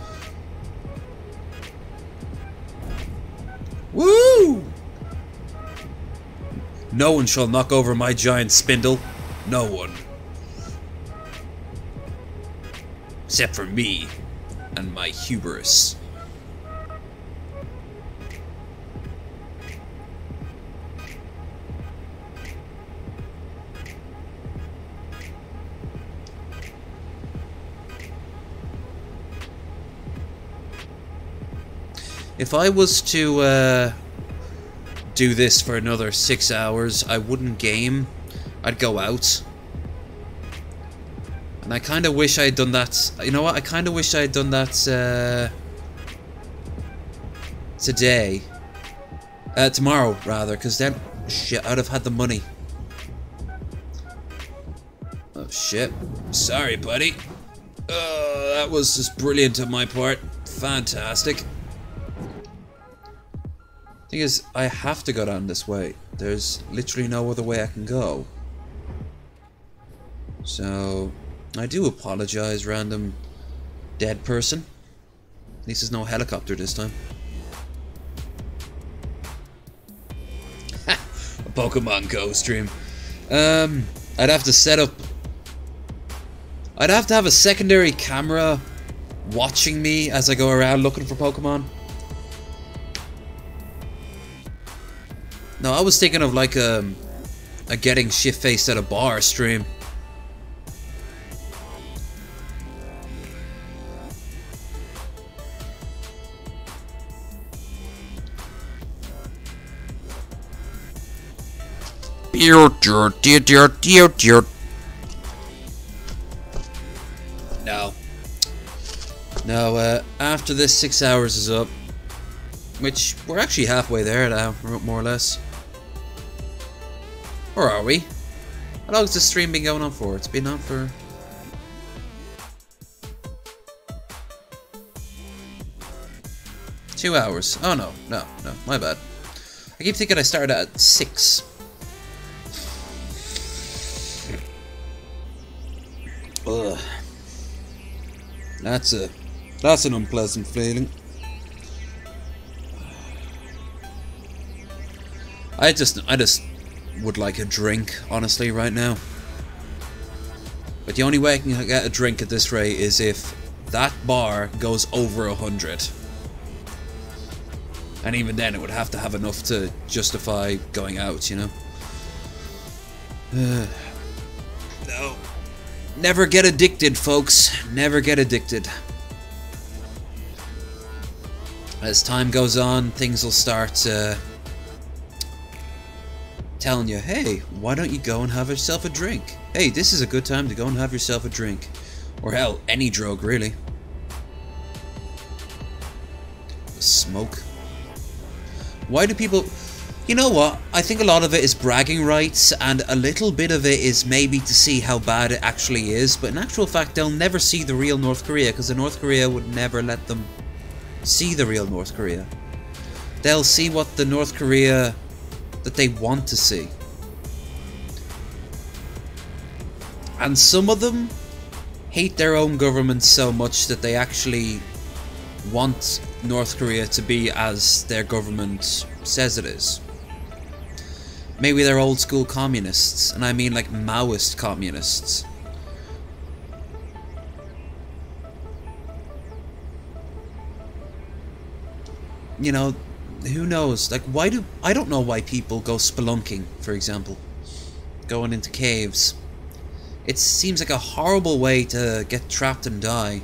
Woo! No one shall knock over my giant spindle. No one. Except for me and my hubris. If I was to do this for another 6 hours, I wouldn't game. I'd go out. And I kind of wish I had done that. You know what? I kind of wish I had done that today. Tomorrow, rather, because then, shit, I'd have had the money. Oh, shit. Sorry, buddy. That was just brilliant on my part. Fantastic. Thing is, I have to go down this way. There's literally no other way I can go. So, I do apologize, random dead person. At least there's no helicopter this time. Ha! A Pokemon Go stream. I'd have to set up... I'd have to have a secondary camera watching me as I go around looking for Pokemon. No, I was thinking of like a getting shit-faced at a bar stream. No. No, after this 6 hours is up, which we're actually halfway there now, more or less. Or are we? How long has this stream been going on for? It's been on for... ...2 hours. Oh no, no, my bad. I keep thinking I started at 6. Ugh. That's an unpleasant feeling. I just would like a drink, honestly, right now. But the only way I can get a drink at this rate is if that bar goes over 100. And even then, it would have to have enough to justify going out, you know? No. Never get addicted, folks. Never get addicted. As time goes on, things will start telling you, hey, why don't you go and have yourself a drink? Hey, this is a good time to go and have yourself a drink. Or hell, any drug, really. Smoke. Why do people... You know what? I think a lot of it is bragging rights, and a little bit of it is maybe to see how bad it actually is, but in actual fact, they'll never see the real North Korea, because the North Korea would never let them see the real North Korea. They'll see what the North Korea that they want to see. And some of them hate their own government so much that they actually want North Korea to be as their government says it is. Maybe they're old school communists, and I mean like Maoist communists. You know, who knows? Like, why do... I don't know why people go spelunking, for example. Going into caves. It seems like a horrible way to get trapped and die.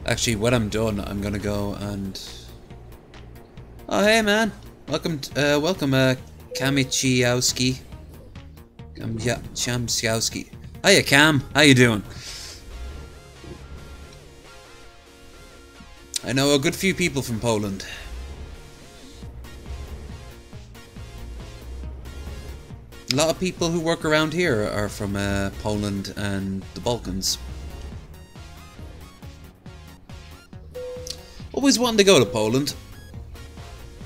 Actually, when I'm done, I'm gonna go and... Oh, hey, man. Welcome, Kamichiowski. Chamsiowski. Hiya, Cam. How you doing? I know a good few people from Poland. A lot of people who work around here are from Poland and the Balkans. Always wanted to go to Poland.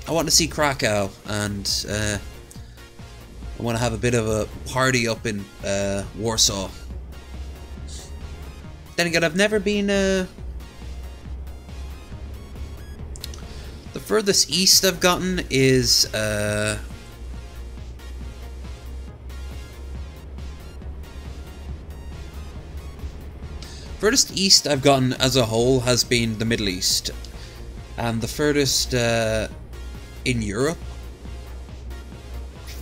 I want to see Krakow, and I want to have a bit of a party up in Warsaw. Then again, I've never been... the furthest east I've gotten is... furthest east I've gotten as a whole has been the Middle East. And the furthest in Europe,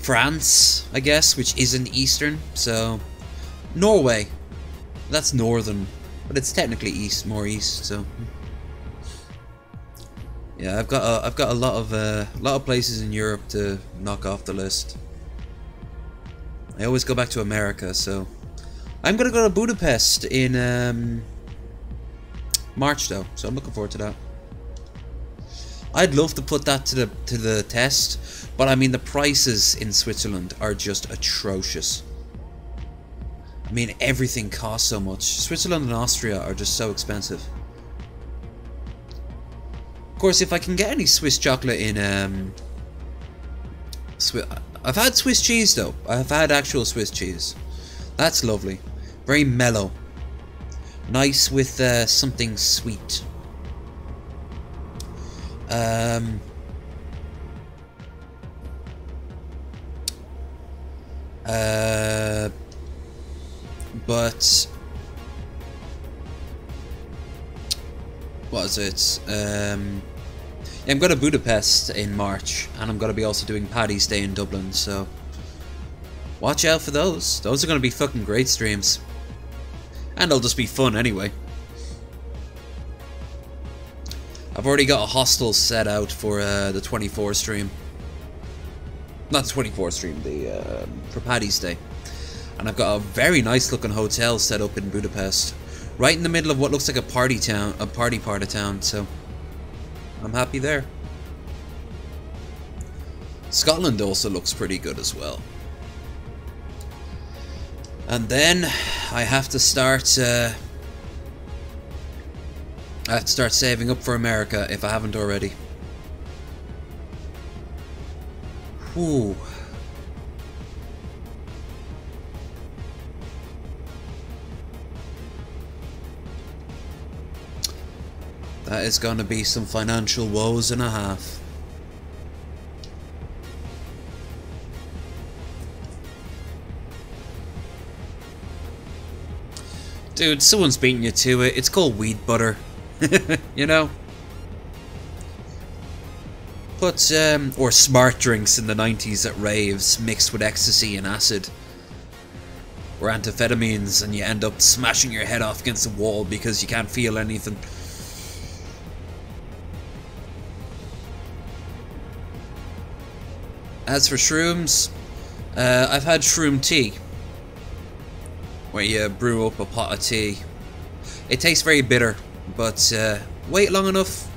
France, I guess, which isn't eastern. So Norway, that's northern, but it's technically east, more east. So yeah, I've got a lot of places in Europe to knock off the list. I always go back to America, so I'm gonna go to Budapest in March though, so I'm looking forward to that. I'd love to put that to the test, but I mean the prices in Switzerland are just atrocious. I mean everything costs so much. Switzerland and Austria are just so expensive. Of course, if I can get any Swiss chocolate in I've had Swiss cheese though. I've had actual Swiss cheese. That's lovely. Very mellow. Nice with something sweet. But what is it? Yeah, I'm going to Budapest in March, and I'm going to be also doing Paddy's Day in Dublin, so watch out for those. Those are going to be fucking great streams. And they'll just be fun anyway. I've already got a hostel set out for the 24 stream. Not the 24 stream, for Paddy's Day. And I've got a very nice looking hotel set up in Budapest. Right in the middle of what looks like a party part of town, so I'm happy there. Scotland also looks pretty good as well. And then I have to start saving up for America if I haven't already. Whew. That is going to be some financial woes and a half. Dude, someone's beating you to it. It's called weed butter. You know? Put, or smart drinks in the 90s at raves mixed with ecstasy and acid. Or amphetamines, and you end up smashing your head off against the wall because you can't feel anything. As for shrooms, I've had shroom tea, where you brew up a pot of tea. It tastes very bitter, but wait long enough.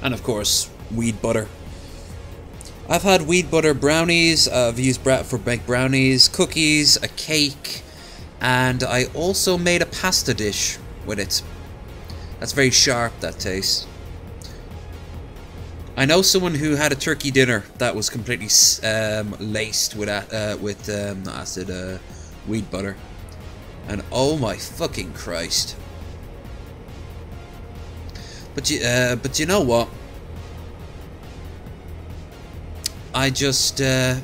And of course, weed butter. I've had weed butter brownies, I've used for baked brownies, cookies, a cake, and I also made a pasta dish with it. That's very sharp, that taste. I know someone who had a turkey dinner that was completely laced with not acid, weed butter, and oh my fucking Christ! But you know what? I just at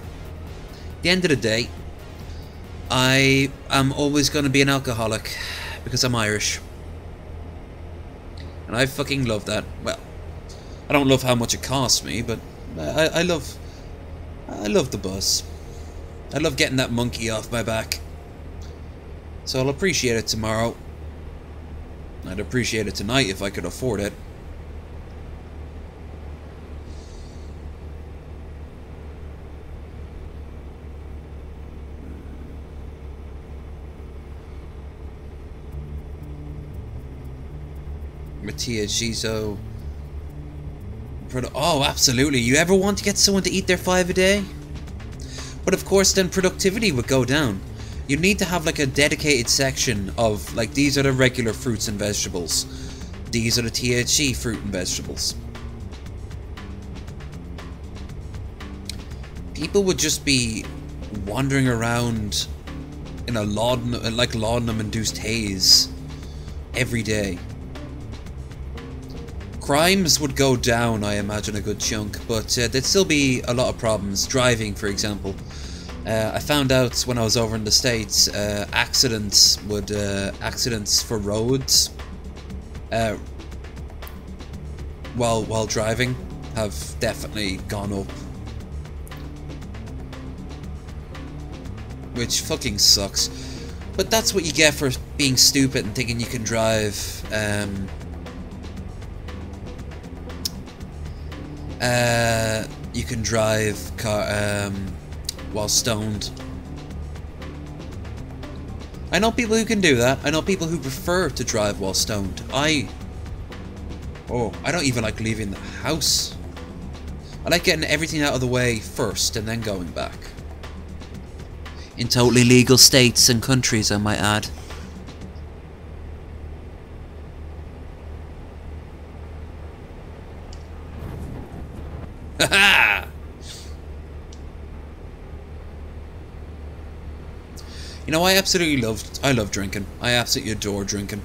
the end of the day, I am always going to be an alcoholic because I'm Irish, and I fucking love that. Well, I don't love how much it costs me, but I love the buzz. I love getting that monkey off my back. So I'll appreciate it tomorrow. I'd appreciate it tonight if I could afford it. Mattia Gizo. Oh, absolutely. You ever want to get someone to eat their 5 a day? But of course, then productivity would go down. You need to have like a dedicated section of like, these are the regular fruits and vegetables. These are the THC fruit and vegetables. People would just be wandering around in a laudanum-induced haze every day. Crimes would go down, I imagine, a good chunk, but there'd still be a lot of problems. Driving, for example. I found out when I was over in the States, accidents for roads while driving have definitely gone up. Which fucking sucks. But that's what you get for being stupid and thinking you can drive while stoned. I know people who can do that. I know people who prefer to drive while stoned. I don't even like leaving the house. I like getting everything out of the way first and then going back. In totally legal states and countries, I might add. Haha! You know, I love drinking. I absolutely adore drinking.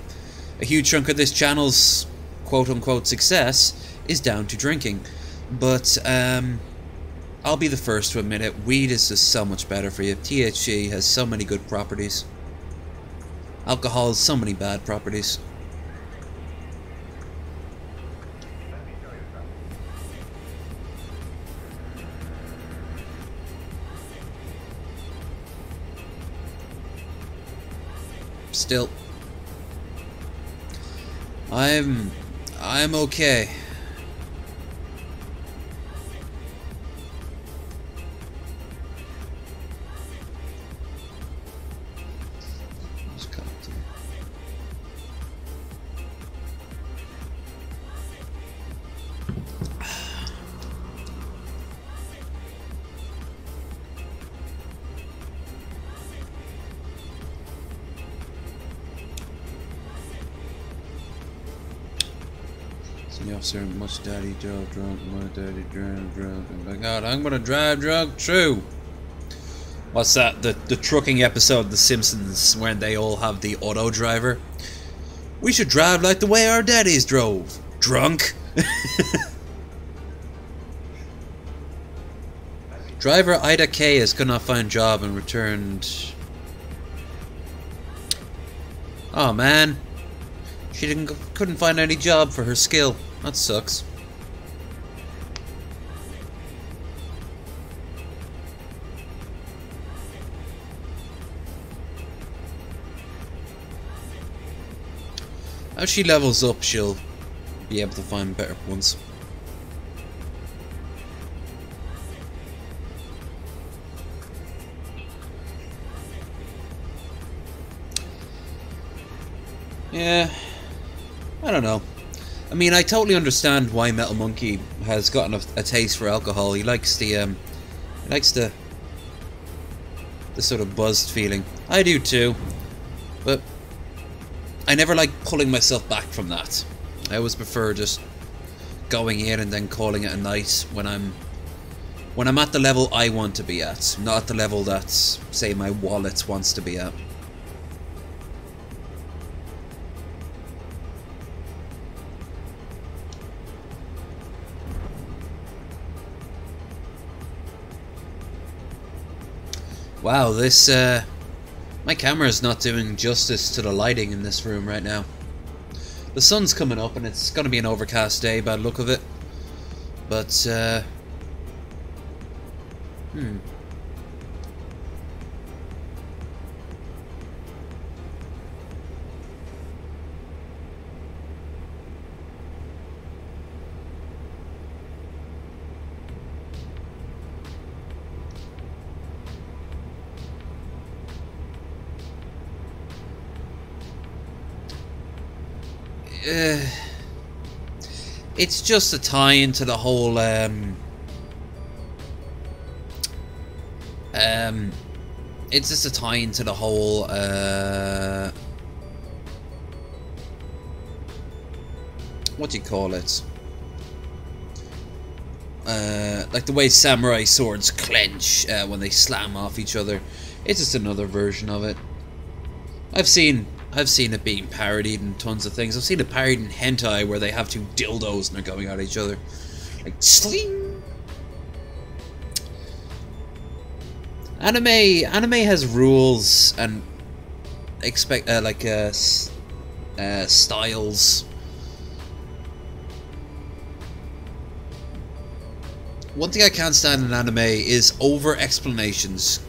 A huge chunk of this channel's quote-unquote success is down to drinking. But, I'll be the first to admit it, weed is just so much better for you. THC has so many good properties. Alcohol has so many bad properties. Still, I'm okay. The officer, much daddy drove drunk, my daddy drive drunk. Oh my god, I'm gonna drive drunk too. What's that? The trucking episode of The Simpsons when they all have the auto driver? We should drive like the way our daddies drove. Drunk. Driver Ida K could not find job and returned. Oh man. She couldn't find any job for her skill. That sucks. As she levels up, she'll be able to find better ones. Yeah, I don't know. I mean, I totally understand why Metal Monkey has gotten a taste for alcohol. He likes the sort of buzzed feeling. I do too, but I never like pulling myself back from that. I always prefer just going in and then calling it a night when I'm at the level I want to be at, not at the level that, say, my wallet wants to be at. Wow, this, my camera is not doing justice to the lighting in this room right now. The sun's coming up and it's gonna be an overcast day by the look of it. But, It's just a tie into the whole it's just a tie into the whole what do you call it? Like the way samurai swords clench when they slam off each other. It's just another version of it. I've seen it being parodied in tons of things. I've seen it parodied in hentai where they have two dildos and they're going at each other. Like sling. Anime has rules and styles. One thing I can't stand in anime is over explanations.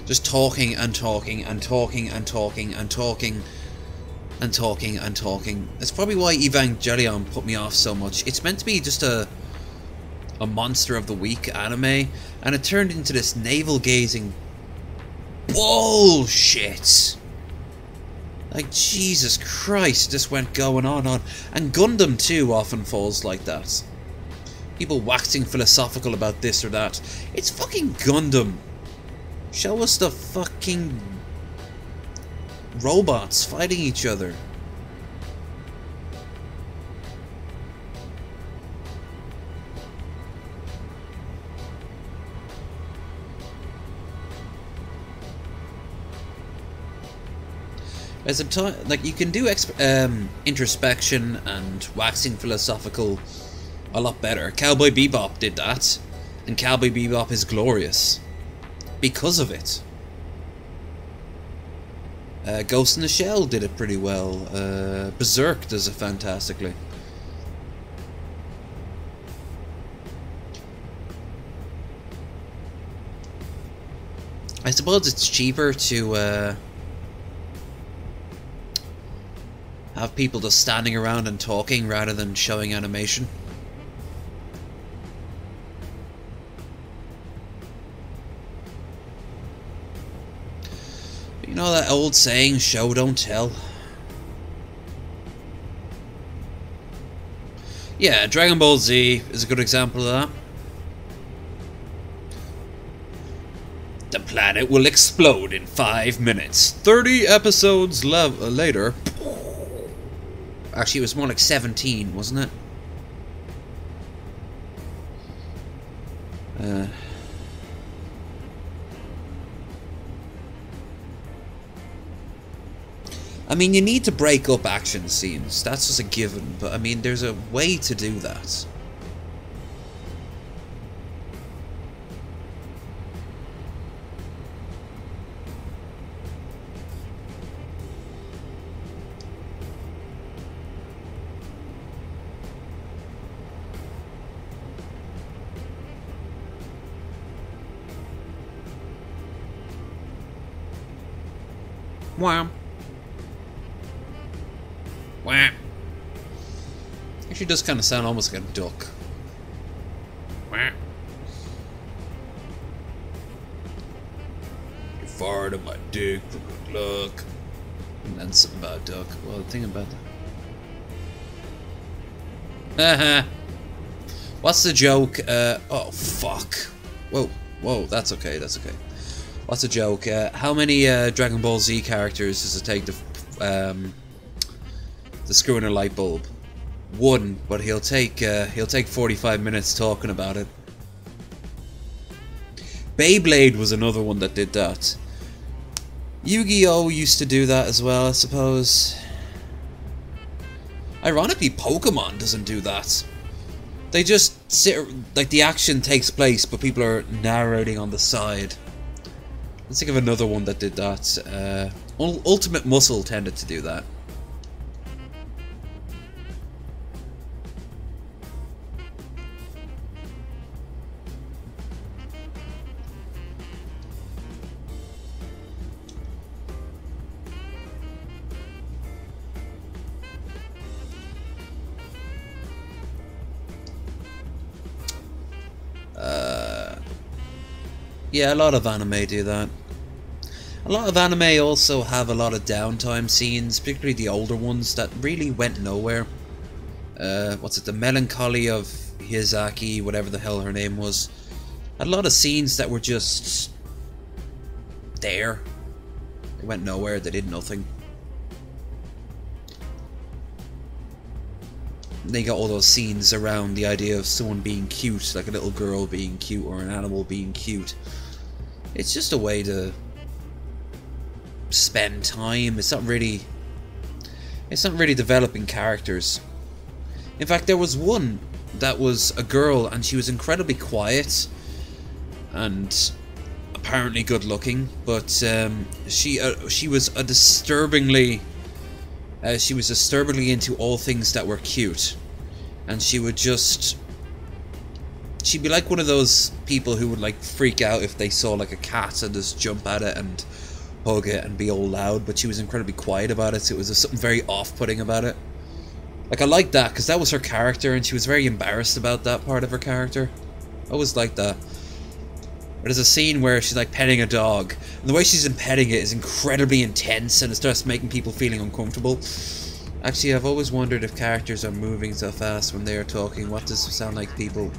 Just talking and talking and talking and talking and talking and talking and talking. That's probably why Evangelion put me off so much. It's meant to be just a monster of the week anime, and it turned into this navel-gazing bullshit. Like, Jesus Christ, this went going on. And Gundam too often falls like that. People waxing philosophical about this or that. It's fucking Gundam. Show us the fucking robots fighting each other. As a time, like, you can do introspection and waxing philosophical a lot better. Cowboy Bebop did that, and Cowboy Bebop is glorious because of it. Ghost in the Shell did it pretty well. Berserk does it fantastically. I suppose it's cheaper to have people just standing around and talking rather than showing animation. You know that old saying, show don't tell? Yeah, Dragon Ball Z is a good example of that. The planet will explode in 5 minutes. 30 episodes later. Actually, it was more like 17, wasn't it? I mean, you need to break up action scenes. That's just a given. But, I mean, there's a way to do that. Wow. Wow. Actually does kind of sound almost like a duck. Wow. You farted on my dick from the clock. And then something about a duck. Well, the thing about that. Haha. What's the joke? Oh, fuck. Whoa, whoa, that's okay, that's okay. What's the joke? How many Dragon Ball Z characters does it take to screw in a light bulb? One, but he'll take 45 minutes talking about it. Beyblade was another one that did that. Yu-Gi-Oh used to do that as well, I suppose. Ironically, Pokemon doesn't do that. They just sit, like, the action takes place, but people are narrating on the side. Let's think of another one that did that. Ultimate Muscle tended to do that. Yeah, a lot of anime do that. A lot of anime also have a lot of downtime scenes, particularly the older ones that really went nowhere. what's it, the melancholy of Hizaki, whatever the hell her name was. Had a lot of scenes that were just there. They went nowhere, they did nothing. They got all those scenes around the idea of someone being cute, like a little girl being cute or an animal being cute. It's just a way to spend time. It's not really developing characters. In fact, there was one that was a girl and she was incredibly quiet and apparently good looking, but she was disturbingly into all things that were cute, and she'd be like one of those people who would like freak out if they saw like a cat and just jump at it and hug it and be all loud, but she was incredibly quiet about it, so it was just something very off-putting about it. Like, I liked that because that was her character and she was very embarrassed about that part of her character. I always liked that. There's a scene where she's like petting a dog, and the way she's petting it is incredibly intense and it starts making people feeling uncomfortable. Actually, I've always wondered if characters are moving so fast when they are talking. What does it sound like, people?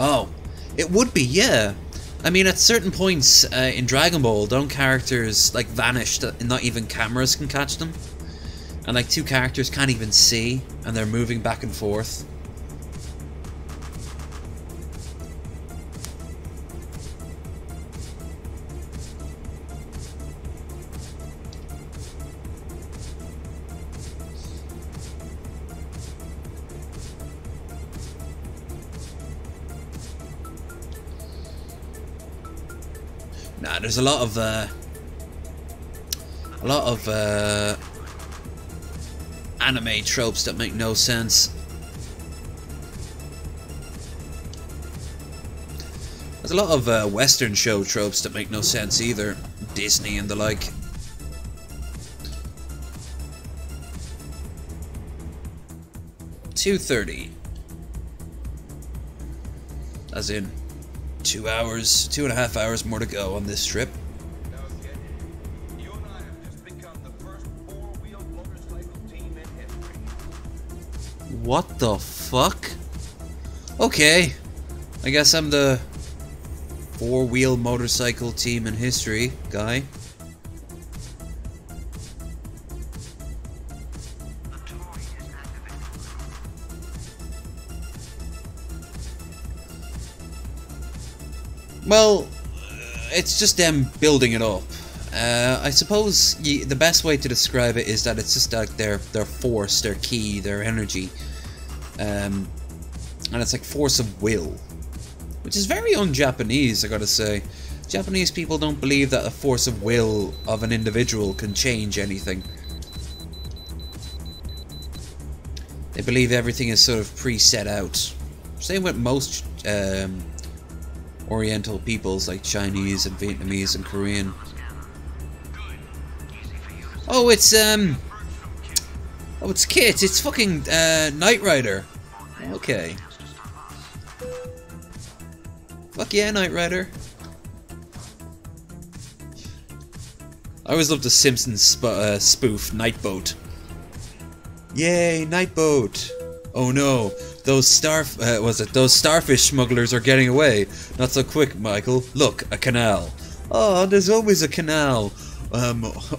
Oh, it would be, yeah. I mean, at certain points in Dragon Ball, don't characters like vanish that not even cameras can catch them? And like two characters can't even see, and they're moving back and forth. Nah, there's a lot of anime tropes that make no sense. There's a lot of Western show tropes that make no sense either. Disney and the like. $2:30. As in 2 hours, 2.5 hours more to go on this trip. What the fuck? Okay, I guess I'm the four-wheel motorcycle team in history guy. Well, it's just them building it up. I suppose the best way to describe it is that it's just like their force, their ki, their energy. And it's like force of will, which is very un-Japanese, I gotta say. Japanese people don't believe that a force of will of an individual can change anything. They believe everything is sort of pre-set out. Same with most Oriental peoples like Chinese and Vietnamese and Korean. Oh, it's Kit. It's fucking Knight Rider. Okay. Fuck yeah, Knight Rider. I always loved the Simpsons spoof, Nightboat. Yay, Nightboat. Oh no, those starfish smugglers are getting away. Not so quick, Michael. Look, a canal. Oh, there's always a canal.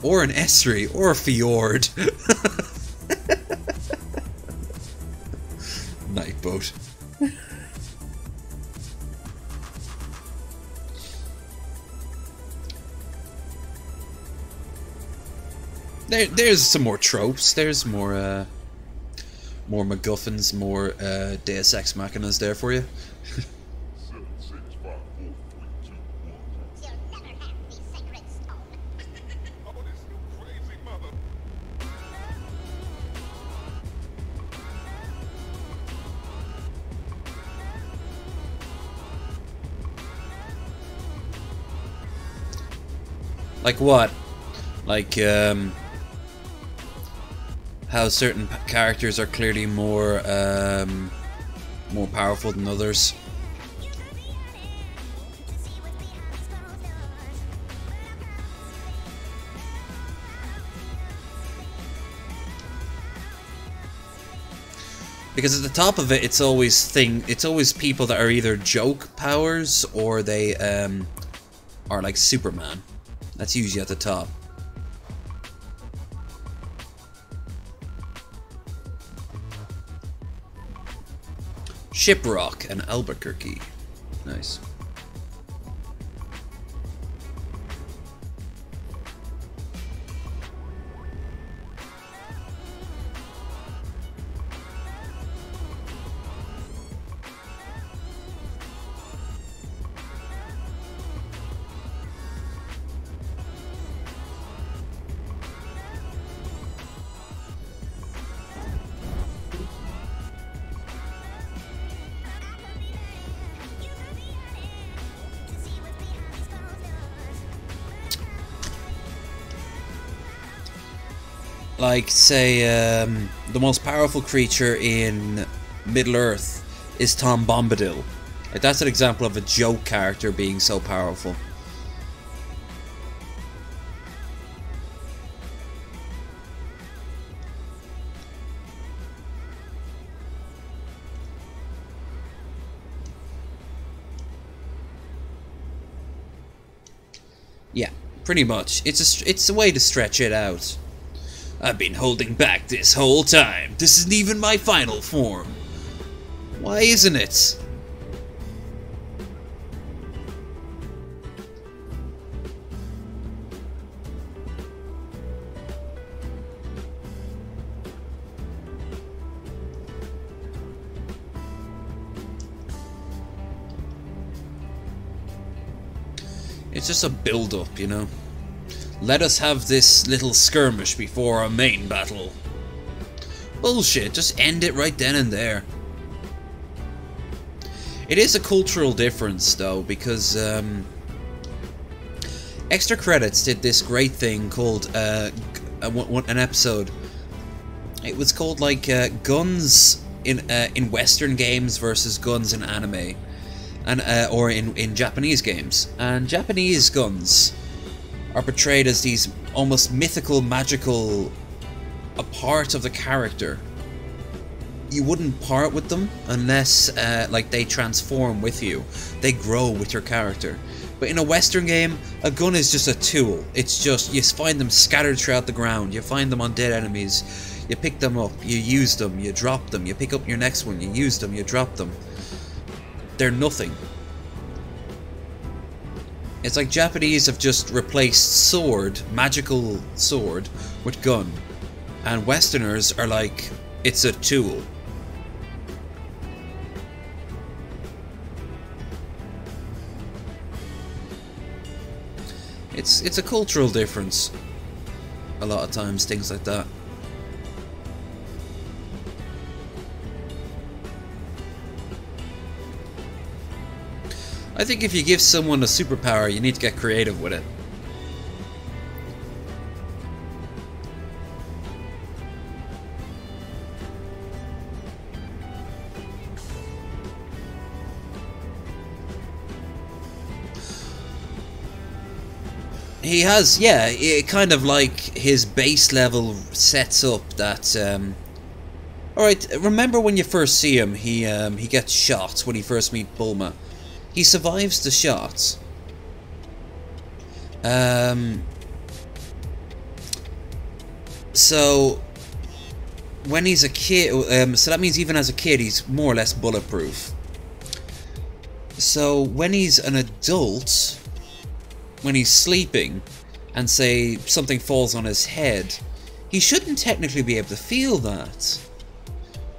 Or an estuary, or a fjord. Nightboat. There's some more tropes. There's more MacGuffins, more Deus Ex Machinas there for you. Like what? Like, how certain characters are clearly more powerful than others. Because at the top of it, it's always people that are either joke powers or they are like Superman. That's usually at the top. Shiprock and Albuquerque. Nice. Like, say, the most powerful creature in Middle-earth is Tom Bombadil. Like, that's an example of a joke character being so powerful. Yeah, pretty much. It's a way to stretch it out. I've been holding back this whole time. This isn't even my final form. Why isn't it? It's just a build-up, you know? Let us have this little skirmish before our main battle. Bullshit, just end it right then and there. It is a cultural difference, though, because Extra Credits did this great thing called an episode. It was called like guns in Western games versus guns in anime, and or in Japanese games. And Japanese guns are portrayed as these almost mythical, magical, a part of the character. You wouldn't part with them unless like they transform with you. They grow with your character. But in a Western game, a gun is just a tool. It's just, you find them scattered throughout the ground. You find them on dead enemies. You pick them up, you use them, you drop them. You pick up your next one, you use them, you drop them. They're nothing. It's like Japanese have just replaced sword, magical sword, with gun. And Westerners are like, it's a tool. It's a cultural difference. A lot of times, things like that. I think if you give someone a superpower, you need to get creative with it. He has, yeah, it kind of like his base level sets up that, alright, remember when you first see him, he gets shot when he first meets Bulma. He survives the shots. So when he's a kid, so that means even as a kid, he's more or less bulletproof. So when he's an adult, when he's sleeping, and say something falls on his head, he shouldn't technically be able to feel that.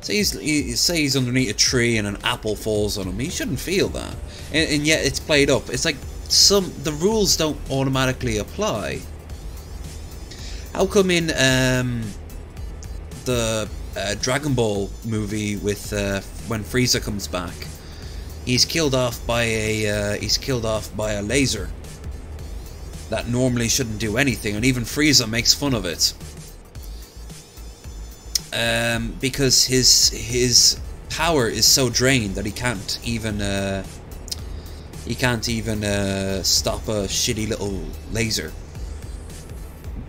Say he's underneath a tree and an apple falls on him, he shouldn't feel that. And yet it's played up. It's like the rules don't automatically apply. How come in the Dragon Ball movie with when Frieza comes back, he's killed off by a laser that normally shouldn't do anything, and even Frieza makes fun of it. Because his power is so drained that he can't even stop a shitty little laser.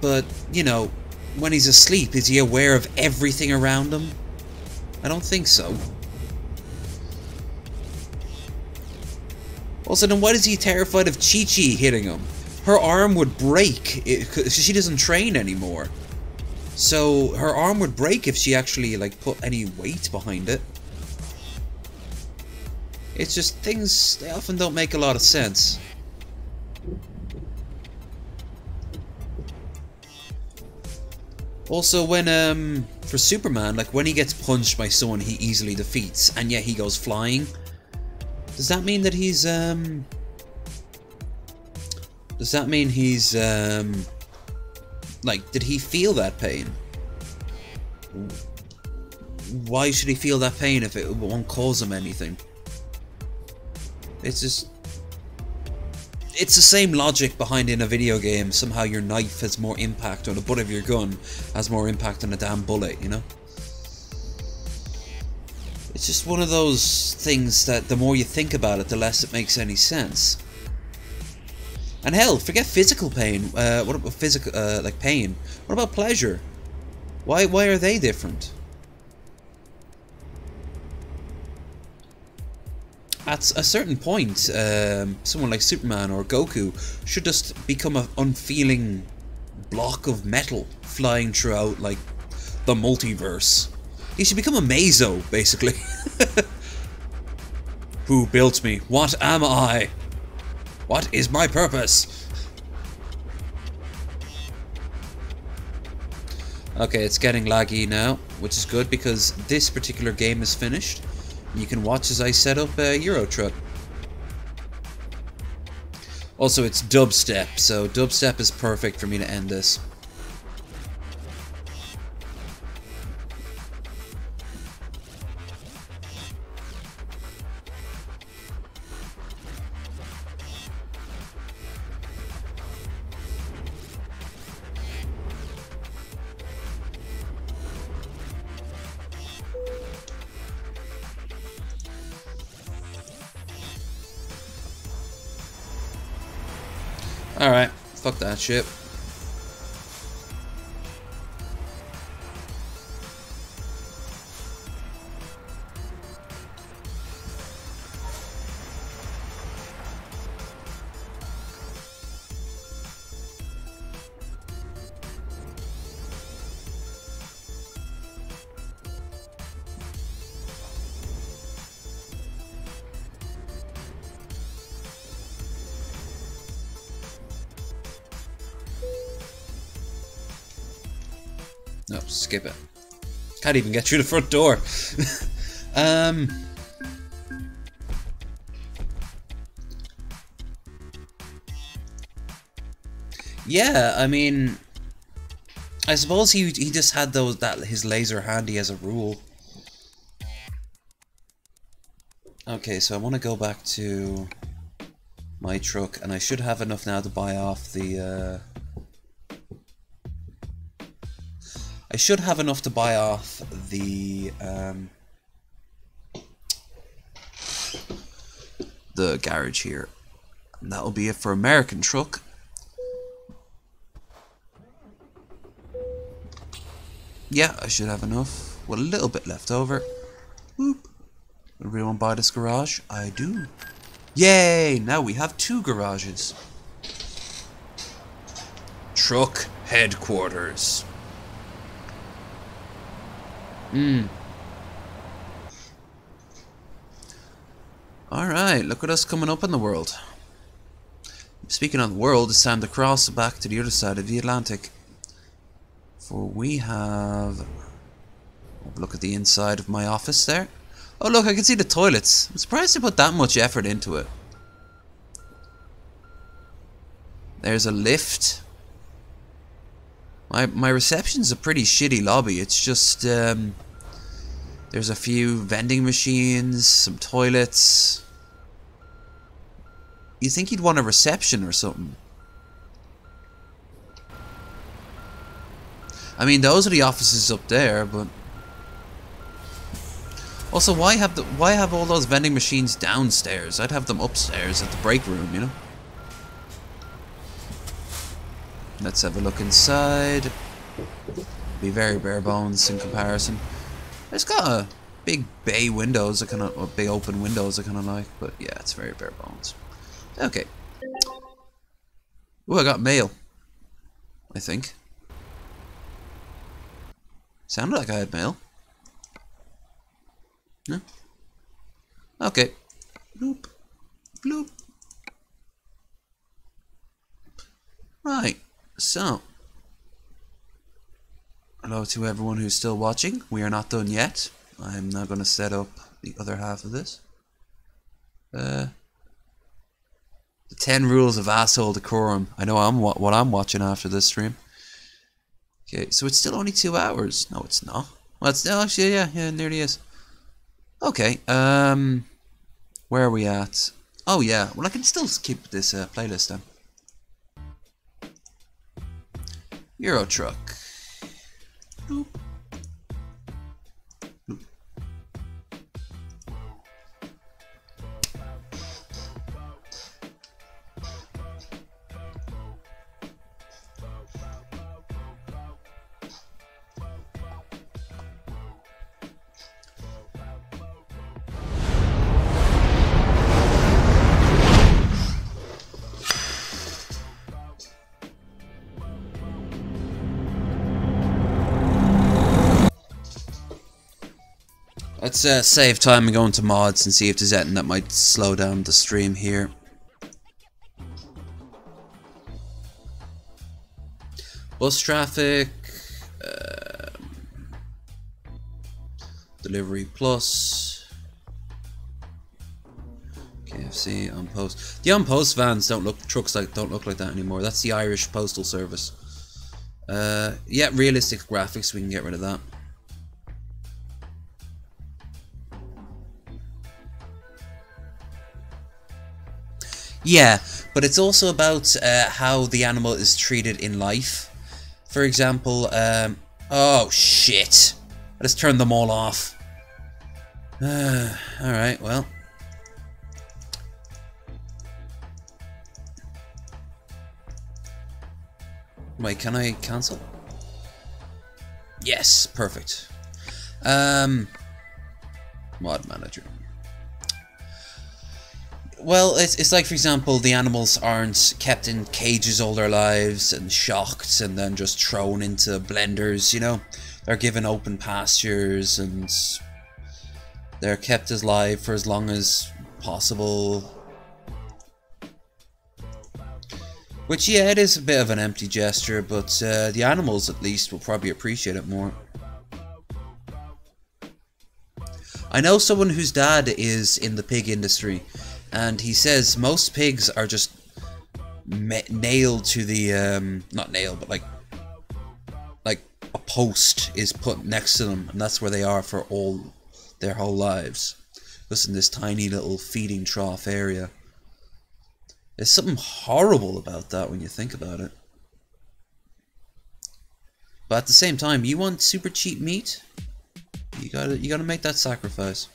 But you know, when he's asleep, is he aware of everything around him? I don't think so. Also, then why is he terrified of Chi-Chi hitting him? Her arm would break. She doesn't train anymore. So her arm would break if she actually like put any weight behind it. It's just things, they often don't make a lot of sense. Also, when for Superman, like when he gets punched by someone he easily defeats, and yet he goes flying. Does that mean that he's does that mean he's like, did he feel that pain? Why should he feel that pain if it won't cause him anything? It's just, it's the same logic behind in a video game. Somehow your knife has more impact, or the butt of your gun has more impact on a damn bullet, you know? It's just one of those things that the more you think about it, the less it makes any sense. And hell, forget physical pain. What about physical, like pain? What about pleasure? Why are they different? At a certain point, someone like Superman or Goku should just become an unfeeling block of metal flying throughout, like, the multiverse. He should become a Mazo, basically. Who built me? What am I? What is my purpose? Okay, it's getting laggy now, which is good because this particular game is finished. You can watch as I set up Euro Truck. Also, it's dubstep, so dubstep is perfect for me to end this. Alright, fuck that shit. No, skip it. Can't even get through the front door. Yeah, I mean, I suppose he just had his laser handy as a rule. Okay, so I want to go back to my truck, and I should have enough now to buy off the I should have enough to buy off the garage here. And that'll be it for American truck. Yeah, I should have enough. With a little bit left over. Whoop. Everyone buy this garage? I do. Yay! Now we have 2 garages. Truck headquarters. Alright, look at us coming up in the world. Speaking of the world, it's time to cross back to the other side of the Atlantic. For we have... Look at the inside of my office there. Oh look, I can see the toilets. I'm surprised they put that much effort into it. There's a lift. My reception's a pretty shitty lobby. It's just there's a few vending machines, some toilets. You think you'd want a reception or something? I mean, those are the offices up there, but also why have all those vending machines downstairs? I'd have them upstairs at the break room, you know. Let's have a look inside. Be very bare bones in comparison. It's got big bay windows, I kind of, or big open windows I kind of like, but yeah, it's very bare bones. Okay. Oh, I got mail. I think. Sounded like I had mail. No? Okay. Bloop. Bloop. Right. So. Hello to everyone who's still watching. We are not done yet. I'm now going to set up the other half of this. The 10 rules of asshole decorum. I know what I'm watching after this stream. Okay, so it's still only 2 hours. No, it's not. Well, it's actually, yeah, it nearly is. Okay, where are we at? Oh yeah, well I can still keep this playlist then. Euro Truck. Boop. Boop. Let's save time and go into mods and see if there's anything that might slow down the stream here. Bus traffic, delivery plus, KFC on post. The on post vans don't look like that anymore. That's the Irish Postal Service. Yeah, realistic graphics. We can get rid of that. Yeah, but it's also about how the animal is treated in life. For example, oh shit! I just turned them all off. Alright, well. Wait, can I cancel? Yes, perfect. Mod manager. Well, it's like, for example, the animals aren't kept in cages all their lives and shocked and then just thrown into blenders, you know? They're given open pastures and they're kept alive for as long as possible. Which, yeah, it is a bit of an empty gesture, but the animals, at least, will probably appreciate it more. I know someone whose dad is in the pig industry, and he says most pigs are just nailed to the, not nailed, but like a post is put next to them, and that's where they are for all their whole lives. Just in this tiny little feeding trough area. There's something horrible about that when you think about it. But at the same time, you want super cheap meat? You gotta make that sacrifice.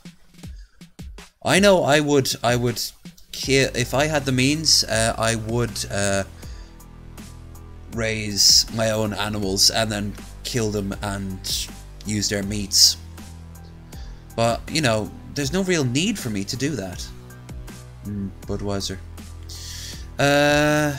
I know I would kill, if I had the means, I would raise my own animals and then kill them and use their meats. But, you know, there's no real need for me to do that. Budweiser. I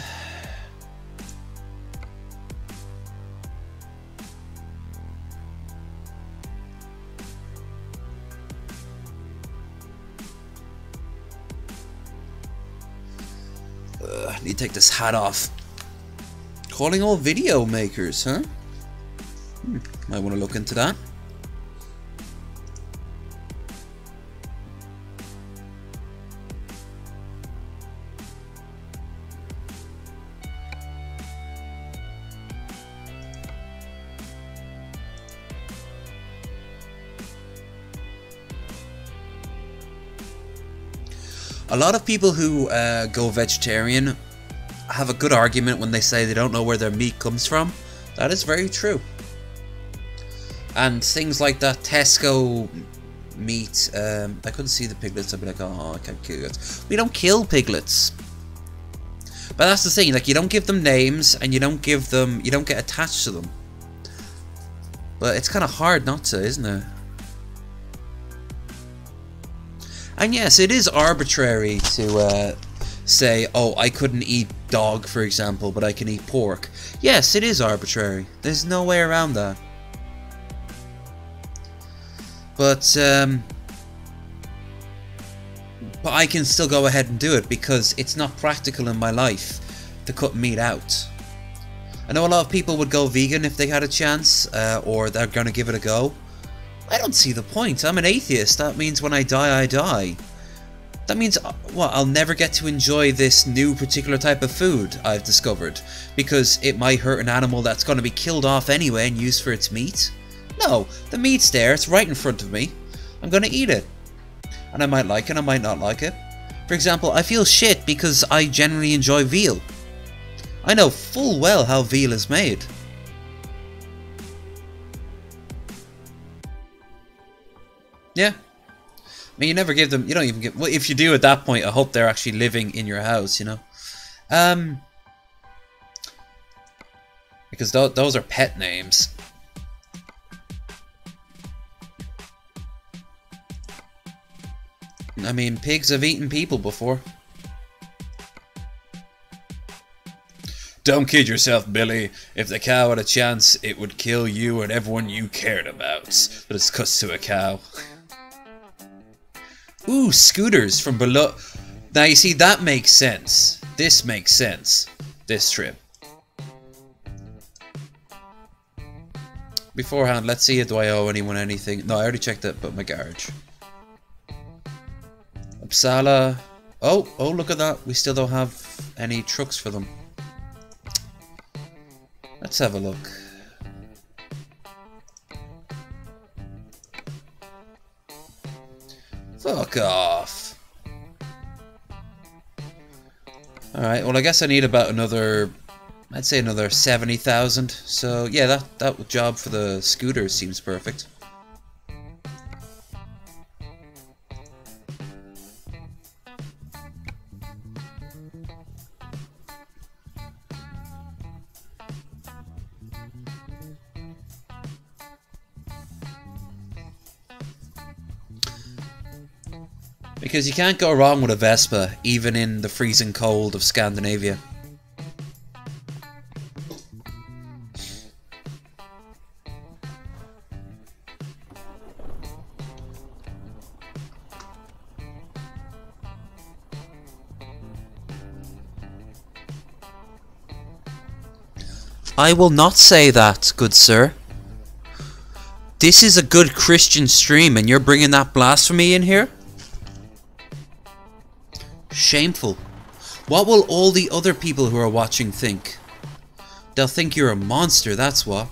need to take this hat off. Calling all video makers, huh? Might want to look into that. A lot of people who go vegetarian have a good argument when they say they don't know where their meat comes from. That is very true. And things like that Tesco meat, I couldn't see the piglets, I'd be like, oh, I can't kill it. We don't kill piglets. But that's the thing, like, you don't give them names and you don't get attached to them. But it's kind of hard not to, isn't it? And yes, it is arbitrary to say, oh, I couldn't eat dog, for example, but I can eat pork. Yes, it is arbitrary. There's no way around that. But I can still go ahead and do it because it's not practical in my life to cut meat out. I know a lot of people would go vegan if they had a chance, or they're going to give it a go. I don't see the point. I'm an atheist. That means when I die, I die. That means, what, I'll never get to enjoy this new particular type of food I've discovered because it might hurt an animal that's going to be killed off anyway and used for its meat? No, the meat's there, it's right in front of me. I'm going to eat it. And I might like it, I might not like it. For example, I feel shit because I generally enjoy veal. I know full well how veal is made. Yeah. I mean, you never give them, you don't even give, well, if you do at that point, I hope they're actually living in your house, you know? Because those are pet names. I mean, pigs have eaten people before. Don't kid yourself, Billy. If the cow had a chance, it would kill you and everyone you cared about. But it's cuts to a cow. Ooh, scooters from below. Now you see, that makes sense. This makes sense. This trip. Beforehand, let's see, do I owe anyone anything? No, I already checked that, but my garage. Uppsala. Oh, look at that. We still don't have any trucks for them. Let's have a look. Fuck off. Alright, well I guess I need about another, I'd say another 70,000. So yeah, that job for the scooters seems perfect. Because you can't go wrong with a Vespa, even in the freezing cold of Scandinavia. I will not say that, good sir. This is a good Christian stream and you're bringing that blasphemy in here? Shameful. What will all the other people who are watching think? They'll think you're a monster, that's what.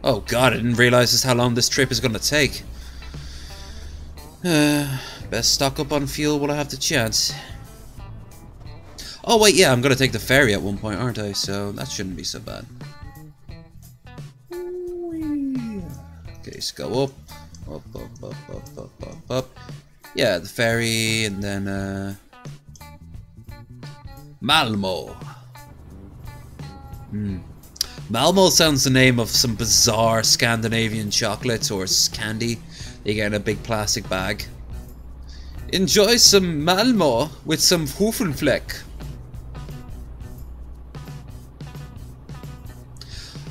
Oh god, I didn't realise just how long this trip is going to take. Best stock up on fuel while I have the chance. Oh wait, yeah, I'm going to take the ferry at one point, aren't I? So that shouldn't be so bad. Okay, so go up. Up. Yeah, the ferry, and then, Malmo. Malmo sounds the name of some bizarre Scandinavian chocolates or candy you get in a big plastic bag. Enjoy some Malmo with some Hufenfleck.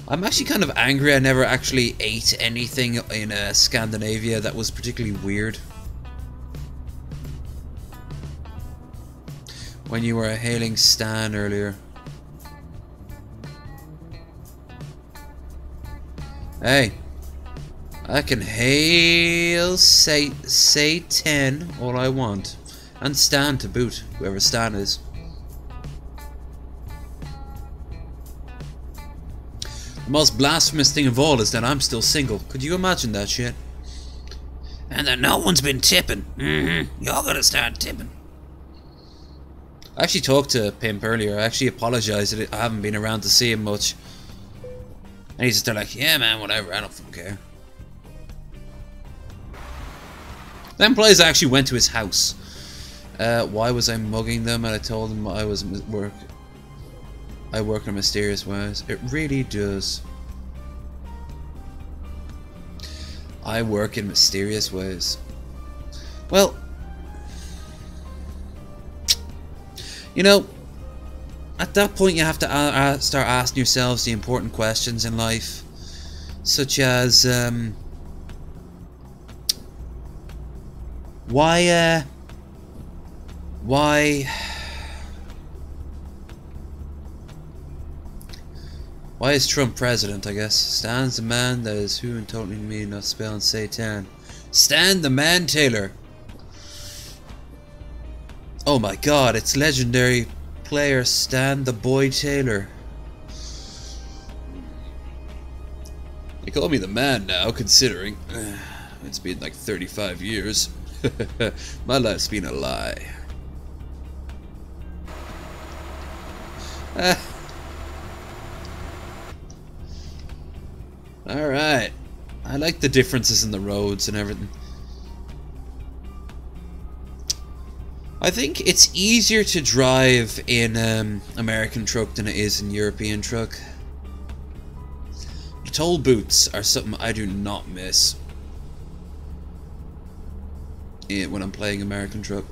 I'm actually kind of angry I never actually ate anything in Scandinavia that was particularly weird. When you were hailing Stan earlier. Hey, I can hail Satan all I want. And Stan to boot, whoever Stan is. The most blasphemous thing of all is that I'm still single. Could you imagine that shit? And that no one's been tipping. Y'all gotta start tipping. I actually talked to Pimp earlier. I actually apologized that I haven't been around to see him much. And he's just there like, yeah man, whatever, I don't fucking care. The employees actually went to his house. Why was I mugging them? And I told them I work in mysterious ways. It really does. I work in mysterious ways. Well, you know, at that point you have to start asking yourselves the important questions in life, such as why is Trump president, I guess? Stands the man that is who and totally me not spelling Satan. Stand the man Taylor. Oh my god, it's legendary player Stan the Boy Taylor. They call me the man now, considering it's been like 35 years. My life's been a lie. Alright. I like the differences in the roads and everything. I think it's easier to drive in American truck than it is in European truck. The toll booths are something I do not miss when I'm playing American truck.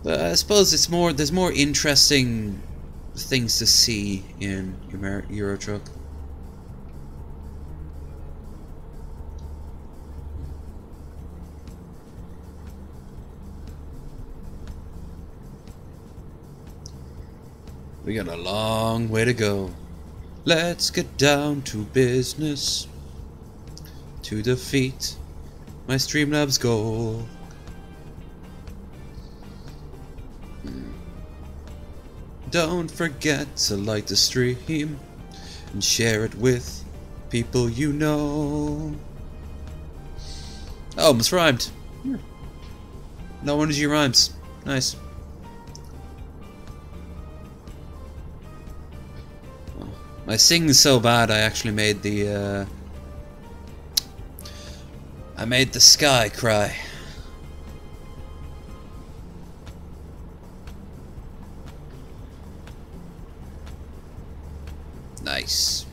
But I suppose it's more. There's more interesting things to see in Euro truck. We got a long way to go. Let's get down to business to defeat my Streamlabs goal. Don't forget to like the stream and share it with people you know. Oh, almost rhymed. No one of you rhymes. Nice. My sing's so bad I actually made the sky cry. Nice.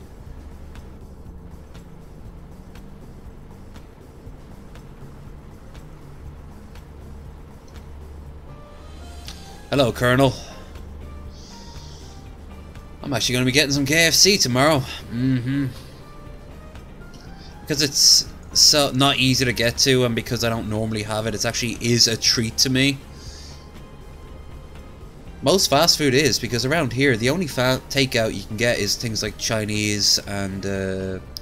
Hello, Colonel. I'm actually going to be getting some KFC tomorrow. Because it's so not easy to get to, and because I don't normally have it, it actually is a treat to me. Most fast food is, because around here the only takeout you can get is things like Chinese and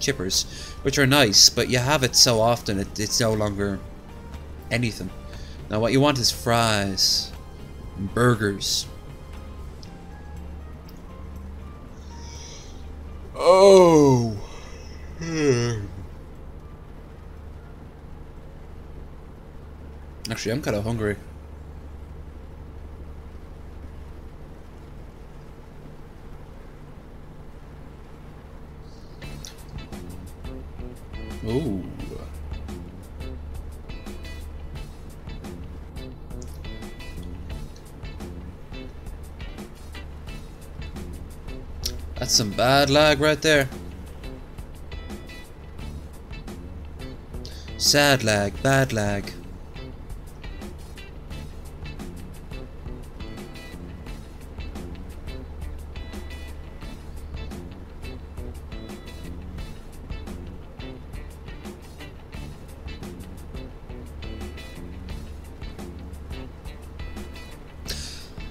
chippers, which are nice, but you have it so often it's no longer anything. Now what you want is fries and burgers. Oh. Actually, I'm kind of hungry. Ooh. That's some bad lag right there. Sad lag, bad lag.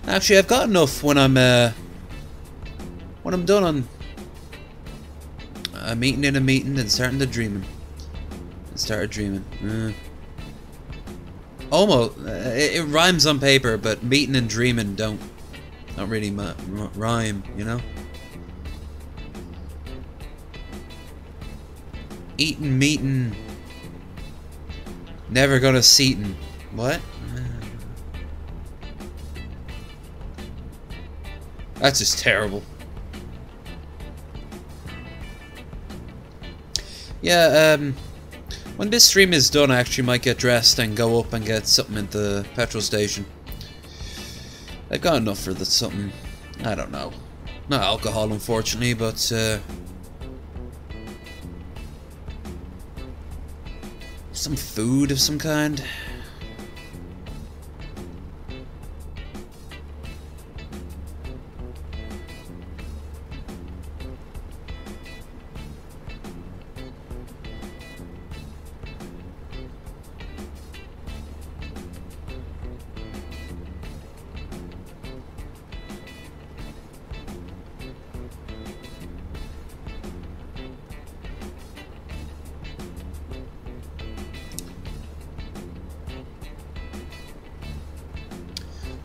Actually, I've got enough when I'm done on a meeting in a meeting and starting to dreaming. Started dreaming. Almost. It rhymes on paper, but meeting and dreaming don't really rhyme, you know? Eating, meeting. Never gonna seatin'. What? That's just terrible. Yeah, when this stream is done, I actually might get dressed and go up and get something at the petrol station. I've got enough for the something. I don't know. Not alcohol, unfortunately, but some food of some kind.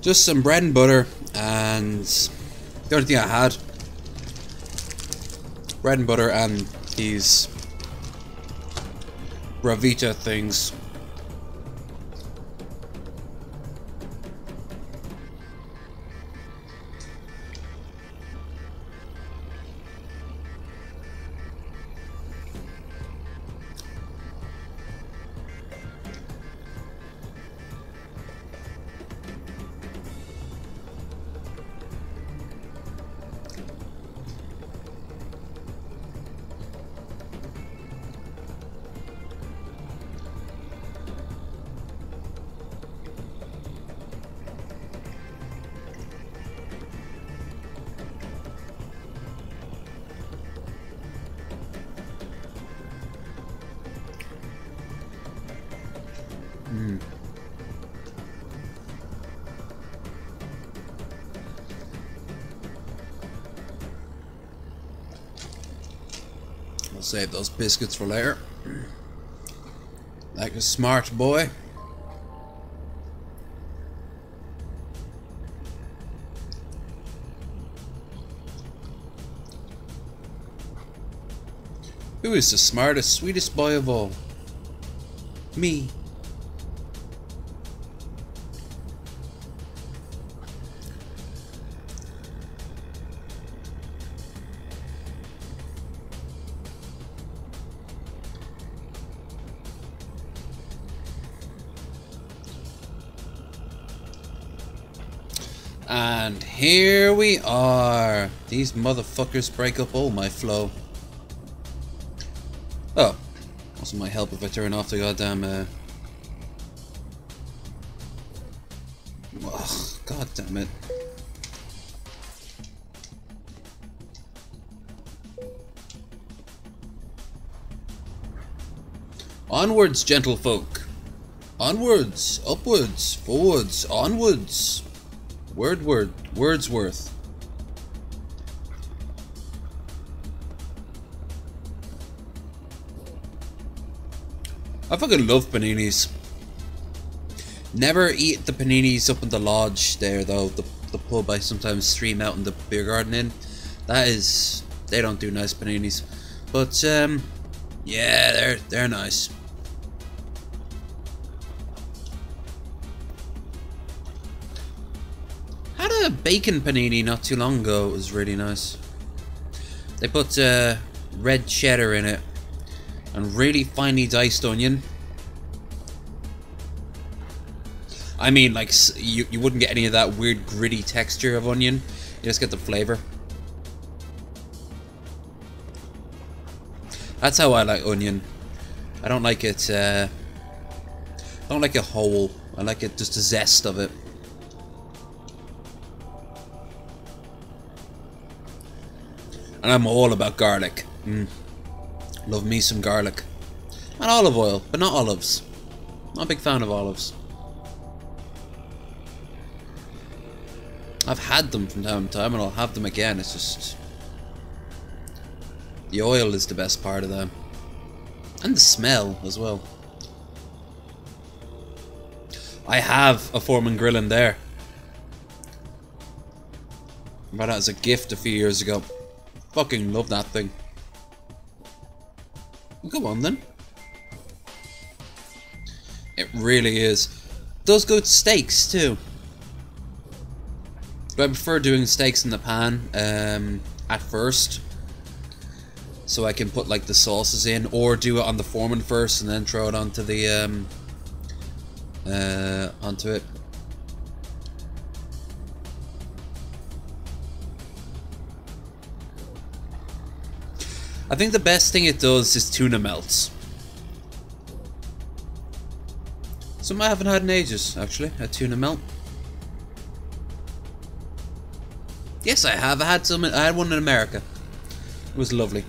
Just some bread and butter, and the only thing I had. Bread and butter and these Bravita things. I'll save those biscuits for later. Like a smart boy. Who is the smartest, sweetest boy of all? Me. And here we are. These motherfuckers break up all my flow. Oh, also might help if I turn off the goddamn ugh, god damn it. Onwards, gentlefolk. Onwards, upwards, forwards, onwards. Wordsworth. I fucking love paninis. Never eat the paninis up in the lodge there though, the pub I sometimes stream out in the beer garden in. That is, they don't do nice paninis. But yeah, they're nice. Had a bacon panini not too long ago. It was really nice. They put red cheddar in it and really finely diced onion. I mean, like, you wouldn't get any of that weird gritty texture of onion. You just get the flavor. That's how I like onion. I don't like it. I don't like it whole. I like it just the zest of it. And I'm all about garlic. Love me some garlic. And olive oil, but not olives. Not a big fan of olives. I've had them from time to time and I'll have them again. It's just... the oil is the best part of them. And the smell as well. I have a Foreman grill in there. I bought it as a gift a few years ago. Fucking love that thing. Well, come on then. It really is. Does go to steaks too. But I prefer doing steaks in the pan at first. So I can put like the sauces in, or do it on the Foreman first and then throw it onto the onto it. I think the best thing it does is tuna melts. Something I haven't had in ages, actually, a tuna melt. Yes, I have. I had one in America. It was lovely.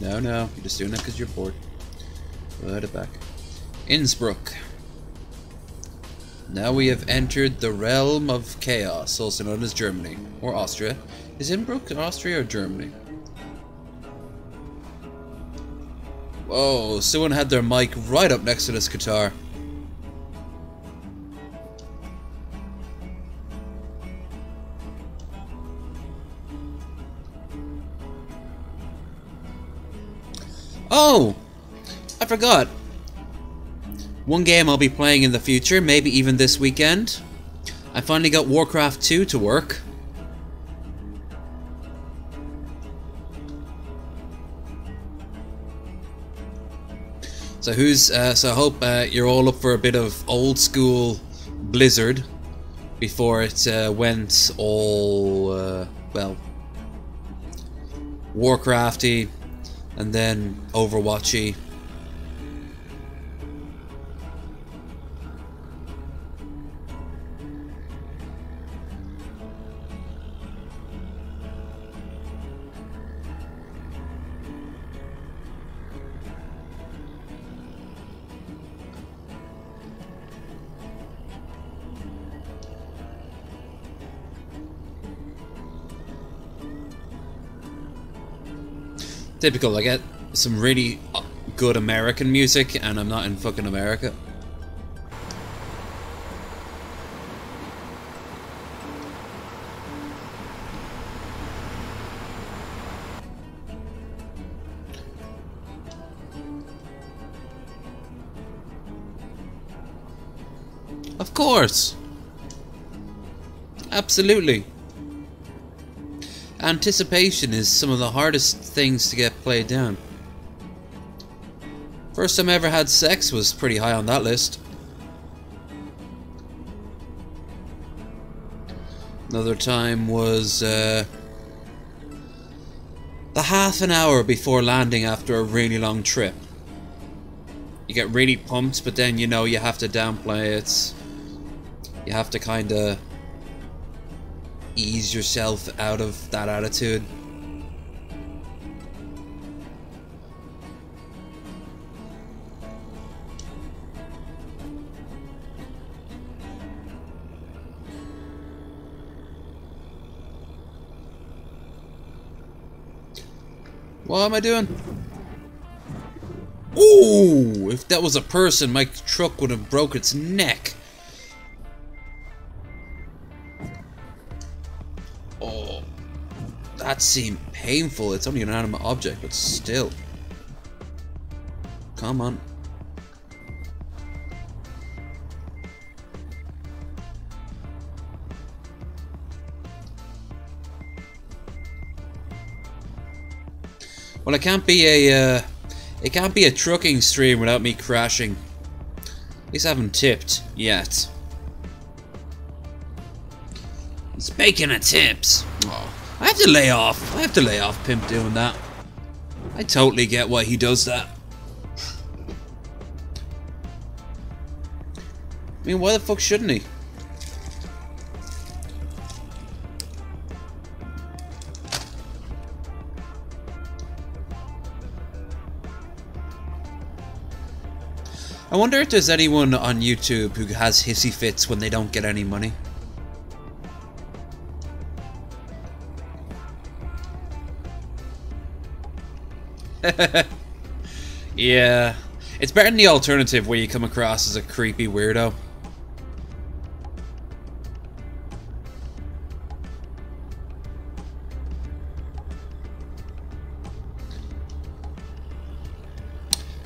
No, you're just doing it because you're bored. Put it back. Innsbruck. Now we have entered the realm of chaos, also known as Germany, or Austria. Is Innsbruck Austria or Germany? Whoa, someone had their mic right up next to this guitar. Oh! I forgot. One game I'll be playing in the future, maybe even this weekend. I finally got Warcraft 2 to work. So so I hope you're all up for a bit of old school Blizzard before it went all well, Warcrafty and then Overwatchy. Typical, I get some really good American music and I'm not in fucking America. Of course! Absolutely. Anticipation is some of the hardest things to get played down. First time I ever had sex was pretty high on that list. Another time was the half an hour before landing after a really long trip. You get really pumped, but then you know you have to downplay it. You have to kinda ease yourself out of that attitude. What am I doing? Ooh! If that was a person, my truck would have broke its neck. Oh, that seemed painful. It's only an inanimate object, but still. Come on. Well, it can't be a trucking stream without me crashing. At least I haven't tipped yet. Speaking of tips, I have to lay off. I have to lay off Pimp doing that. I totally get why he does that. I mean, why the fuck shouldn't he? I wonder if there's anyone on YouTube who has hissy fits when they don't get any money. Yeah, it's better than the alternative where you come across as a creepy weirdo.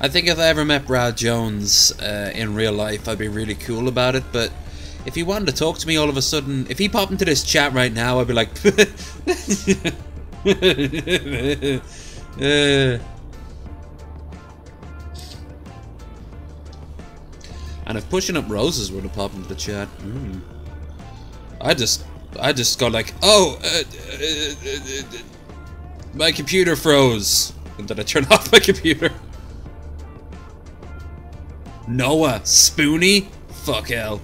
I think if I ever met Brad Jones in real life, I'd be really cool about it, but if he wanted to talk to me all of a sudden, if he popped into this chat right now, I'd be like... And if Pushing Up Roses were to pop into the chat, I just go like, oh, my computer froze, and then I turn off my computer. Noah, Spoonie, fuck hell.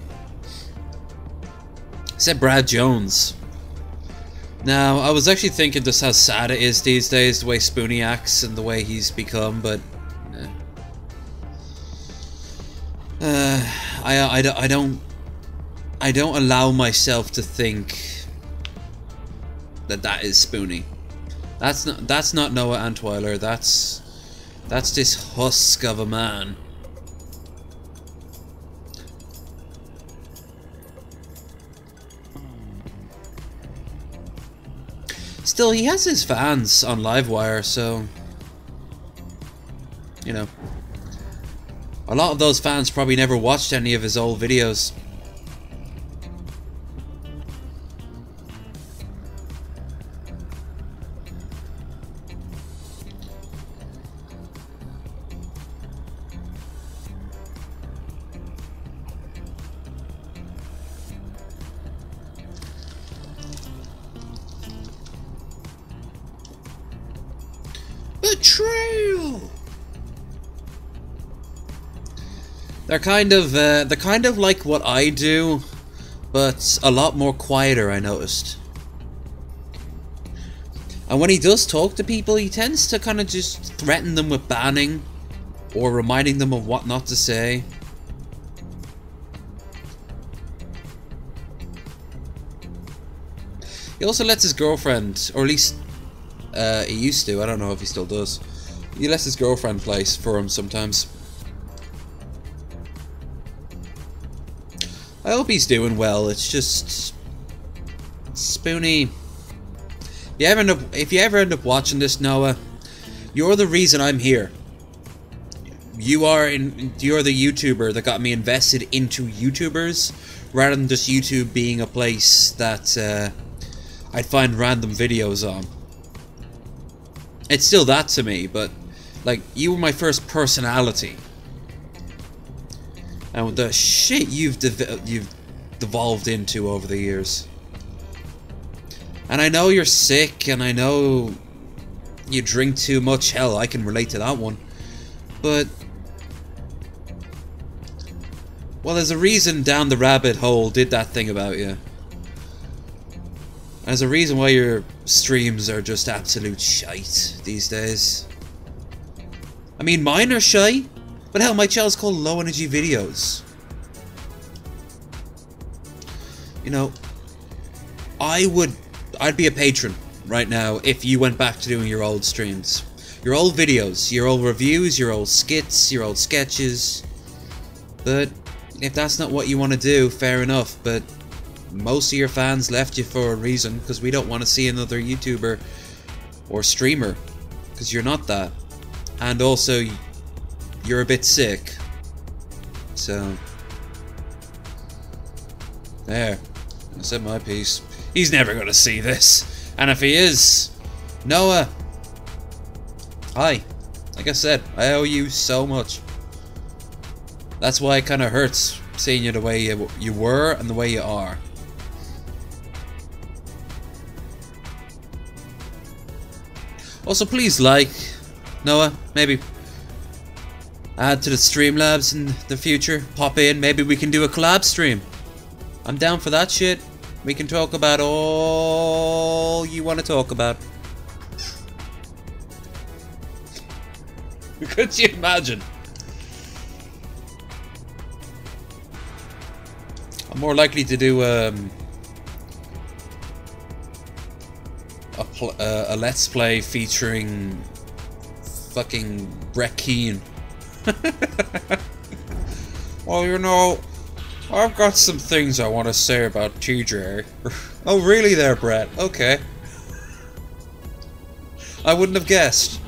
I said Brad Jones. Now, I was actually thinking just how sad it is these days, the way Spoonie acts and the way he's become, but... I don't allow myself to think that is Spoonie. That's not Noah Antweiler, that's this husk of a man. Still, he has his fans on Livewire, so... you know. A lot of those fans probably never watched any of his old videos. Betrayal! They're kind of like what I do, but a lot more quieter, I noticed. And when he does talk to people, he tends to kind of just threaten them with banning or reminding them of what not to say. He also lets his girlfriend, or at least he used to, I don't know if he still does, he lets his girlfriend play for him sometimes. I hope he's doing well. It's just Spoony. If you ever end up watching this, Noah, you're the reason I'm here. You're the YouTuber that got me invested into YouTubers, rather than just YouTube being a place that I'd find random videos on. It's still that to me, but like, you were my first personality. And the shit you've devolved into over the years. And I know you're sick, and I know you drink too much. Hell, I can relate to that one. But, well, there's a reason Down the Rabbit Hole did that thing about you. There's a reason why your streams are just absolute shite these days. I mean, mine are shite. But hell, my channel's called Low Energy Videos. You know, I'd be a patron right now if you went back to doing your old streams. Your old videos, your old reviews, your old skits, your old sketches. But if that's not what you want to do, fair enough. But most of your fans left you for a reason, because we don't want to see another YouTuber or streamer. Because you're not that. And also, you're a bit sick. So there, I said my piece. He's never gonna see this, and if he is, Noah, hi. Like I said, I owe you so much. That's why it kind of hurts seeing you the way you were and the way you are. Also, please like, Noah, maybe add to the Streamlabs in the future. Pop in, maybe we can do a collab stream. I'm down for that shit. We can talk about all you want to talk about. Could you imagine? I'm more likely to do a Let's Play featuring fucking Brett Keane. Well, you know, I've got some things I want to say about TJ. Oh, really there, Brett? Okay. I wouldn't have guessed.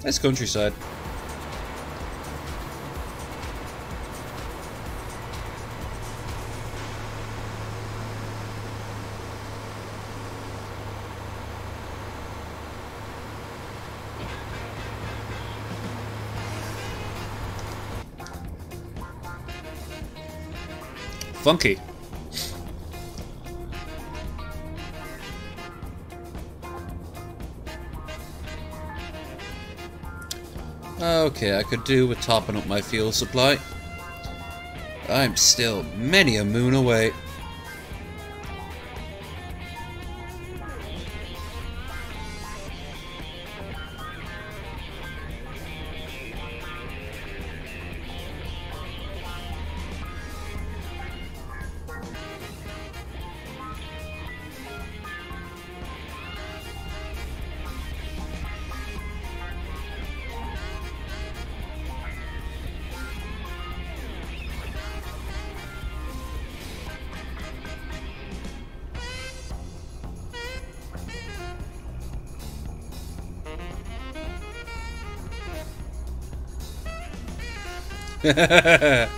Nice countryside. Funky. Okay, I could do with topping up my fuel supply. I'm still many a moon away. I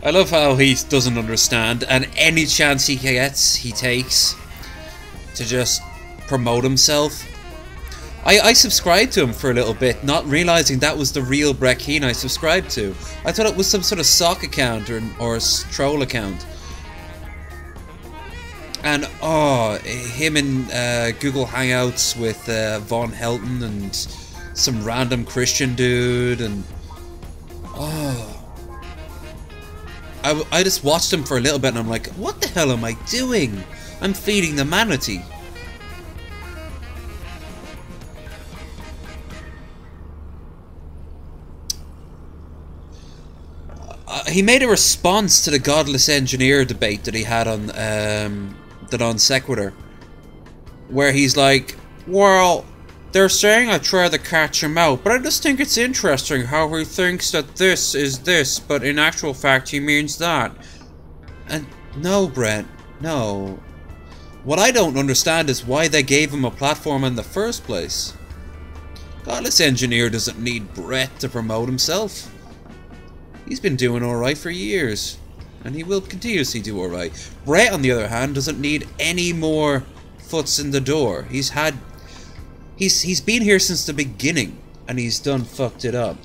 love how he doesn't understand, and any chance he gets, he takes to just promote himself. I subscribed to him for a little bit, not realizing that was the real Brett Keane I subscribed to. I thought it was some sort of sock account or a troll account. And oh, him in Google Hangouts with Von Helton and some random Christian dude, and oh, I just watched him for a little bit and I'm like, what the hell am I doing? I'm feeding the manatee. He made a response to the Godless Engineer debate that he had on the Non Sequitur, where he's like, well, they're saying I try to catch him out, but I just think it's interesting how he thinks that this is this, but in actual fact he means that. And no, Brett, no. What I don't understand is why they gave him a platform in the first place. Godless Engineer doesn't need Brett to promote himself. He's been doing alright for years, and he will continuously do alright. Brett, on the other hand, doesn't need any more foots in the door. He's been here since the beginning, and he's done fucked it up.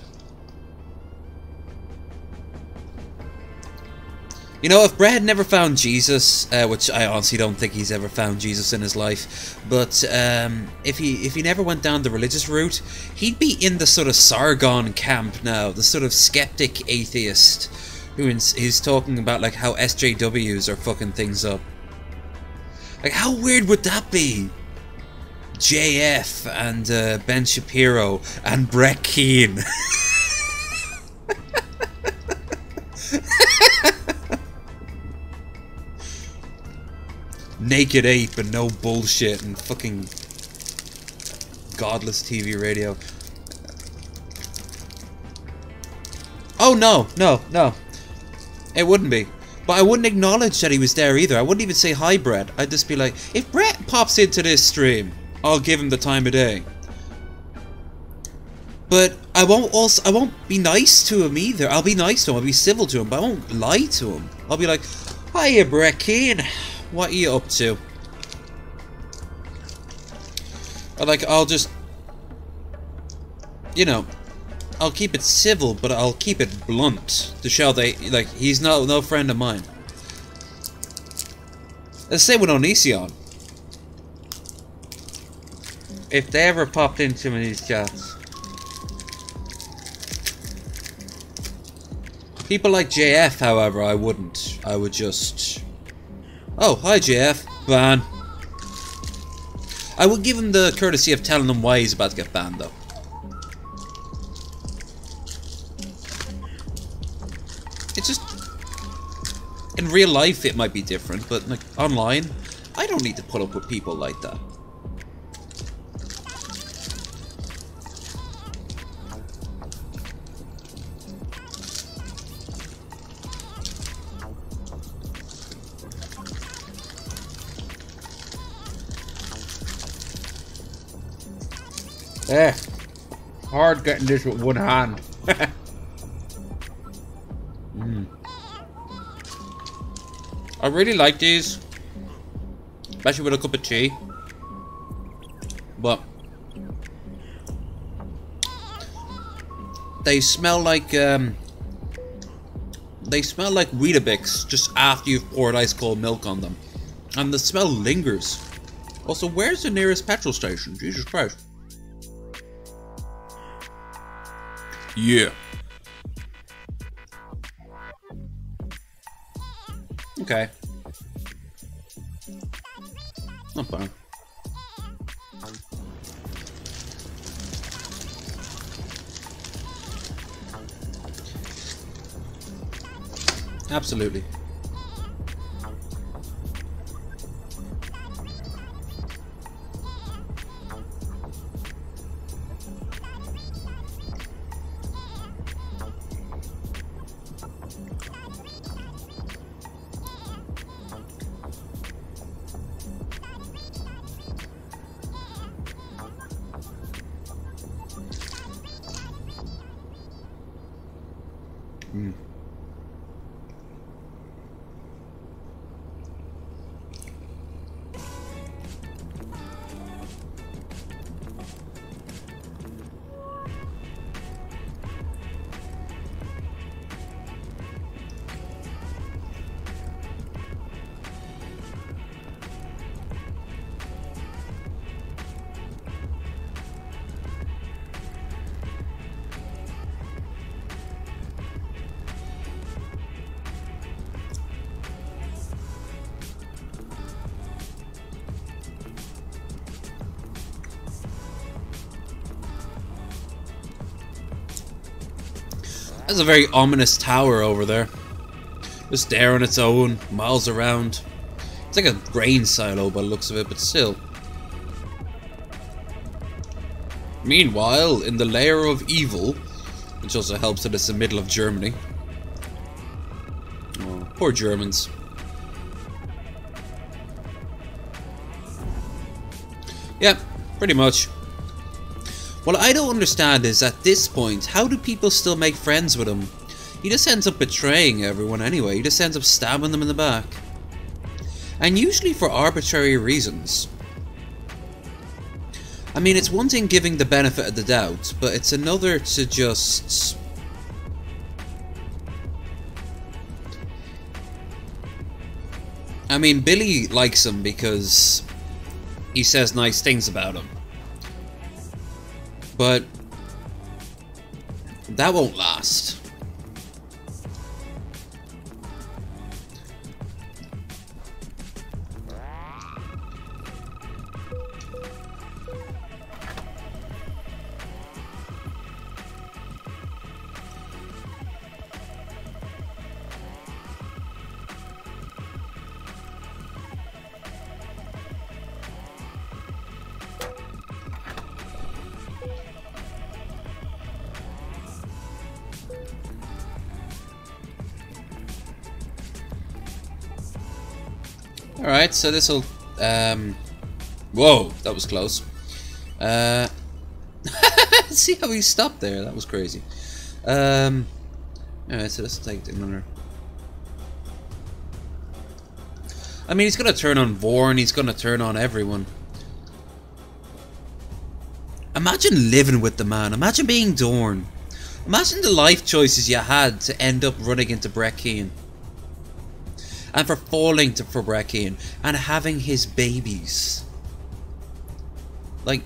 You know, if Brett had never found Jesus, which I honestly don't think he's ever found Jesus in his life, but if he never went down the religious route, he'd be in the sort of Sargon camp now, the sort of skeptic atheist who is talking about like how SJWs are fucking things up. Like, how weird would that be? JF and Ben Shapiro and Brett Keane. Naked Ape and no bullshit and fucking godless TV radio. Oh no, no, no. It wouldn't be. But I wouldn't acknowledge that he was there either. I wouldn't even say hi, Brett. I'd just be like, if Brett pops into this stream, I'll give him the time of day. But I won't be nice to him either. I'll be nice to him, I'll be civil to him, but I won't lie to him. I'll be like, hiya, Brett Keane. What are you up to? Or like, I'll just, you know, I'll keep it civil, but I'll keep it blunt to show that, like, he's no friend of mine. The same with Onision. If they ever popped into one of these chats. People like JF, however, I wouldn't. I would just... Oh, hi JF. Ban. I would give him the courtesy of telling him why he's about to get banned, though. It's just... In real life, it might be different, but like online, I don't need to put up with people like that. Eh, hard getting this with one hand. I really like these, especially with a cup of tea. But they smell like Weetabix just after you've poured ice cold milk on them, and the smell lingers. Also, where's the nearest petrol station? Jesus Christ. Yeah. Okay. Not bad. Absolutely. There's a very ominous tower over there. Just there on its own, miles around. It's like a grain silo by the looks of it, but still. Meanwhile, in the lair of evil, which also helps that it's the middle of Germany. Oh, poor Germans. Yeah, pretty much. What I don't understand is, at this point, how do people still make friends with him? He just ends up betraying everyone anyway. He just ends up stabbing them in the back. And usually for arbitrary reasons. I mean, it's one thing giving the benefit of the doubt, but it's another to just... I mean, Billy likes him because he says nice things about him. But that won't last. Alright, so this'll, whoa, that was close. See how he stopped there? That was crazy. Alright, so let's take another. I mean, he's gonna turn on Vorn, he's gonna turn on everyone. Imagine living with the man, imagine being Dorn. Imagine the life choices you had to end up running into Breccian. And for falling for Breccian and having his babies. Like,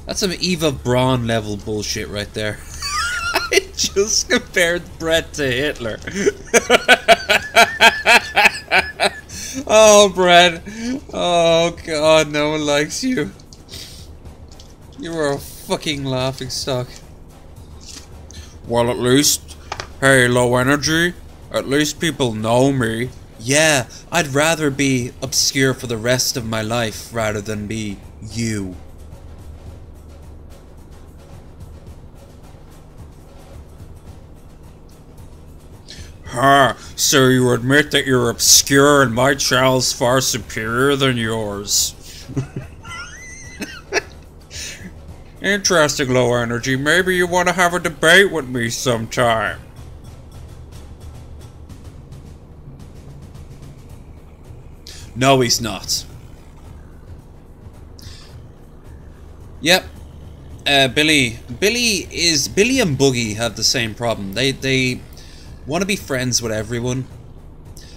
that's some Eva Braun level bullshit right there. I just compared Brett to Hitler. Oh, Brett. Oh, God, no one likes you. You are a fucking laughingstock. Well, at least... Hey, low energy. At least people know me. Yeah, I'd rather be obscure for the rest of my life rather than be you. Ha! So you admit that you're obscure and my channel's far superior than yours. Interesting, low energy. Maybe you want to have a debate with me sometime. No, he's not. Yep. Billy and Boogie have the same problem. They want to be friends with everyone.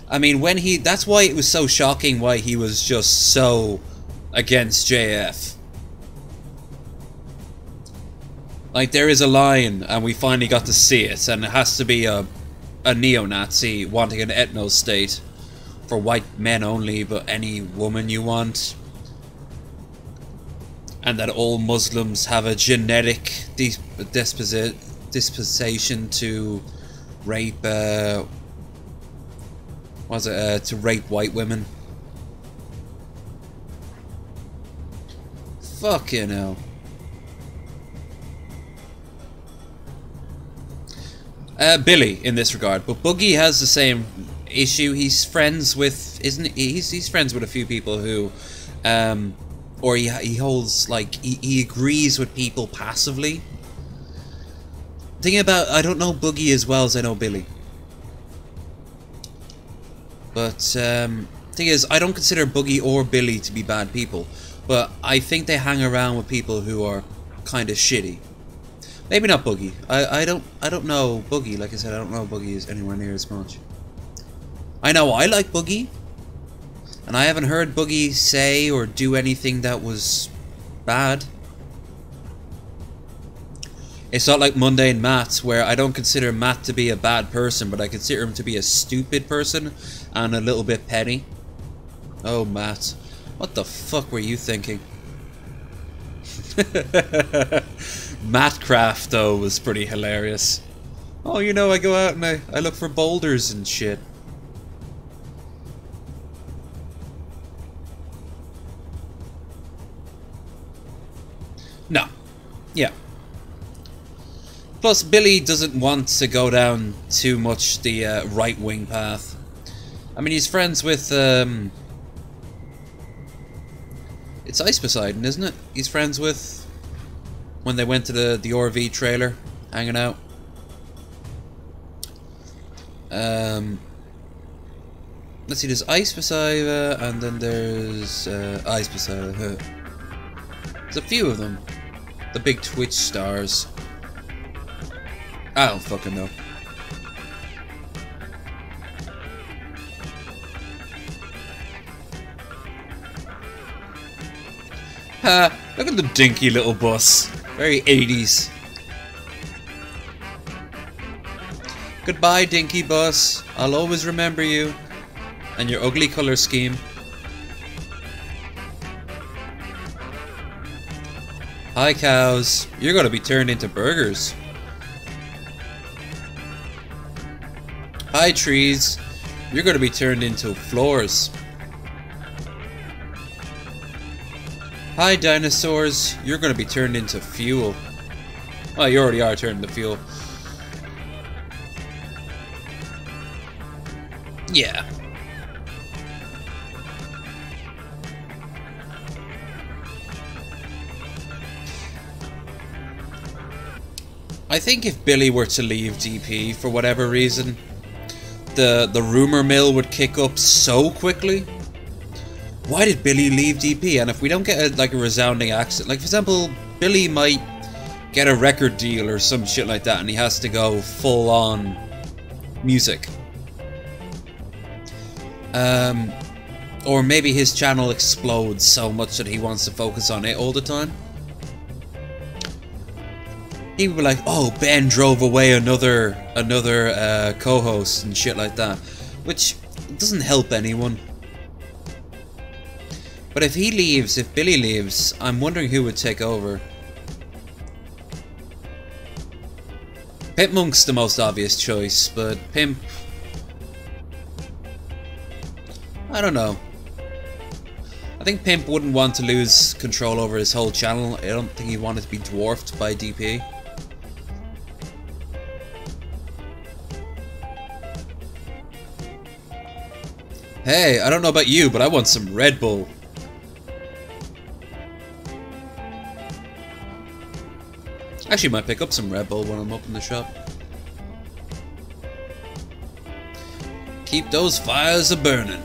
I mean, that's why it was so shocking why he was just so against JF. Like, there is a line, and we finally got to see it, and it has to be a neo-Nazi wanting an ethno-state. For white men only, but any woman you want. And that all Muslims have a genetic disposition to rape, to rape white women. Fucking hell. Billy, in this regard, but Boogie has the same issue. He's friends with, he's friends with a few people who, or he holds, like, he agrees with people passively. Thing about, I don't know Boogie as well as I know Billy. But, thing is, I don't consider Boogie or Billy to be bad people. But I think they hang around with people who are kind of shitty. Maybe not Boogie. I don't know Boogie. Like I said, I don't know Boogie is anywhere near as much. I know I like Boogie. And I haven't heard Boogie say or do anything that was bad. It's not like Mundane Matt, where I don't consider Matt to be a bad person, but I consider him to be a stupid person and a little bit petty. Oh, Matt. What the fuck were you thinking? Mattcraft, though, was pretty hilarious. Oh, you know, I go out and I look for boulders and shit. No. Yeah. Plus, Billy doesn't want to go down too much the right-wing path. I mean, he's friends with, it's Ice Poseidon, isn't it? He's friends with, when they went to the RV trailer, hanging out. Let's see, there's Ice Poseidon, and then there's, Ice Poseidon. There's a few of them. The big Twitch stars. I don't fucking know. Ha! Look at the dinky little bus. Very 80s. Goodbye, dinky bus. I'll always remember you. And your ugly color scheme. Hi, cows. You're gonna be turned into burgers. Hi, trees. You're going to be turned into floors. Hi, dinosaurs. You're going to be turned into fuel. Well, you already are turned into fuel. Yeah. I think if Billy were to leave DP for whatever reason, the rumor mill would kick up so quickly. Why did Billy leave DP? And if we don't get a resounding accent, like for example, Billy might get a record deal or some shit like that, and he has to go full on music. Or maybe his channel explodes so much that he wants to focus on it all the time. He would be like, oh, Ben drove away another co-host and shit like that, which doesn't help anyone. But if he leaves, if Billy leaves, I'm wondering who would take over. Pimp Monk's the most obvious choice, but Pimp, I don't know. I think Pimp wouldn't want to lose control over his whole channel. I don't think he wanted to be dwarfed by DP. Hey, I don't know about you, but I want some Red Bull. Actually, might pick up some Red Bull when I'm up in the shop. Keep those fires a-burning.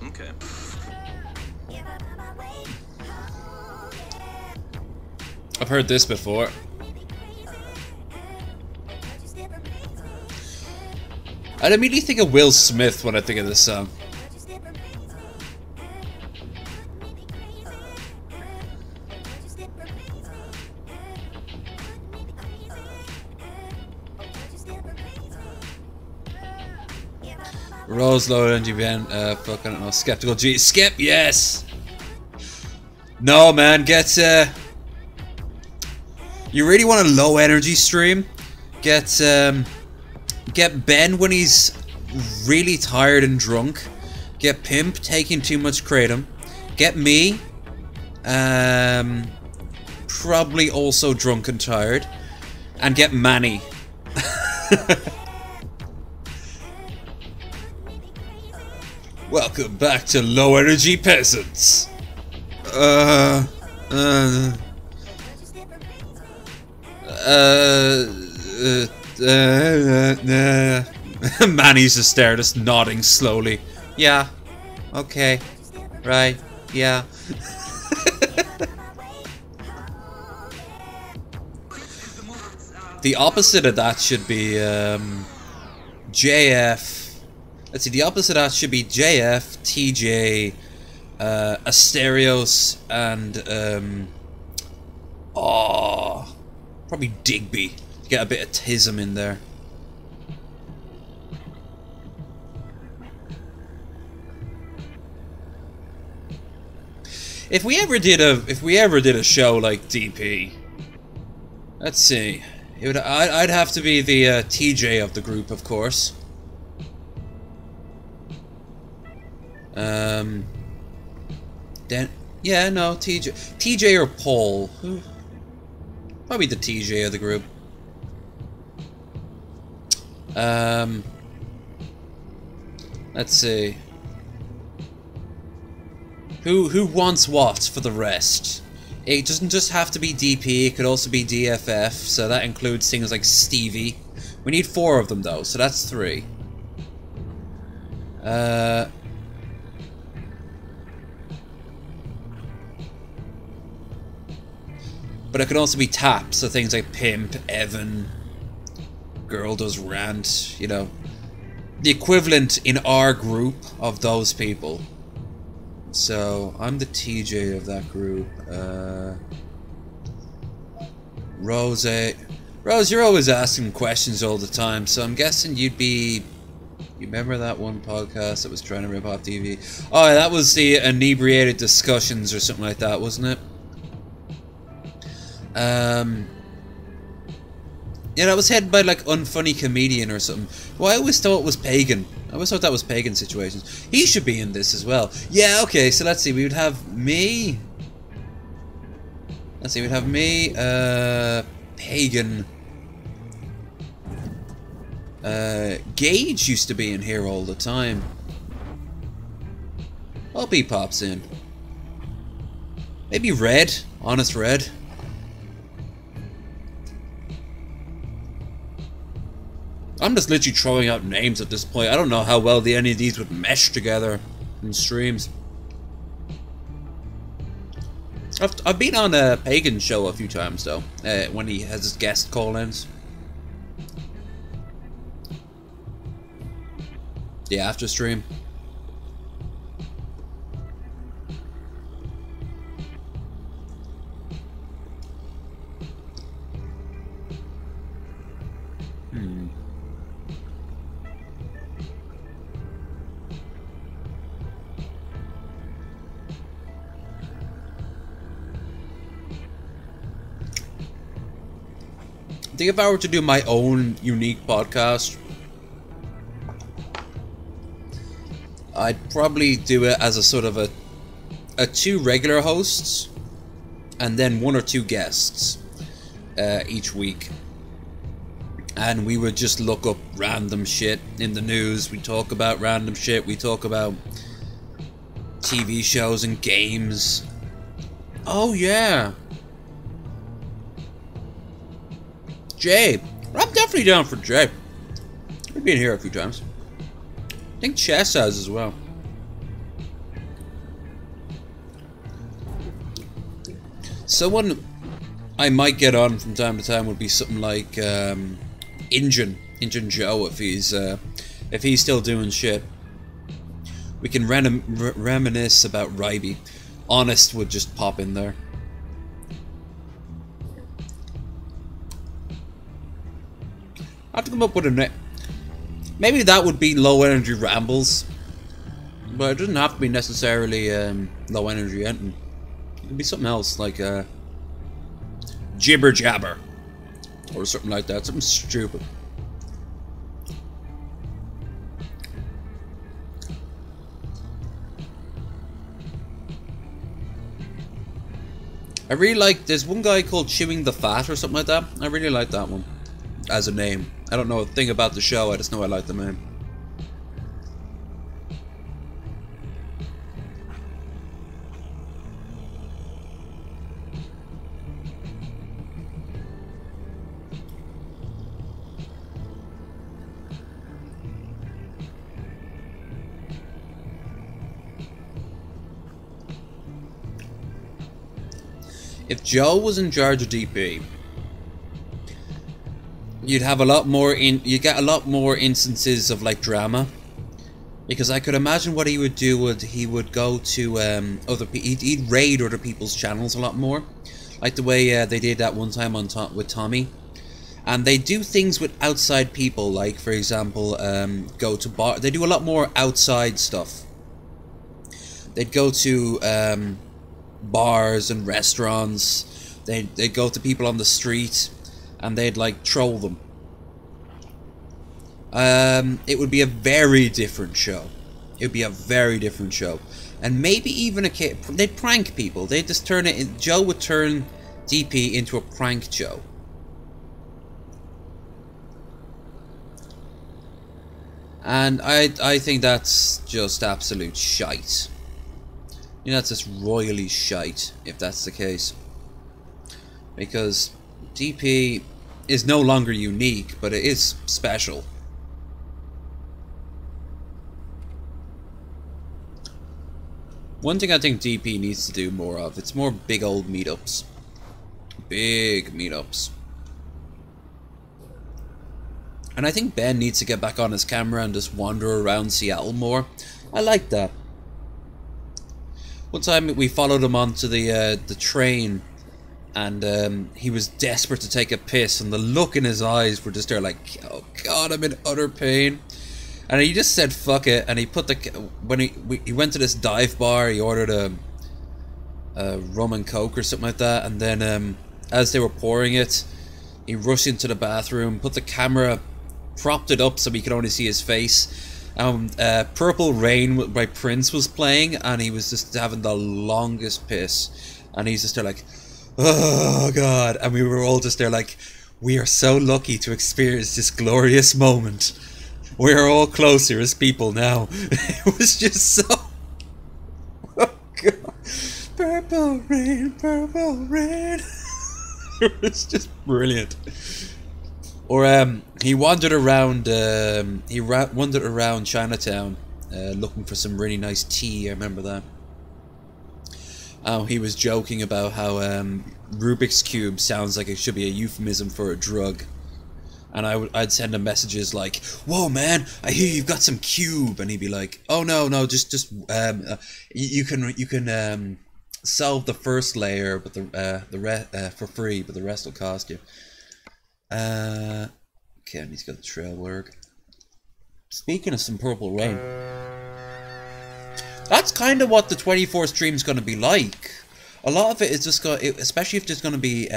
Okay. I've heard this before. I'd immediately think of Will Smith when I think of this song. Rose, low energy, Ben. Fuck, I don't know. Skeptical G. Skip, yes! No, man, get, you really want a low energy stream? Get Ben when he's really tired and drunk. Get Pimp taking too much kratom. Get me, probably also drunk and tired. And get Manny. Welcome back to Low Energy Peasants. Manny's just there, just nodding slowly. Yeah. Okay. Right. Yeah. The opposite of that should be JF. Let's see, the opposite of that should be JF, TJ, Asterios, and probably Digby. Get a bit of Tism in there. If we ever did a show like DP, let's see. I'd have to be the TJ of the group, of course. Then yeah, no, TJ or Paul. Who? Probably the TJ of the group. Let's see. Who wants what for the rest? It doesn't just have to be DP, it could also be DFF, so that includes things like Stevie. We need 4 of them though, so that's 3. But it could also be Tap, so things like Pimp, Evan, Girl Does Rant, you know. The equivalent in our group of those people. So, I'm the TJ of that group. Rose, you're always asking questions all the time, so I'm guessing you'd be... You remember that one podcast that was trying to rip off TV? Oh, that was the Inebriated Discussions or something like that, wasn't it? Yeah, that was headed by like Unfunny Comedian or something. Well, I always thought it was Pagan. I always thought that was Pagan Situations. He should be in this as well. Yeah, okay, so let's see. We would have me. Let's see, we'd have me, Pagan. Gage used to be in here all the time. Hope he pops in. Maybe Red. Honest Red. I'm just literally throwing out names at this point. I don't know how well any of these would mesh together in streams. I've been on a Pagan show a few times though, when he has his guest call-ins. The after stream. I think if I were to do my own unique podcast, I'd probably do it as a sort of a 2 regular hosts and then 1 or 2 guests each week, and we would just look up random shit in the news. We talk about random shit. We talk about TV shows and games. Oh yeah. Jay. I'm definitely down for Jay. We've been here a few times. I think Chess has as well. Someone I might get on from time to time would be something like Injun Joe if he's still doing shit. We can reminisce about Ryby. Honest would just pop in there. I have to come up with a name. Maybe that would be low energy rambles, but it doesn't have to be necessarily low energy ending. It could be something else, like jibber jabber or something like that, something stupid. I really like, there's one guy called Chewing the Fat or something like that. I really like that one as a name. I don't know a thing about the show, I just know I like the name. If Joe was in charge of DP, you'd have a lot more you get a lot more instances of like drama, because I could imagine what he would do would he would go to he'd raid other people's channels a lot more, like the way they did that one time on with Tommy, and they do things with outside people, like for example go to bar. They do a lot more outside stuff. They'd go to bars and restaurants. They'd go to people on the street and they'd like troll them. It would be a very different show. It would be a very different show. And maybe even they'd prank people. They'd just turn it in. Joe would turn DP into a prank show. And I think that's just absolute shite. You know, that's just royally shite, if that's the case. Because DP is no longer unique, but it is special. One thing I think DP needs to do more of, it's more big old meetups. Big meetups. And I think Ben needs to get back on his camera and just wander around Seattle more. I like that. One time we followed him onto the train, and he was desperate to take a piss, and the look in his eyes were just there like, oh god, I'm in utter pain. And he just said fuck it, and he put when he went to this dive bar, he ordered a rum and coke or something like that, and then as they were pouring it, he rushed into the bathroom, put the camera, propped it up so we could only see his face. Purple Rain by Prince was playing, and he was just having the longest piss, and he's just there like, oh god, and we were all just there like, we are so lucky to experience this glorious moment. We are all closer as people now. It was just so, oh god, purple rain, purple rain. It was just brilliant. Or he wandered around. Wandered around Chinatown, looking for some really nice tea. I remember that. Oh, he was joking about how Rubik's Cube sounds like it should be a euphemism for a drug, and I'd send him messages like, "Whoa, man, I hear you've got some cube," and he'd be like, "Oh no, just you can solve the first layer, but the rest for free, but the rest will cost you." Okay, I need to get the trail work. Speaking of some Purple Rain, that's kind of what the 24 stream's going to be like. A lot of it is just going, especially if there's going to be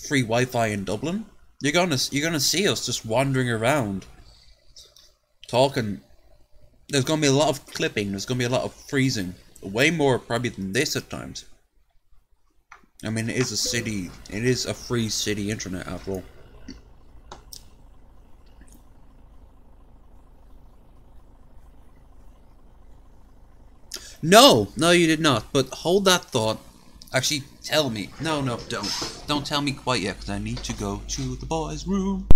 free Wi-Fi in Dublin. You're gonna see us just wandering around, talking. There's going to be a lot of clipping. There's going to be a lot of freezing. Way more probably than this at times. I mean, it is a city. It is a free city internet after all. No, you did not. But hold that thought. Actually, tell me. No, don't. Don't tell me quite yet, because I need to go to the boys' room.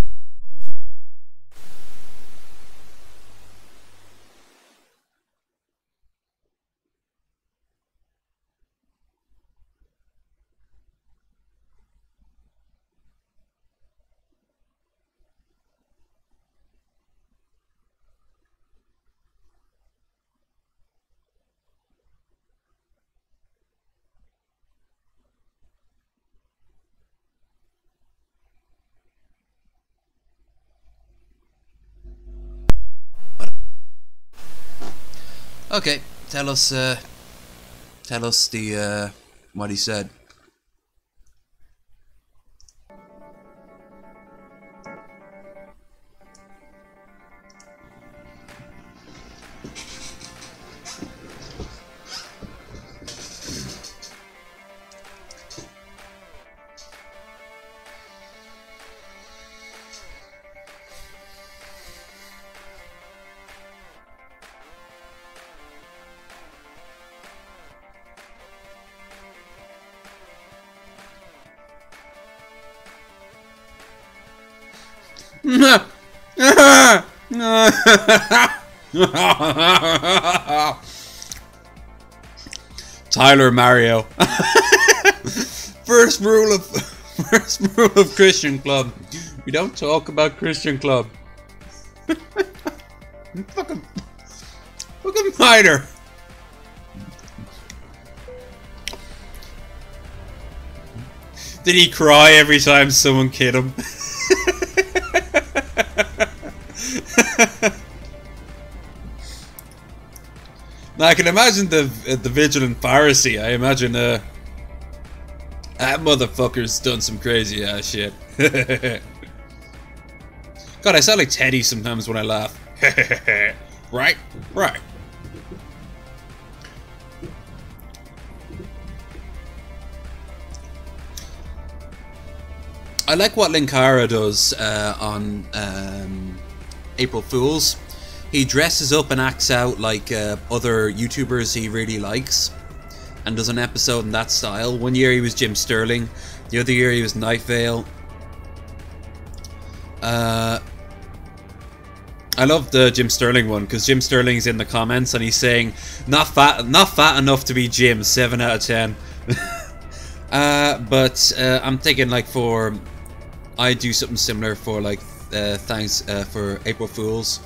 Okay, tell us the what he said. Tyler Mario. First rule of Christian Club. We don't talk about Christian Club. fucking minor. Did he cry every time someone kid him? Now, I can imagine the vigilant Pharisee. I imagine that motherfucker's done some crazy ass shit. God, I sound like Teddy sometimes when I laugh. Right? Right. I like what Linkara does on April Fools. He dresses up and acts out like other YouTubers he really likes and does an episode in that style. One year he was Jim Sterling, the other year he was Night Vale. I love the Jim Sterling one because Jim Sterling's in the comments and he's saying not fat enough to be Jim, 7 out of 10. But I'm thinking like I do something similar for like thanks for April Fools.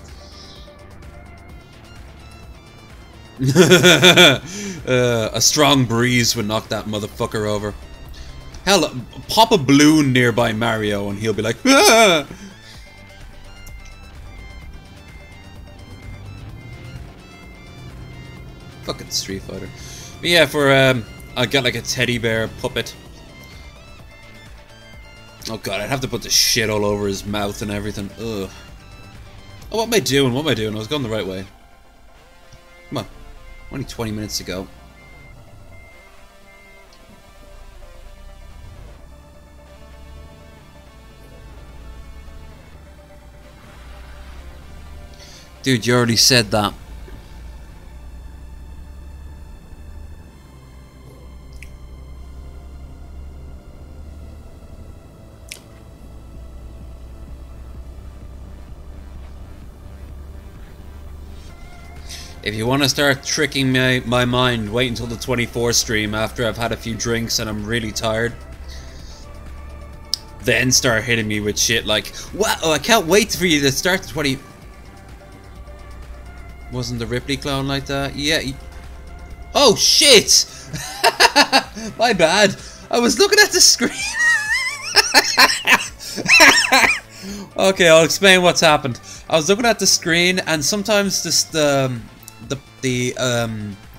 A strong breeze would knock that motherfucker over. Hell, pop a balloon nearby Mario and he'll be like, ah! Fucking Street Fighter. But yeah, for I'll get like a teddy bear puppet. Oh god, I'd have to put the shit all over his mouth and everything. Ugh. Oh, what am I doing? What am I doing? I was going the right way. Come on. Only 20 minutes to go. Dude, you already said that. If you want to start tricking my mind, wait until the 24th stream after I've had a few drinks and I'm really tired. Then start hitting me with shit like, wow, I can't wait for you to start the 20... Wasn't the Ripley clone like that? Yeah. Oh, shit! My bad. I was looking at the screen. Okay, I'll explain what's happened. I was looking at the screen and sometimes just the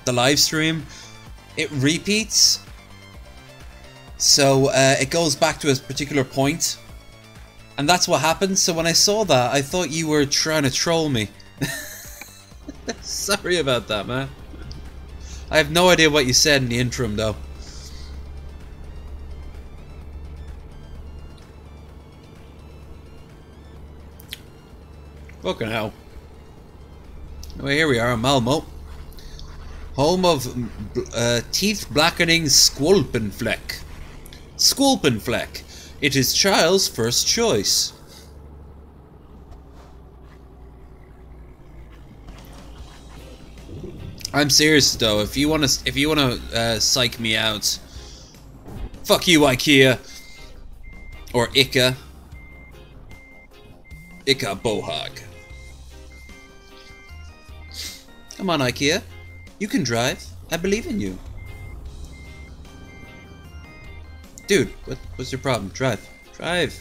live stream, it repeats, so it goes back to a particular point, and that's what happened. So when I saw that, I thought you were trying to troll me. Sorry about that, man. I have no idea what you said in the interim, though. Fucking hell. Well, here we are in Malmo. Home of teeth blackening Skulpenfleck. Skulpenfleck. It is Child's first choice. I'm serious though. If you wanna psych me out, fuck you, IKEA or Ika Bohag. Come on, IKEA. You can drive. I believe in you. Dude, what's your problem? Drive. Drive.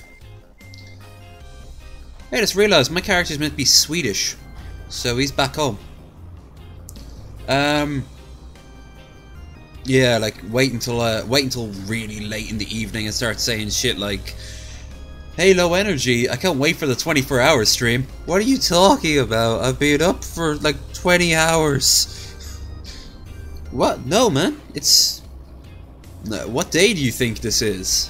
Hey, I just realized my character's meant to be Swedish. So he's back home. Yeah, like wait until really late in the evening and start saying shit like, "Hey, low energy, I can't wait for the 24-hour stream." What are you talking about? I've been up for like 20 hours. What? No, man. It's... No, what day do you think this is?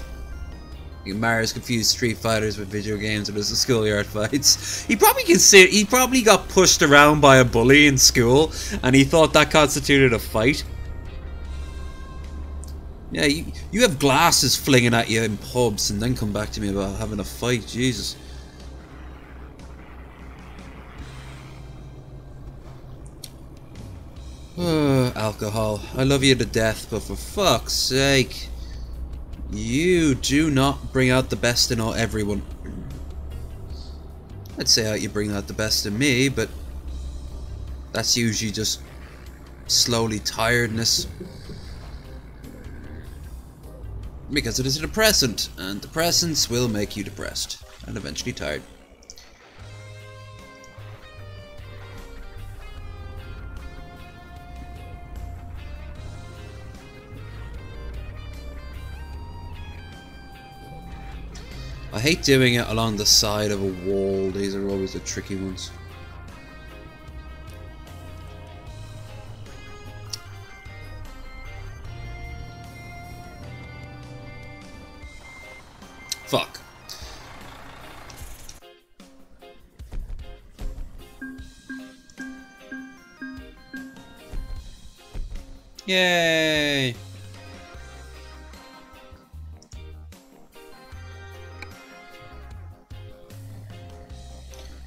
Mario's confused Street Fighters with video games and there's the schoolyard fights. He probably got pushed around by a bully in school and he thought that constituted a fight. Yeah, you have glasses flinging at you in pubs and then come back to me about having a fight. Jesus. Alcohol. I love you to death, but for fuck's sake, you do not bring out the best in everyone. I'd say you bring out the best in me, but that's usually just slowly tiredness. Because it is a depressant, and depressants will make you depressed, and eventually tired. I hate doing it along the side of a wall. These are always the tricky ones. Fuck. Yay!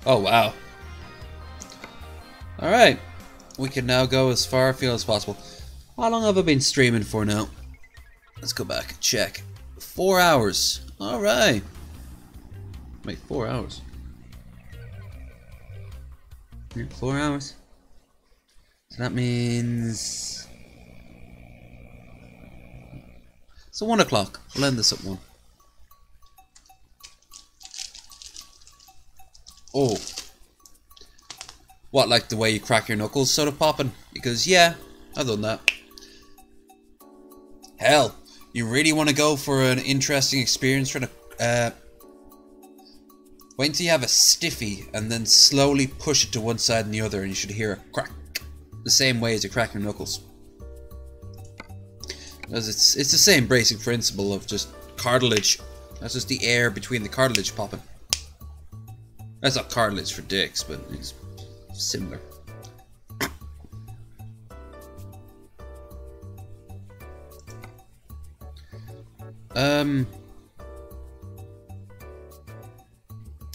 Oh wow. Alright. We can now go as far afield as possible. How long have I been streaming for now? Let's go back and check. 4 hours. Alright. Wait, 4 hours. Yeah, 4 hours. So that means... So 1 o'clock. We'll end this at 1. Oh. What, like the way you crack your knuckles sort of popping? Because, yeah, I've done that. Hell, you really want to go for an interesting experience for the... wait until you have a stiffy and then slowly push it to one side and the other and you should hear a crack. The same way as you crack your knuckles. Because it's the same basic principle of just cartilage. That's just the air between the cartilage popping. That's not cartilage for dicks, but it's similar.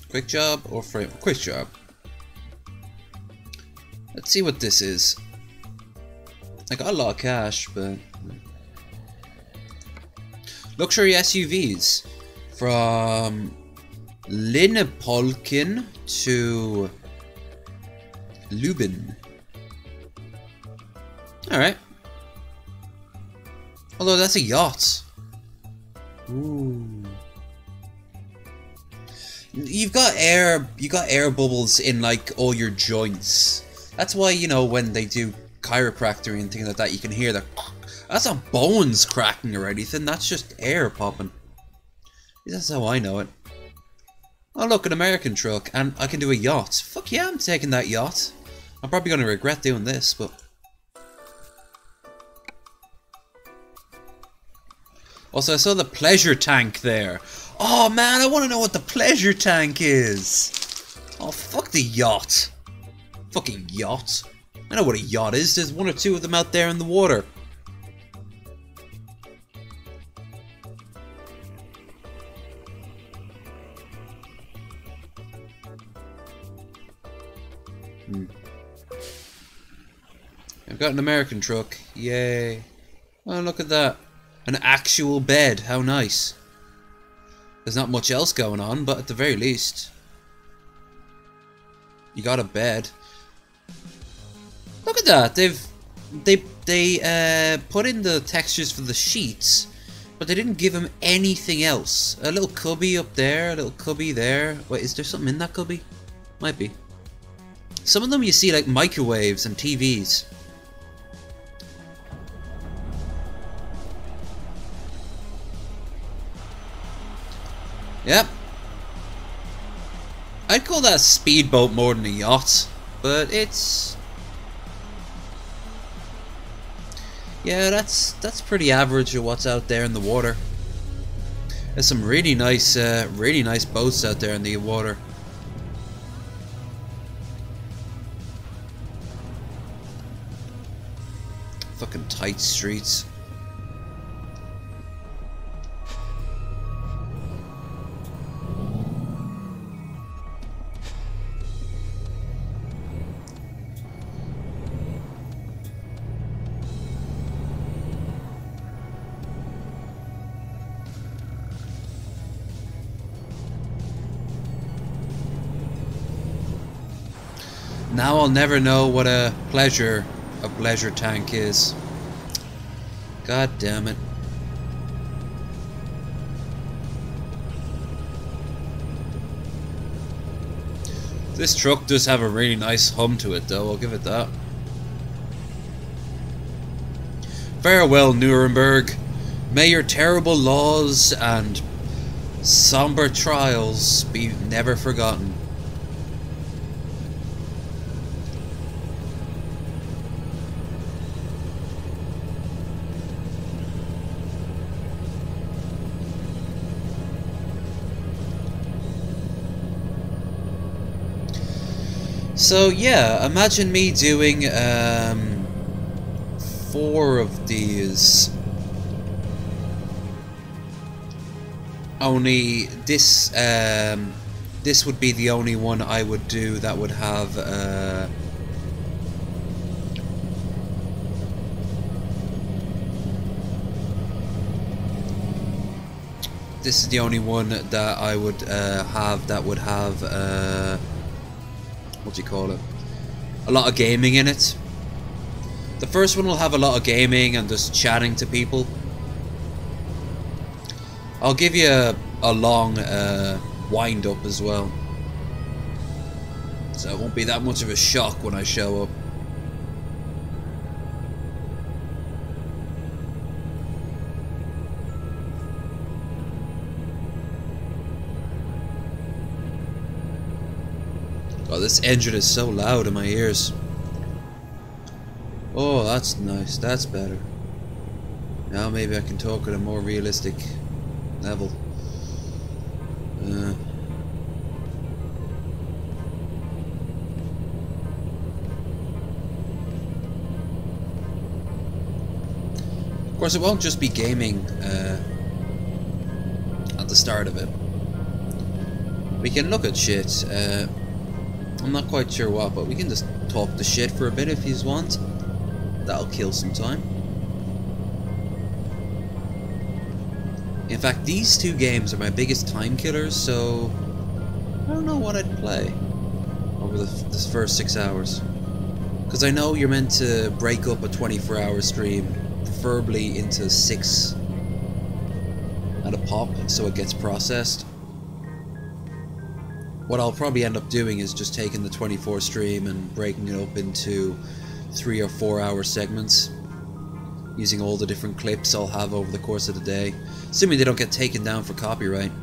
Quick job or frame? Quick job. Let's see what this is. I got a lot of cash, but... Luxury SUVs. From... Linnepolkin to Lubin. Alright. Although that's a yacht. Ooh. You got air bubbles in like all your joints. That's why, you know, when they do chiropractic and things like that, you can hear the... That's not bones cracking or anything, that's just air popping. That's how I know it. Oh look, an American truck, and I can do a yacht. Fuck yeah, I'm taking that yacht. I'm probably going to regret doing this, but... Also, I saw the pleasure tank there. Oh man, I want to know what the pleasure tank is. Oh, fuck the yacht. Fucking yacht. I know what a yacht is. There's 1 or 2 of them out there in the water. I've got an American truck. Yay. Oh, look at that. An actual bed. How nice. There's not much else going on, but at the very least, you got a bed. Look at that. They put in the textures for the sheets, but they didn't give him anything else. A little cubby up there, a little cubby there. Wait, is there something in that cubby? Might be. Some of them you see like microwaves and TVs. Yep. I'd call that a speedboat more than a yacht, but it's... yeah, that's pretty average of what's out there in the water. There's some really nice boats out there in the water. Fucking tight streets. Now I'll never know what a pleasure tank is. God damn it. This truck does have a really nice hum to it though, I'll give it that. Farewell, Nuremberg. May your terrible laws and somber trials be never forgotten. So yeah, imagine me doing 4 of these. Only this this would be the only one I would do that would have this is the only one that I would have that would have what do you call it? A lot of gaming in it. The first one will have a lot of gaming and just chatting to people. I'll give you a long wind up as well, so it won't be that much of a shock when I show up. Oh, this engine is so loud in my ears. Oh, that's nice. That's better. Now maybe I can talk at a more realistic level. Of course, it won't just be gaming at the start of it. We can look at shit. I'm not quite sure what, but we can just talk the shit for a bit if you want. That'll kill some time. In fact, these 2 games are my biggest time killers, so I don't know what I'd play over this first 6 hours. Because I know you're meant to break up a 24-hour stream, preferably into 6 at a pop, so it gets processed. What I'll probably end up doing is just taking the 24 stream and breaking it up into 3 or 4 hour segments, using all the different clips I'll have over the course of the day, assuming they don't get taken down for copyright.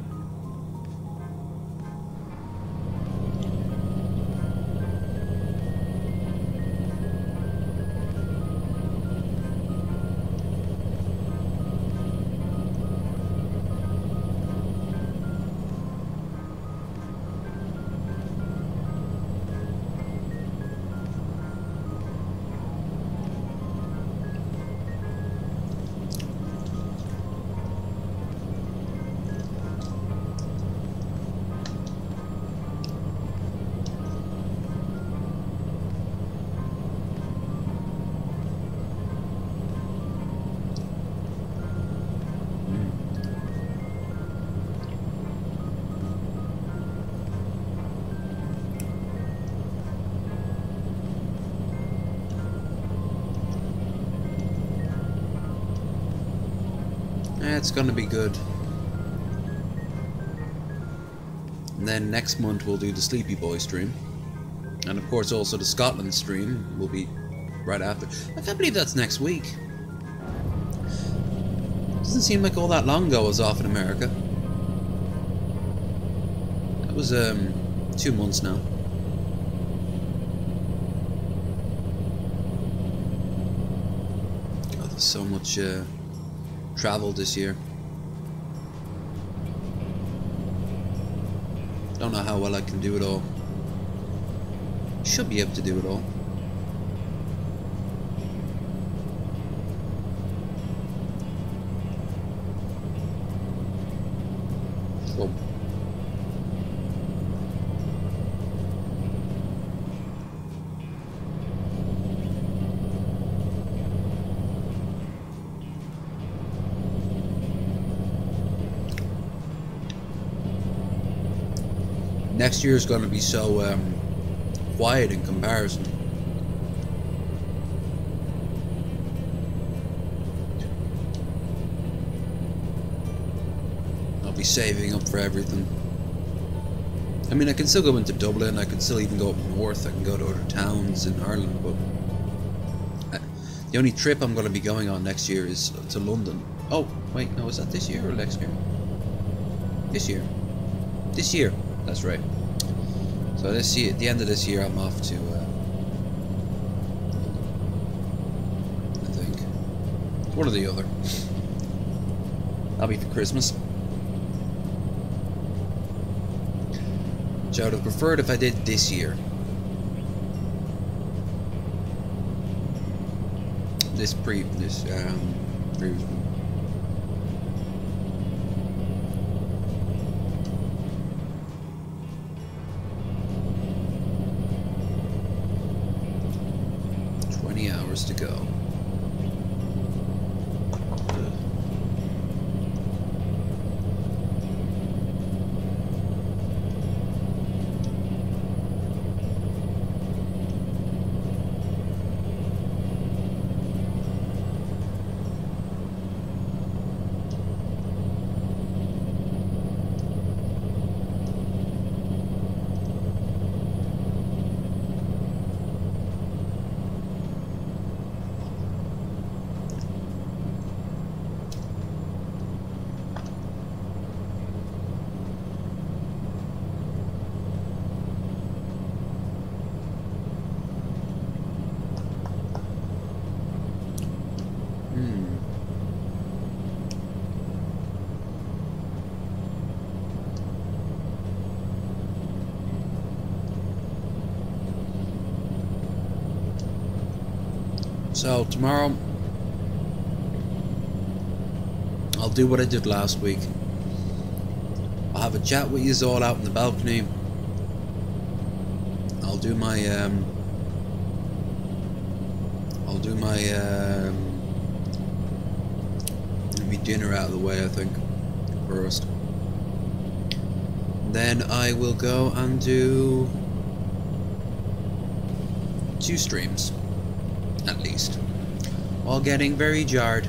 It's gonna be good. And then next month we'll do the Sleepy Boy stream. And of course also the Scotland stream will be right after. I can't believe that's next week. Doesn't seem like all that long ago I was off in America. was 2 months now. God, there's so much travel this year. Don't know how well I can do it all. Should be able to do it all. Cool. Next year is going to be so quiet in comparison. I'll be saving up for everything. I mean, I can still go into Dublin, I can still even go up north, I can go to other towns in Ireland, but the only trip I'm going to be going on next year is to London. Oh, wait, no, is that this year or next year? This year. This year, that's right. So this year, at the end of this year, I'm off to, I think, one or the other. That'll be for Christmas. Which I would have preferred if I did this year. This previous one. Hours to go. So tomorrow I'll do what I did last week. I'll have a chat with you all out in the balcony. I'll do my dinner out of the way, I think, first. Then I will go and do 2 streams, at least, while getting very jarred.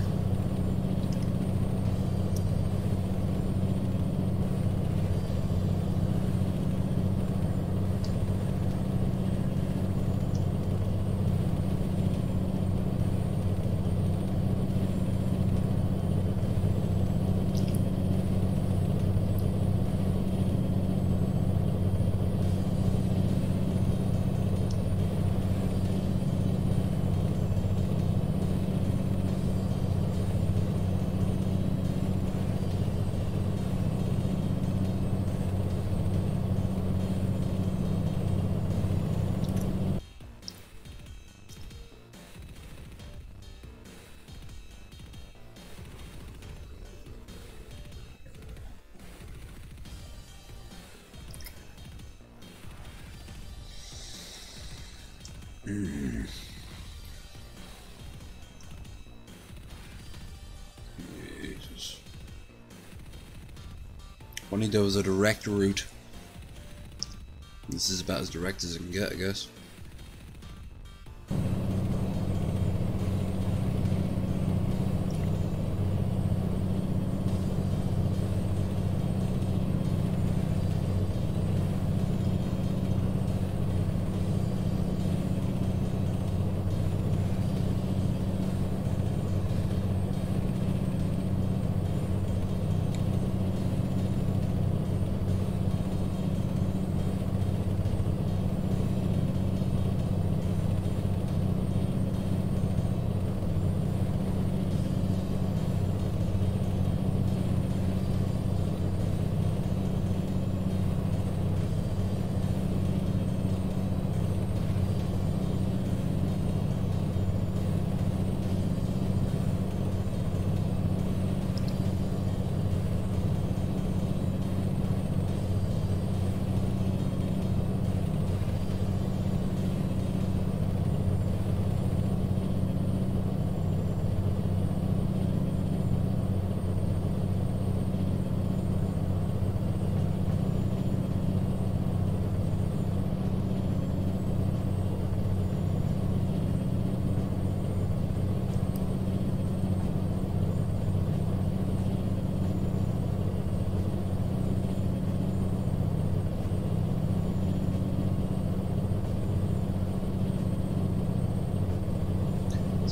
Jesus. Only there was a direct route. This is about as direct as it can get, I guess.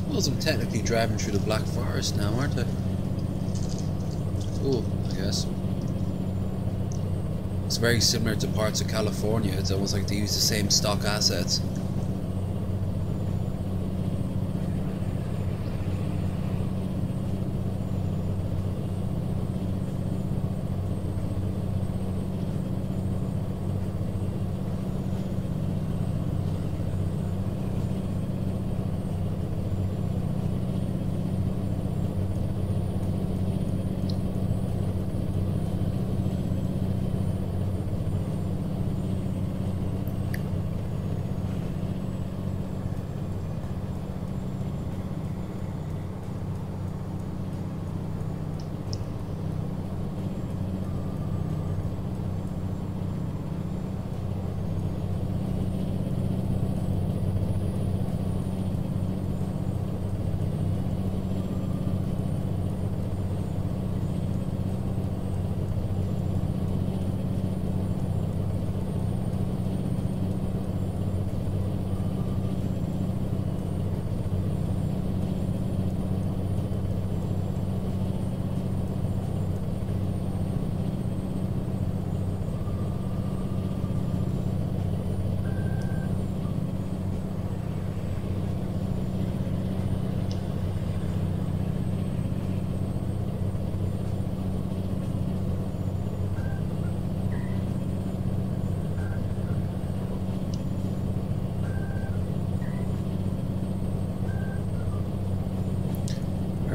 Well, I'm technically driving through the Black Forest now, aren't I? Cool, I guess. It's very similar to parts of California. It's almost like they use the same stock assets.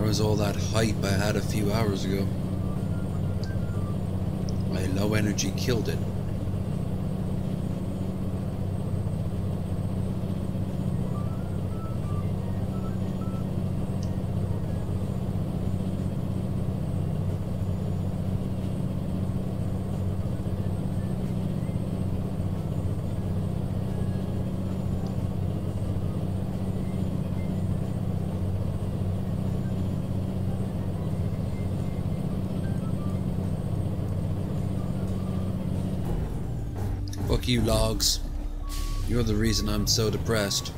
Was all that hype I had a few hours ago. My low energy killed it. Fuck you, logs. You're the reason I'm so depressed.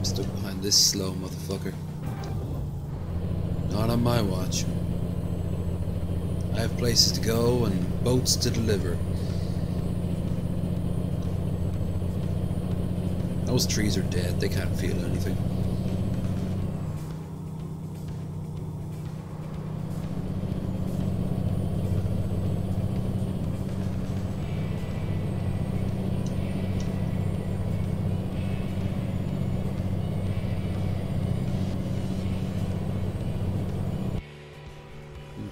Stuck behind this slow motherfucker. Not on my watch. I have places to go and boats to deliver. Those trees are dead, they can't feel anything.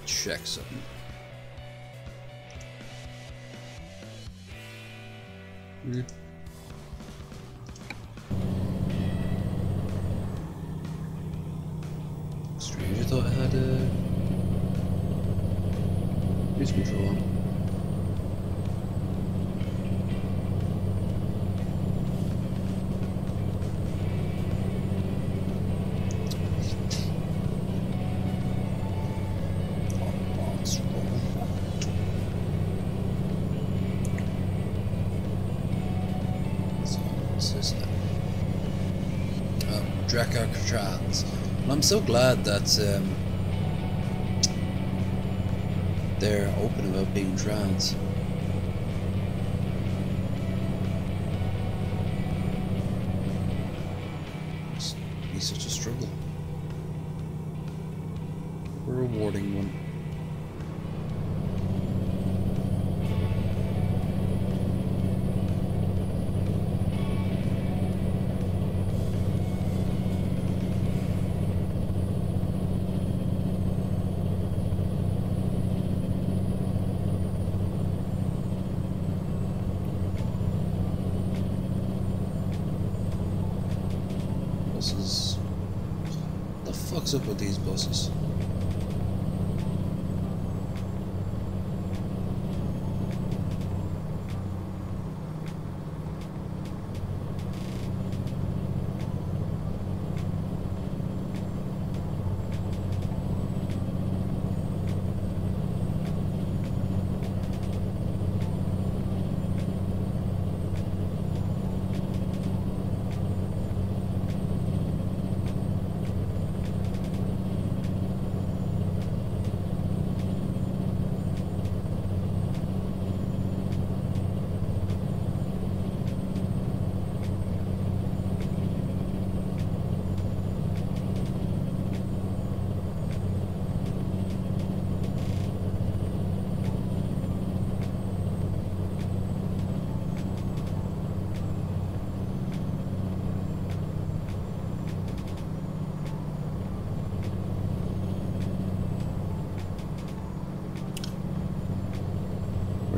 Check something. Strange, I thought I had cruise control on. Drakkar Trans. And I'm so glad that they're open about being trans. be such a struggle. A rewarding one. Buses. What the fuck's up with these buses?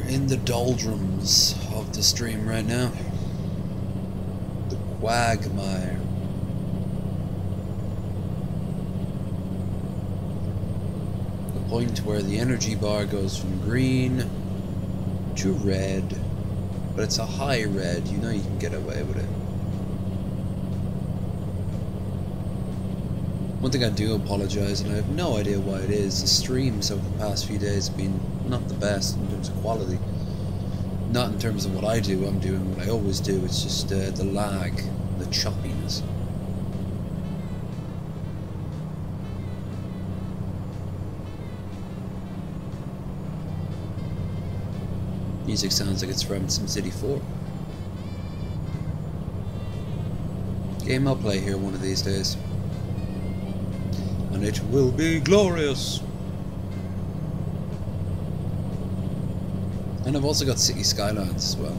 In the doldrums of the stream right now. The quagmire. The point where the energy bar goes from green to red. But it's a high red, you know you can get away with it. One thing I do apologise, and I have no idea why it is, the streams over the past few days have been not the best in terms of quality. Not in terms of what I do, I'm doing what I always do, it's just the lag, the choppiness. Music sounds like it's from SimCity 4. Game I'll play here one of these days. And it will be glorious! And I've also got City Skylines as well.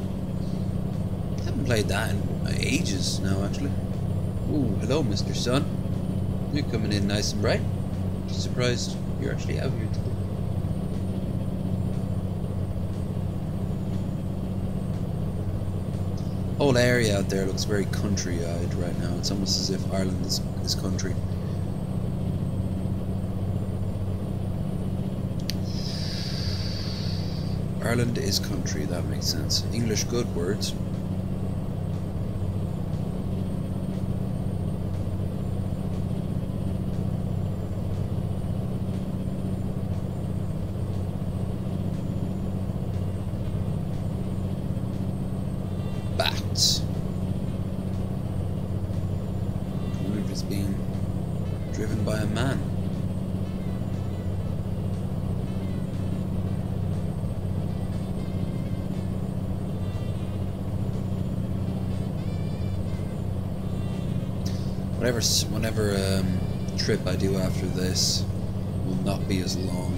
I haven't played that in ages now, actually. Ooh, hello, Mr. Sun. You're coming in nice and bright. Just surprised you're actually out here today. Whole area out there looks very country-eyed right now. It's almost as if Ireland is country. Ireland is country, that makes sense. English good words. Bats. I wonder if it's being driven by a man. Whenever trip I do after this will not be as long.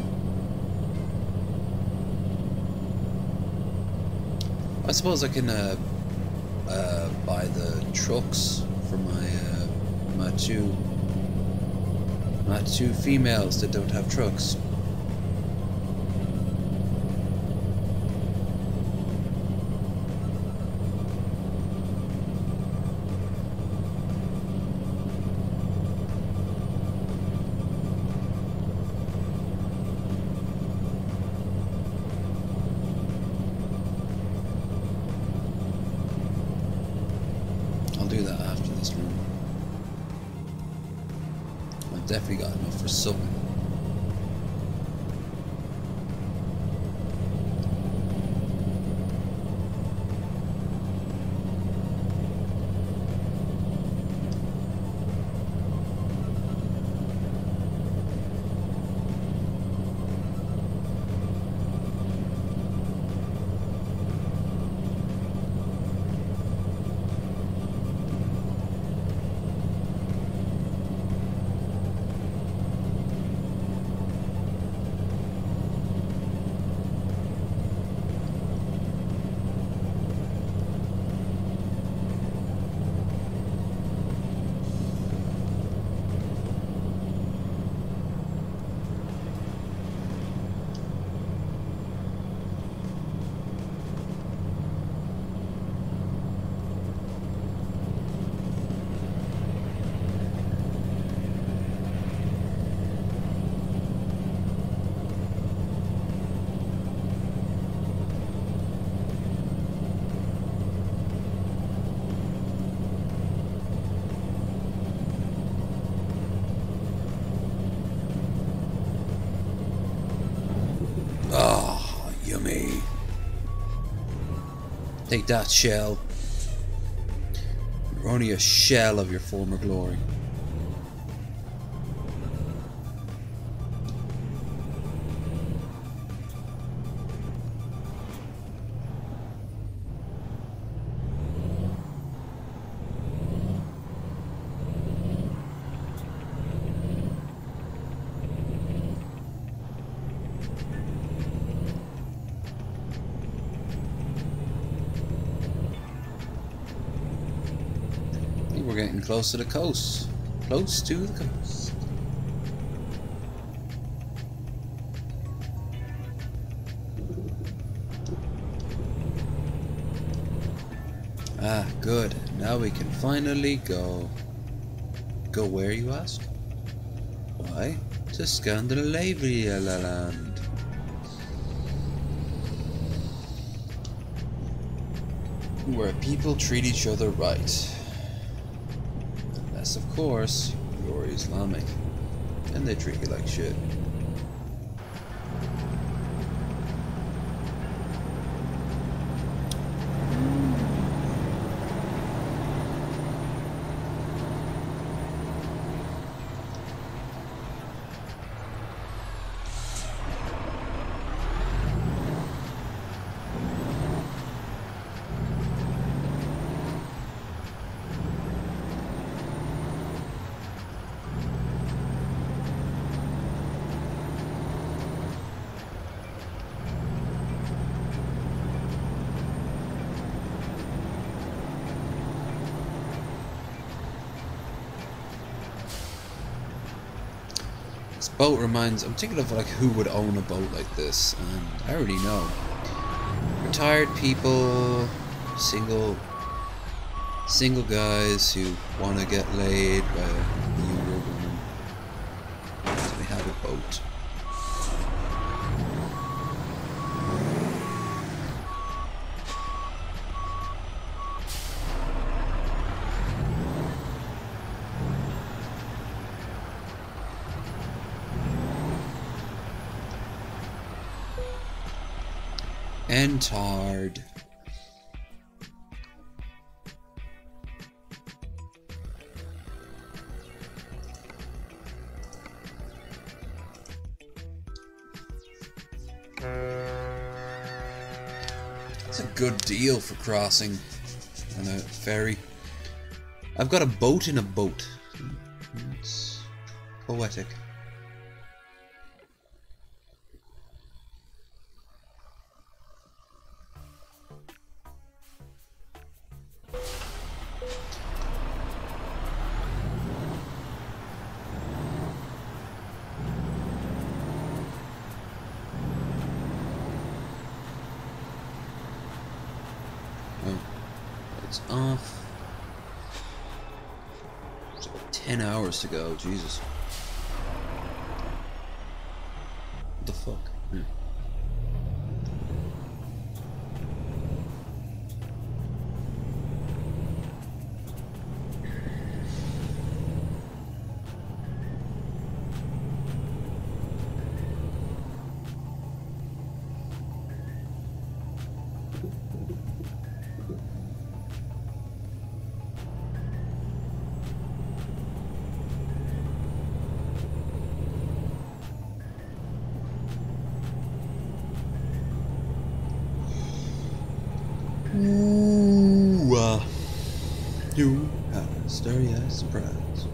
I suppose I can buy the trucks for my two females that don't have trucks. Definitely got enough for something. Take that, shell. You're only a shell of your former glory. We're getting close to the coast. Close to the coast. Ah, good. Now we can finally go. Go where, you ask? Why? To Scandinavia land. Where people treat each other right. Unless, of course, you're Islamic. And they treat you like shit. This boat reminds... I'm thinking of like who would own a boat like this, and I already know. Retired people, single guys who want to get laid by a younger woman. So they have a boat. Entard. It's a good deal for crossing on a ferry. I've got a boat in a boat. It's poetic. It's off. It's about 10 hours to go, Jesus. What the fuck? Ooh, you have a starry-eyed surprise.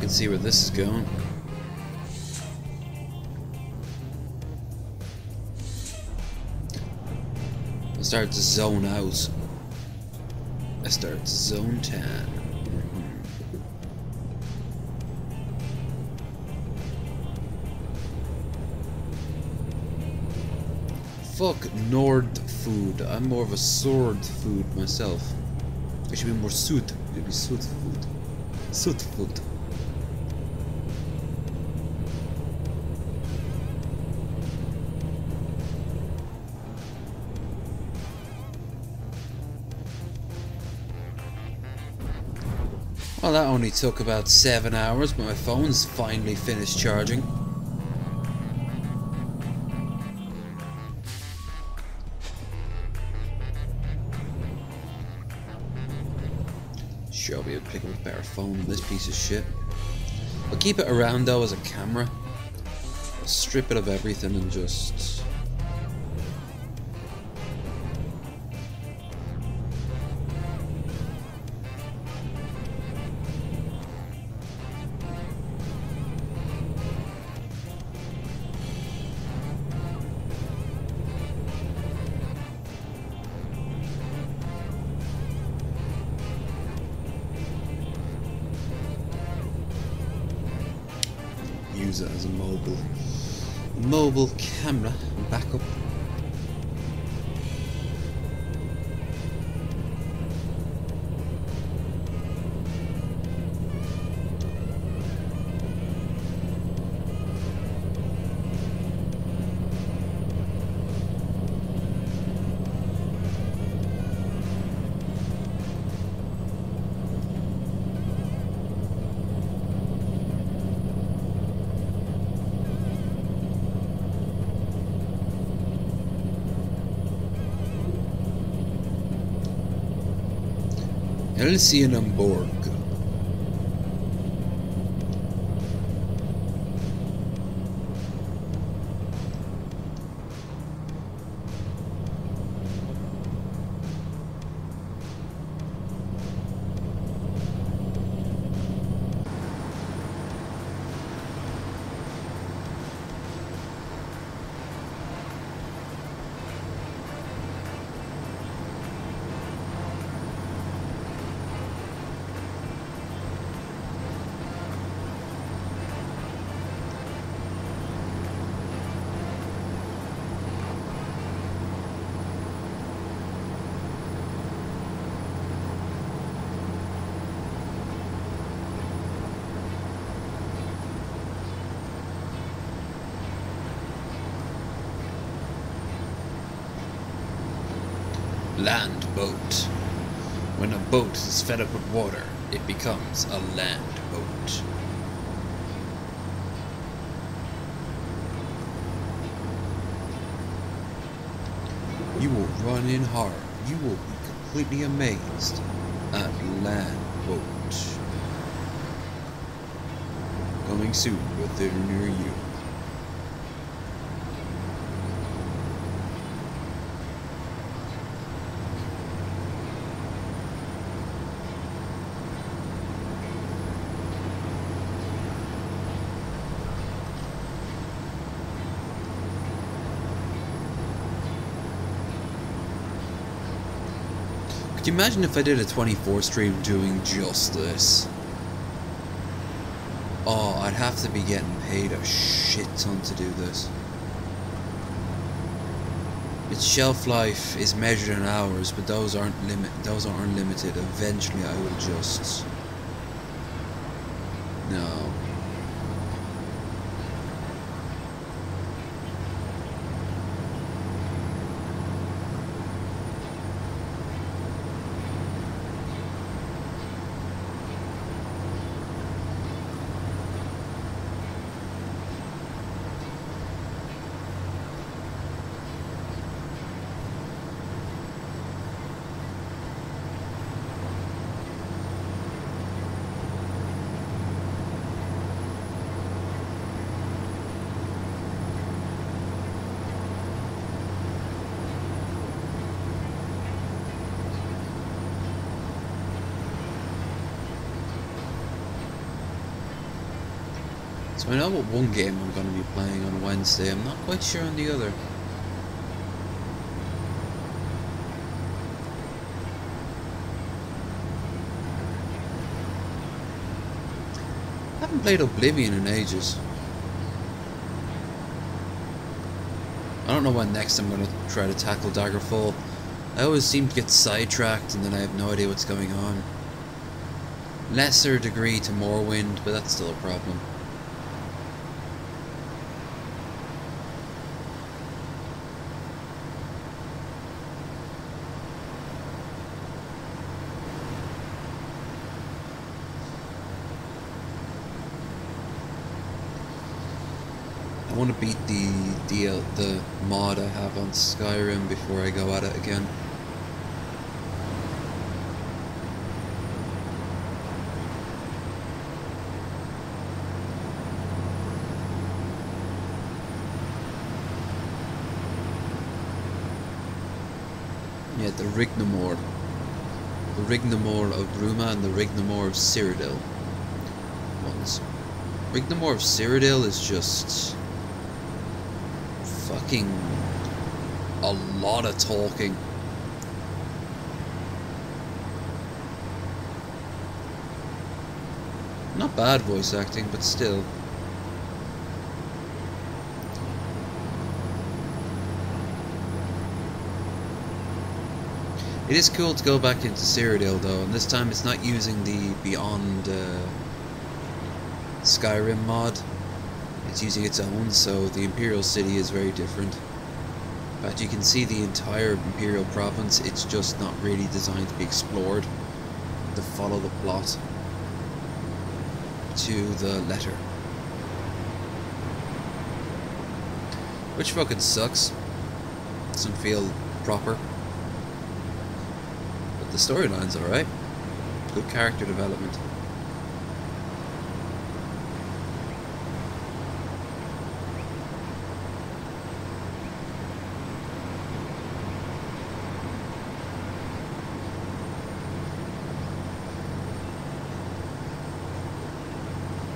Let's see where this is going. I start to zone out. I start to zone 10. Fuck Nord food. I'm more of a sword food myself. I should be more suit. It'd be suit food. Suit food. Well, that only took about 7 hours, but my phone's finally finished charging. Sure, I'll be able to pick up a better phone than this piece of shit. I'll keep it around though as a camera. I'll strip it of everything and just... use it as a mobile camera and backup. Helsingborg. Land boat. When a boat is fed up with water, it becomes a land boat. You will run in hard. You will be completely amazed at land boat. Coming soon within near you. Could you imagine if I did a 24 stream doing just this? Oh, I'd have to be getting paid a shit ton to do this. Its shelf life is measured in hours, but those aren't limited. Eventually I will just... No. So I know what one game I'm going to be playing on Wednesday. I'm not quite sure on the other. I haven't played Oblivion in ages. I don't know when next I'm going to try to tackle Daggerfall. I always seem to get sidetracked and then I have no idea what's going on. Lesser degree to Morrowind, but that's still a problem. I want to beat the mod I have on Skyrim before I go at it again. Yeah, the Rignomore. The Rignomore of Bruma and the Rignomore of Cyrodiil. Ones. Rignomore of Cyrodiil is just fucking a lot of talking. Not bad voice acting, but still. It is cool to go back into Cyrodiil though, and this time it's not using the Beyond Skyrim mod. It's using its own, so the Imperial City is very different. In fact, you can see the entire Imperial province. It's just not really designed to be explored, to follow the plot to the letter. Which fucking sucks. Doesn't feel proper. But the storyline's alright. Good character development.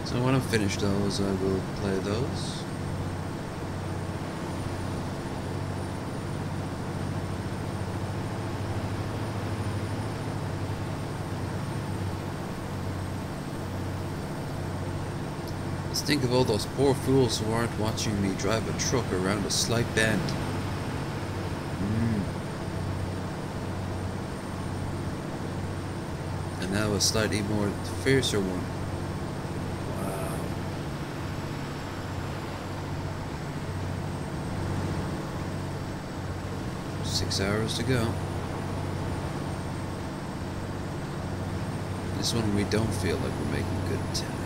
So when I'm finished those, I will play those. Just think of all those poor fools who aren't watching me drive a truck around a slight bend. And now a slightly more fiercer one. 6 hours to go. This one we don't feel like we're making good time.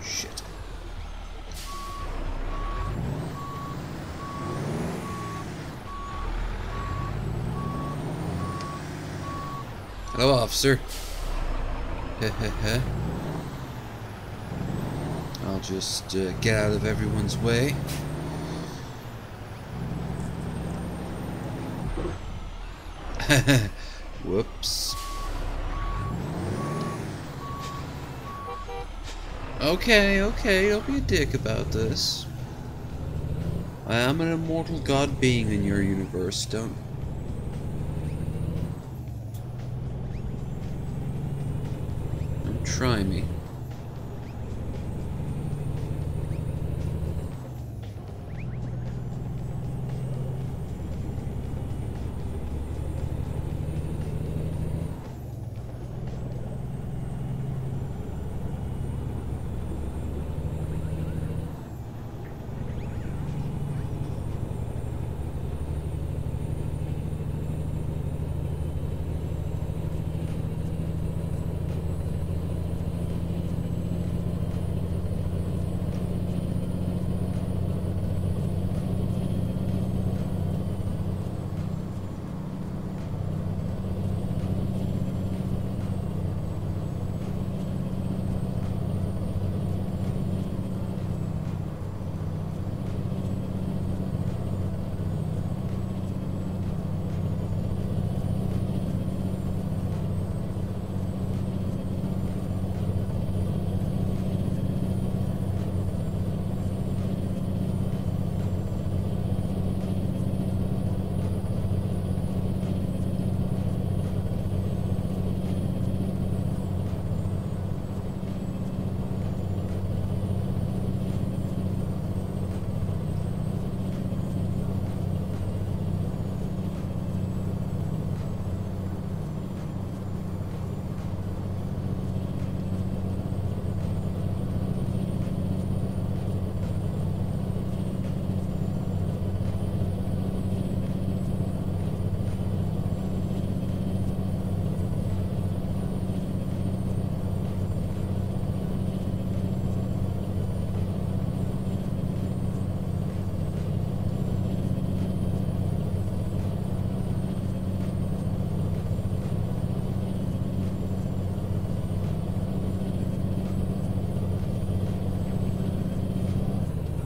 Shit. Hello, officer. Heh. I'll just get out of everyone's way. Whoops. Okay, don't be a dick about this. I am an immortal god being in your universe, don't try me.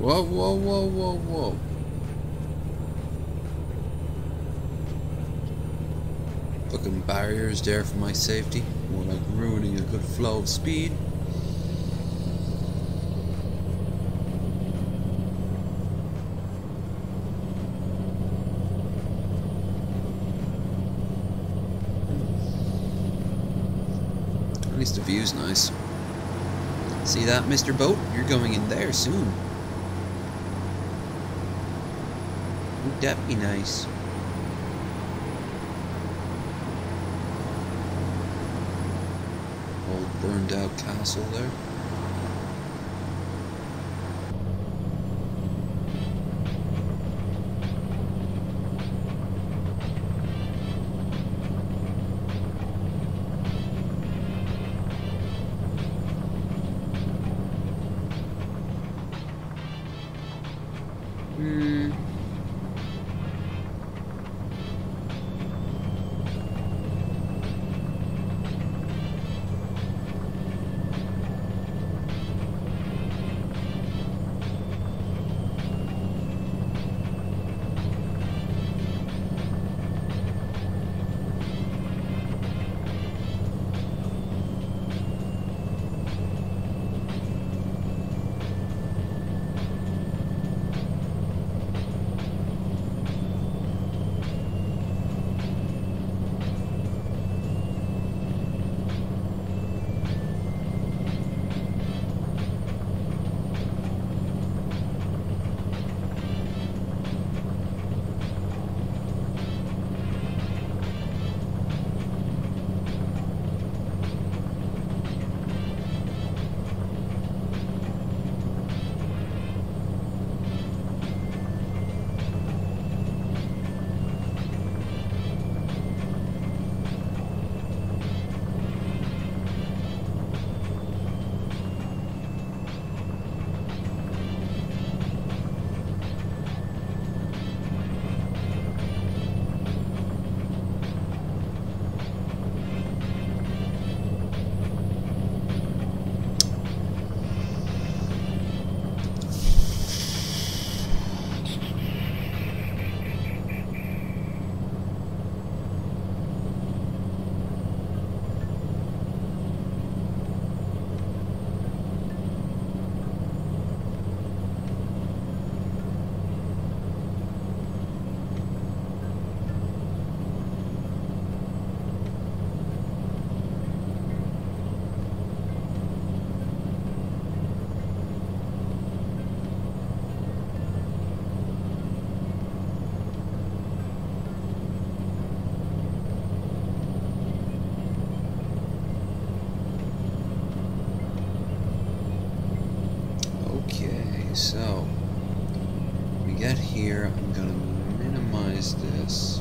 Whoa, whoa, whoa, whoa, whoa. Fucking barriers there for my safety. More like ruining a good flow of speed. At least the view's nice. See that, Mr. Boat? You're going in there soon. Would that be nice? Old burned out castle there. So, we get here, I'm gonna minimize this.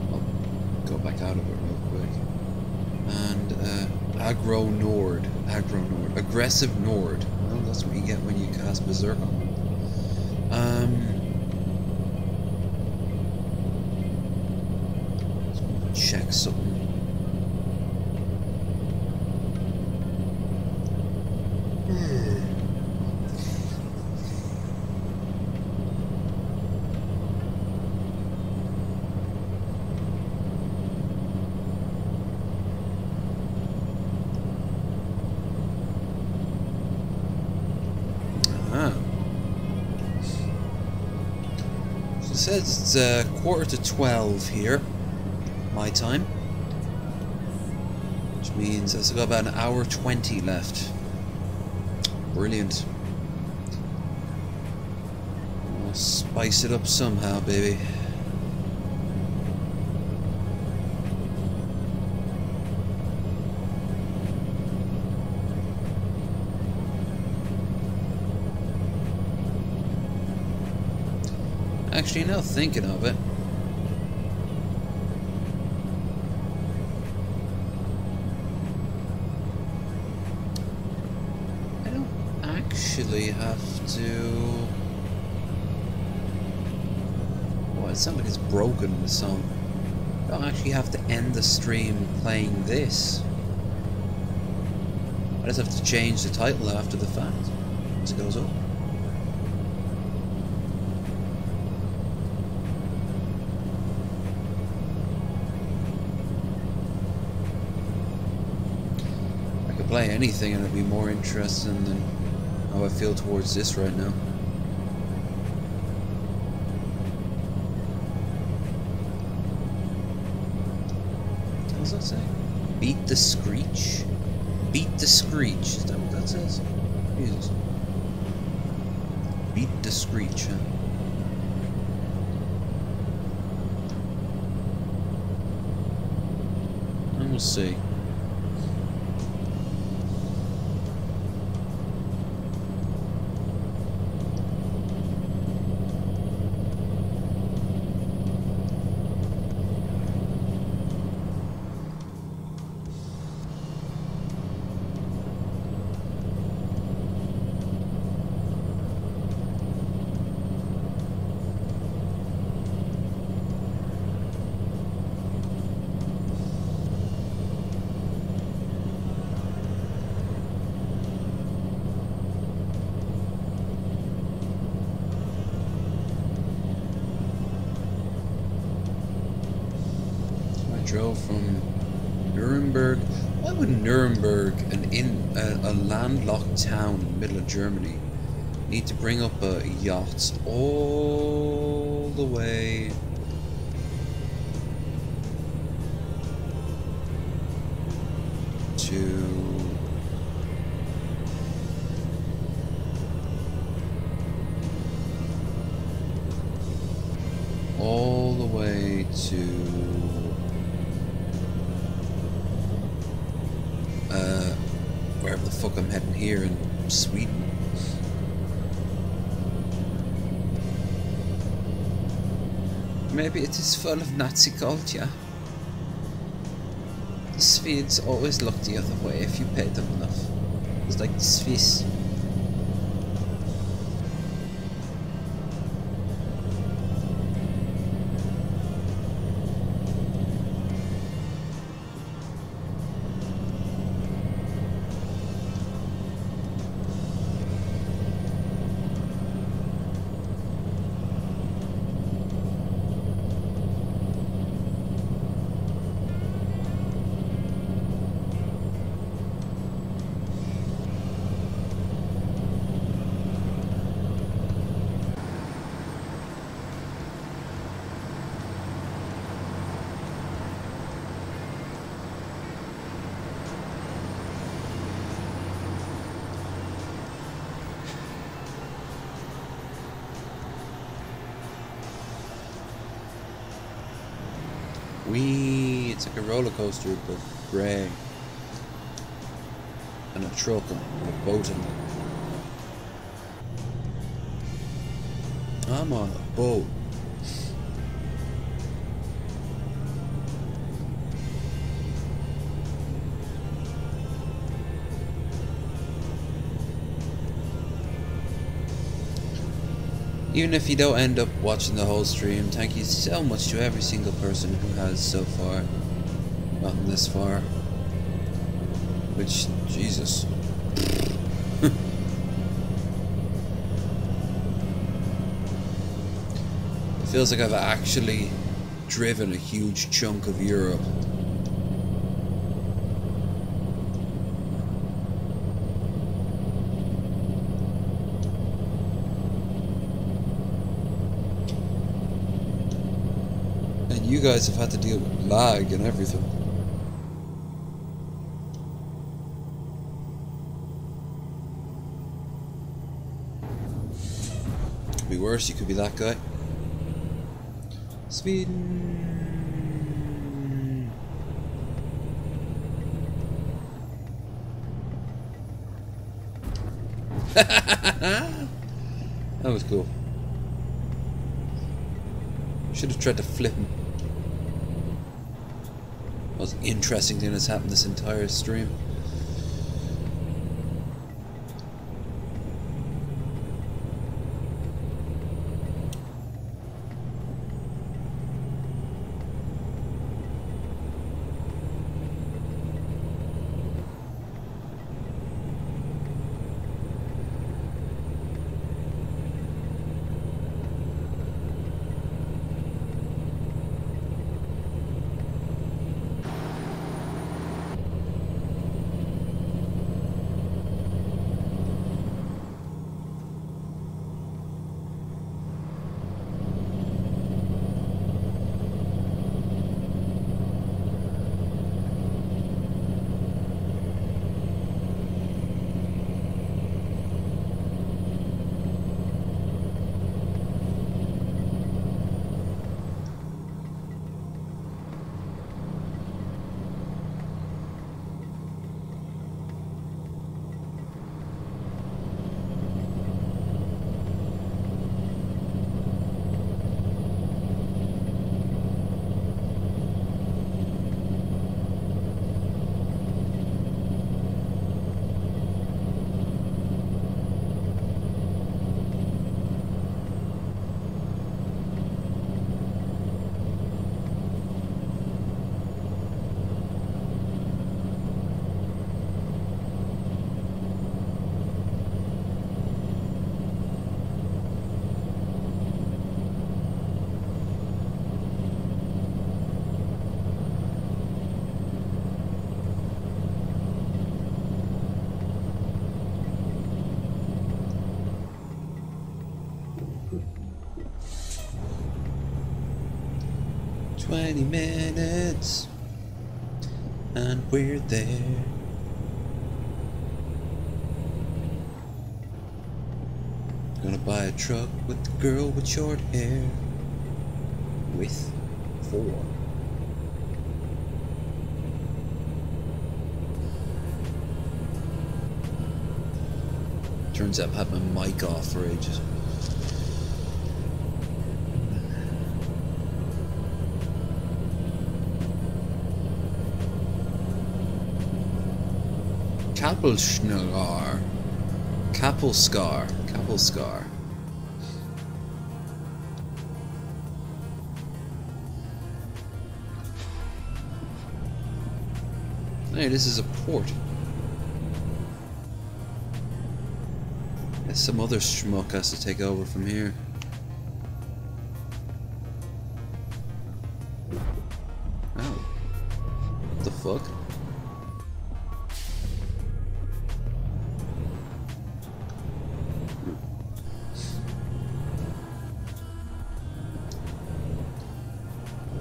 I'll go back out of it real quick. And, aggro Nord. Aggressive Nord. Well, that's what you get when you cast Berserk on them. Check something. It says it's 11:45 here, my time, which means I've got about 1:20 left. Brilliant. I'll spice it up somehow, baby. Actually, now thinking of it, I don't actually have to... Oh, it sounds like it's broken, the song. I don't actually have to end the stream playing this. I just have to change the title after the fact, as it goes up. play anything and it'd be more interesting than how I feel towards this right now. What does that say? Beat the Screech? Beat the Screech. Is that what that says? Jesus. Beat the Screech, huh? And we'll see. Drove from Nuremberg. Why would Nuremberg, a landlocked town in the middle of Germany, need to bring up a yacht all the way to wherever the fuck I'm heading here in Sweden. Maybe it is full of Nazi culture. The Swedes always look the other way if you pay them enough. It's like the Swiss. It's like a roller coaster, but grey. And a truck and a boat in it. I'm on a boat. Even if you don't end up watching the whole stream, thank you so much to every single person who has so far gotten this far. Which, Jesus. It feels like I've actually driven a huge chunk of Europe. You guys have had to deal with lag and everything. Could be worse, you could be that guy. Sweden. That was cool. Should have tried to flip him. Most interesting thing that's happened this entire stream. 20 minutes and we're there. Gonna buy a truck with the girl with short hair. With 4. Turns out I've had my mic off for ages. Kapelschnagar. Kapelscar. Hey, this is a port. Guess some other schmuck has to take over from here. Oh. What the fuck?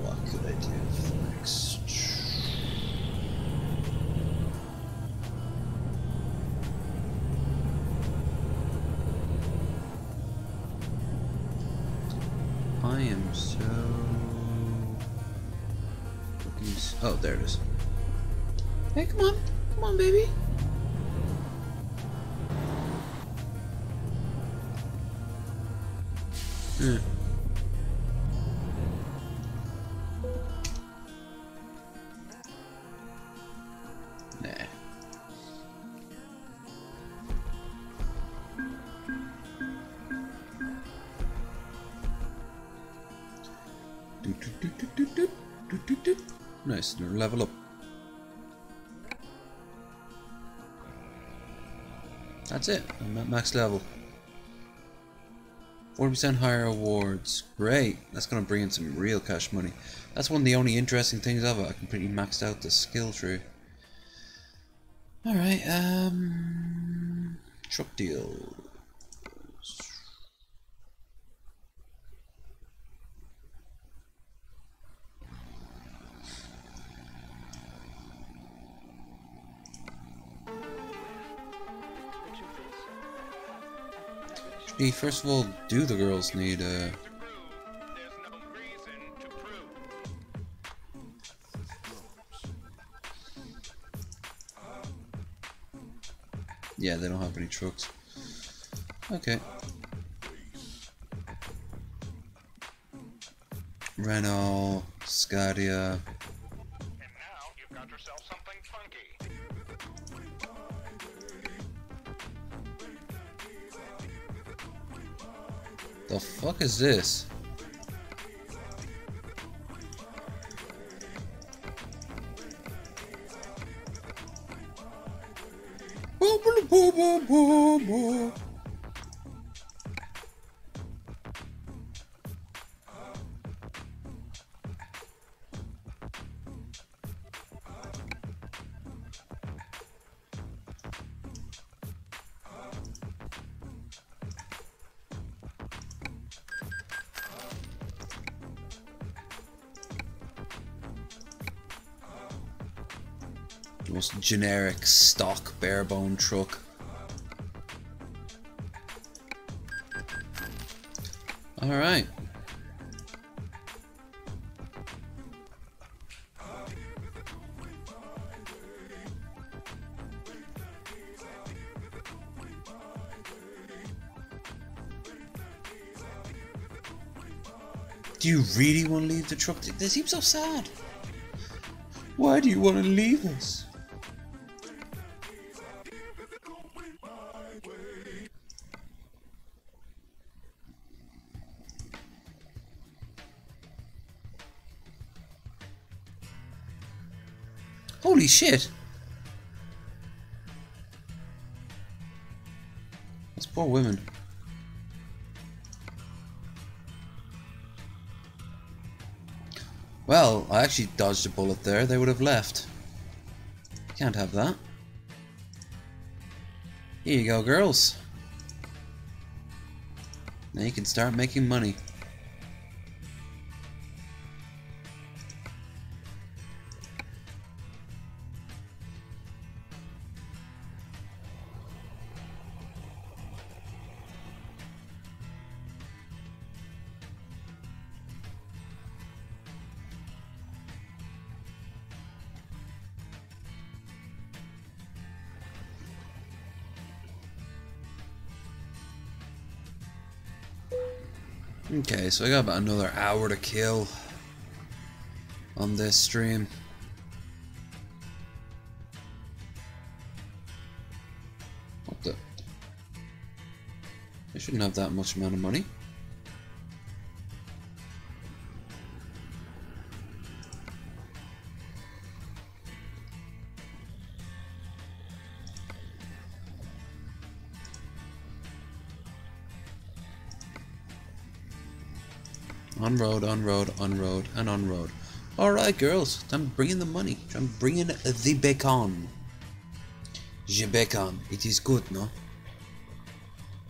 What could I do for the next? I am so... Oh, there it is. Hey, come on. Come on, baby. Yeah. Nah. Nice, level up. That's it. I'm at max level. 40% higher awards. Great. That's gonna bring in some real cash money. That's one of the only interesting things of it. I completely maxed out the skill tree. Alright, truck deal. First of all, do the girls need yeah, they don't have any trucks. Okay. Renault, Scadia. And now you've got yourself something funky. The fuck is this? The most generic stock barebone truck. Alright. Do you really want to leave the truck? They seem so sad. Why do you want to leave us? Holy shit! Those poor women. Well, I actually dodged a bullet there. They would have left. Can't have that. Here you go, girls. Now you can start making money. Okay, so I got about another hour to kill on this stream. What the? I shouldn't have that much amount of money. On road, on road, on road, and on road. Alright, girls, I'm bringing the money. I'm bringing the bacon. Je bacon. It is good, no?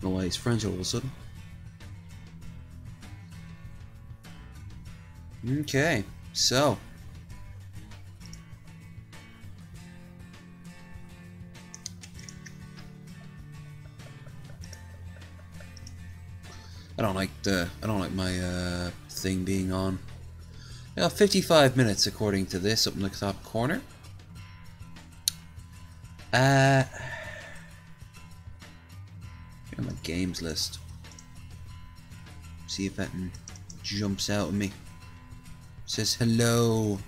No way, it's French all of a sudden. Okay, so. I don't like my thing being on. I got 55 minutes according to this up in the top corner. Here's my games list. See if that jumps out at me. Says hello.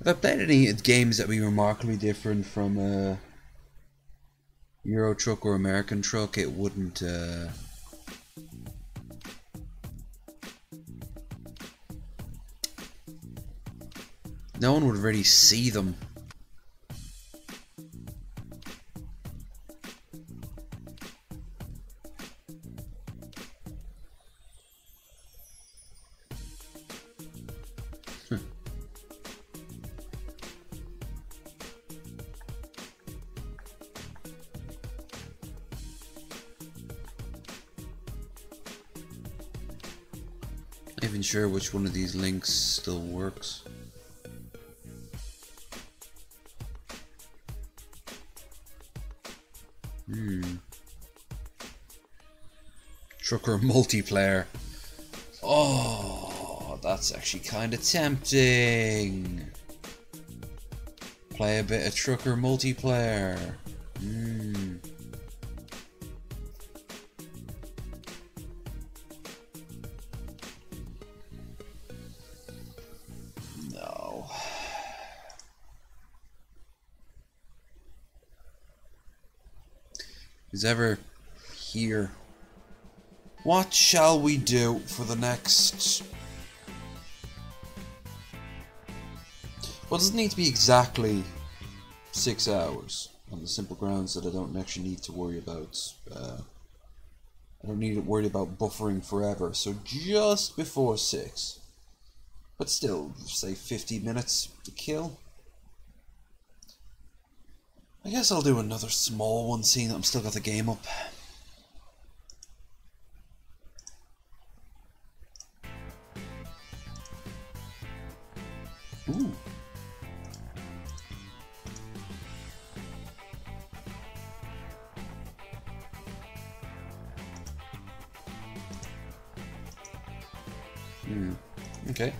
If I played any games that would be remarkably different from Euro Truck or American Truck, it wouldn't. No one would really see them. Not even sure which one of these links still works. Trucker multiplayer. Oh, that's actually kind of tempting. Play a bit of Trucker multiplayer. No. Who's ever here? What shall we do for the next... Well, it doesn't need to be exactly 6 hours, on the simple grounds that I don't actually need to worry about... I don't need to worry about buffering forever, so just before 6. But still, say 50 minutes to kill. I guess I'll do another small one, seeing that I'm still got the game up. Ooh. Okay.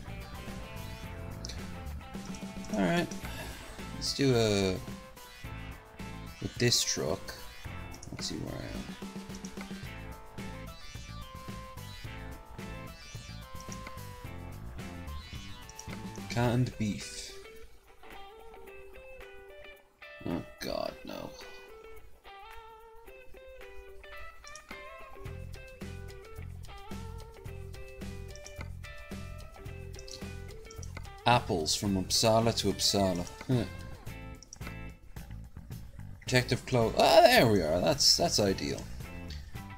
Alright. Let's do a... With this truck. Let's see where I am. Canned beef. Oh god, no. Apples from Uppsala to Uppsala. Protective clothing. Ah, there we are. That's ideal.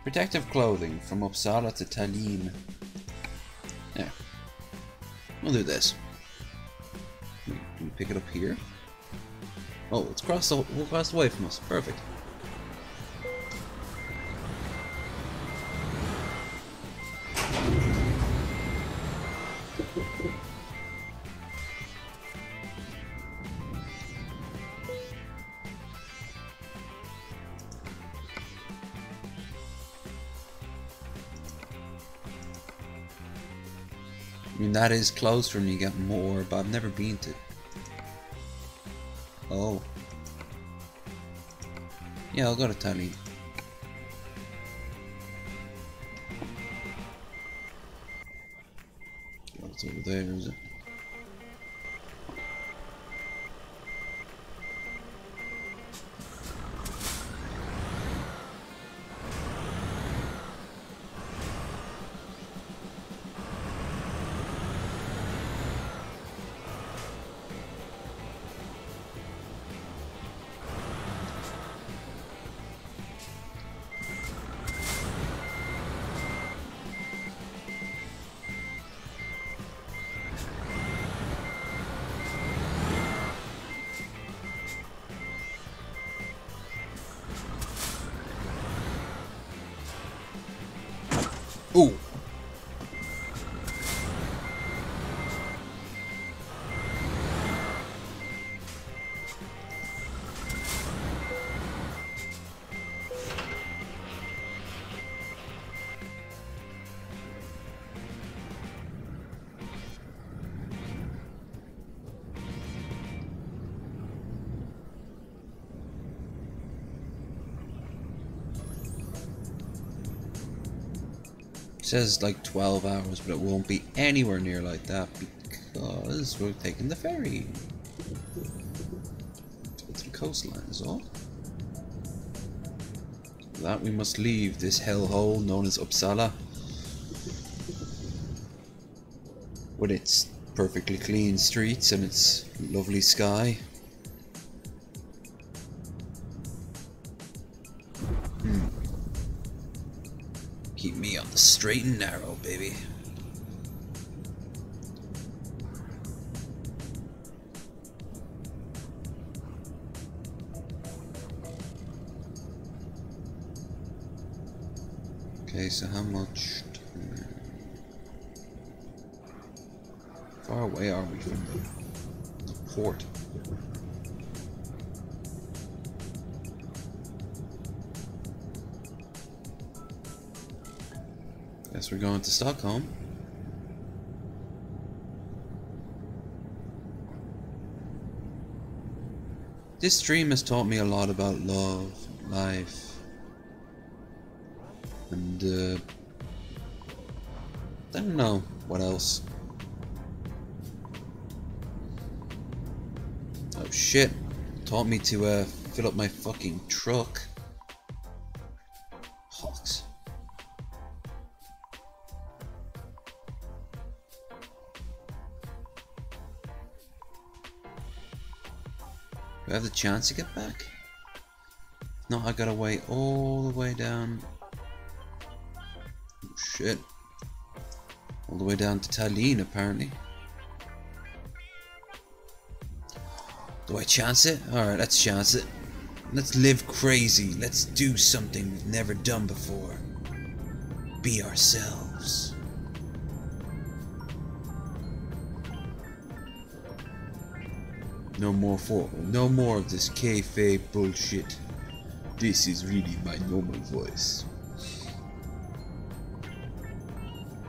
Protective clothing from Uppsala to Tallinn. Yeah. We'll do this. Can we pick it up here? Oh, it's crossed away from us. Perfect. I mean, that is closed for me, you get more, but I've never been to. Oh. Yeah, I'll go to Tallinn. Oh, it's over there, is it? Ooh. It says like 12 hours, but it won't be anywhere near like that because we're taking the ferry to the coastline is all. For that we must leave this hellhole known as Uppsala with its perfectly clean streets and its lovely sky. Keep me on the straight and narrow, baby. Okay, so how much time? How far away are we from the port? Guess we're going to Stockholm. This stream has taught me a lot about love, life, and I don't know what else. Oh shit, taught me to fill up my fucking truck. Hawks. Do I have the chance to get back? No, I gotta wait all the way down. Oh shit. All the way down to Tallinn, apparently. Do I chance it? Alright, let's chance it. Let's live crazy. Let's do something we've never done before. Be ourselves. No more of this kayfabe bullshit. This is really my normal voice.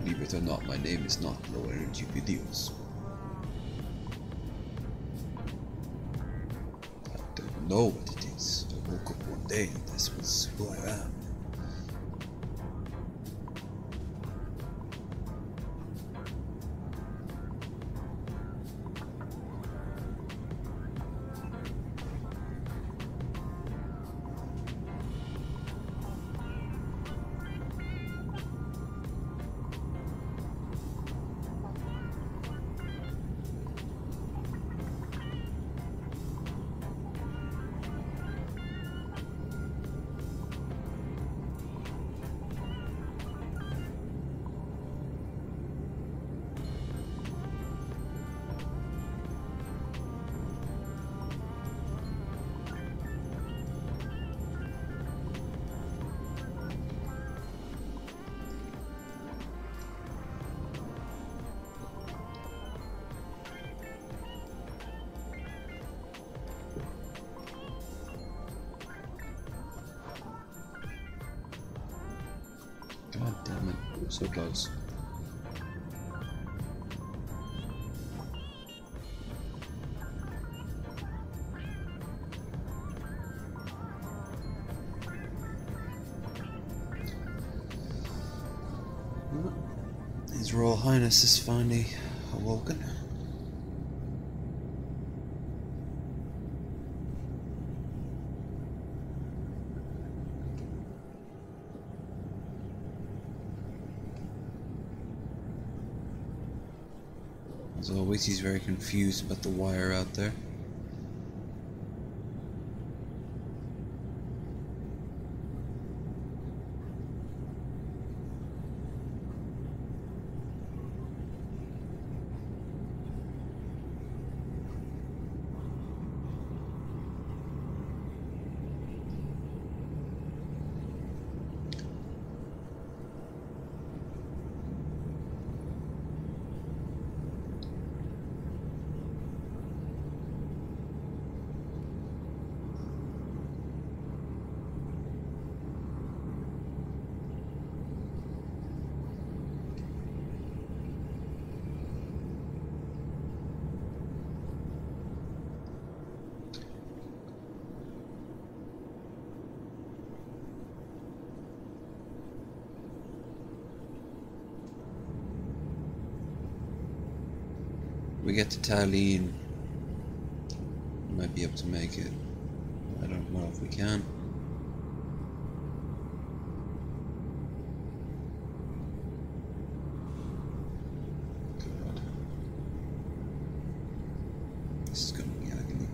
Believe it or not, my name is not Low Energy Videos. I don't know what it is. I woke up one day and this was who I am. God damn it. So close. His Royal Highness is finally awoken. As always, he's very confused about the wire out there. We get to Tallinn. Might be able to make it. I don't know if we can. God. This is gonna be ugly.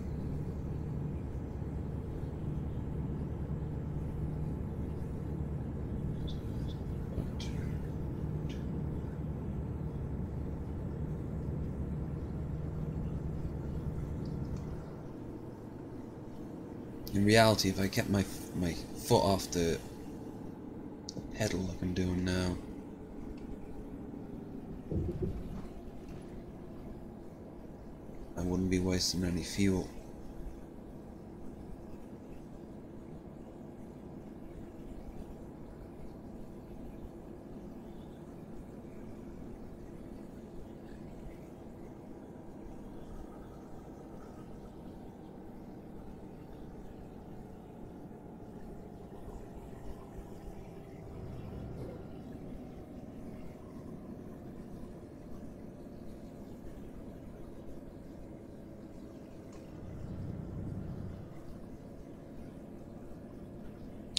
In reality, if I kept my foot off the pedal like I'm doing now, I wouldn't be wasting any fuel.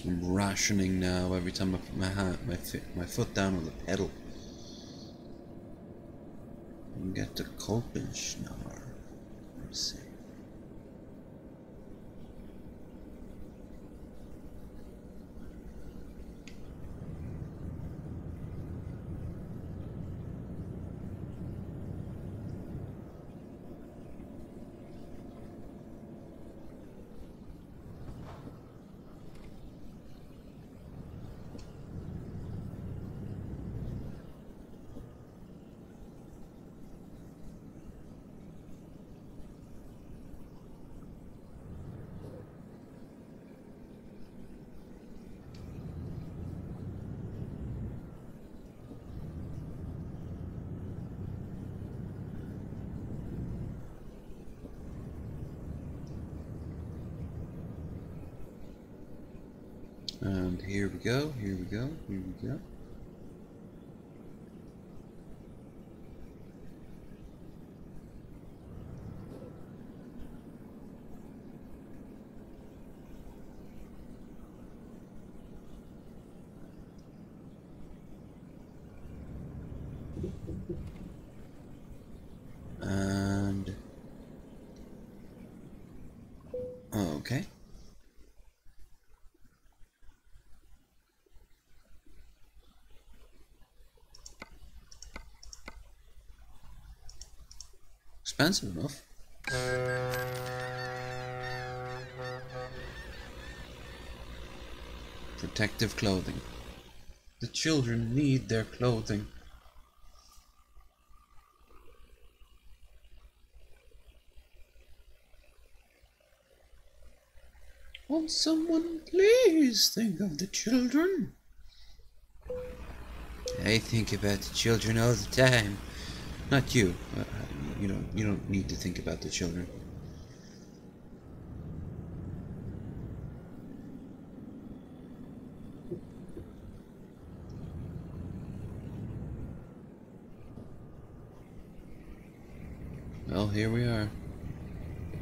I'm rationing now every time I put my foot down on the pedal. And get to Kolpenschnar. Let's see. And here we go, here we go, here we go. And okay. Expensive enough. Protective clothing. The children need their clothing. Won't someone please think of the children? I think about the children all the time. Not you. You don't need to think about the children. Well, here we are.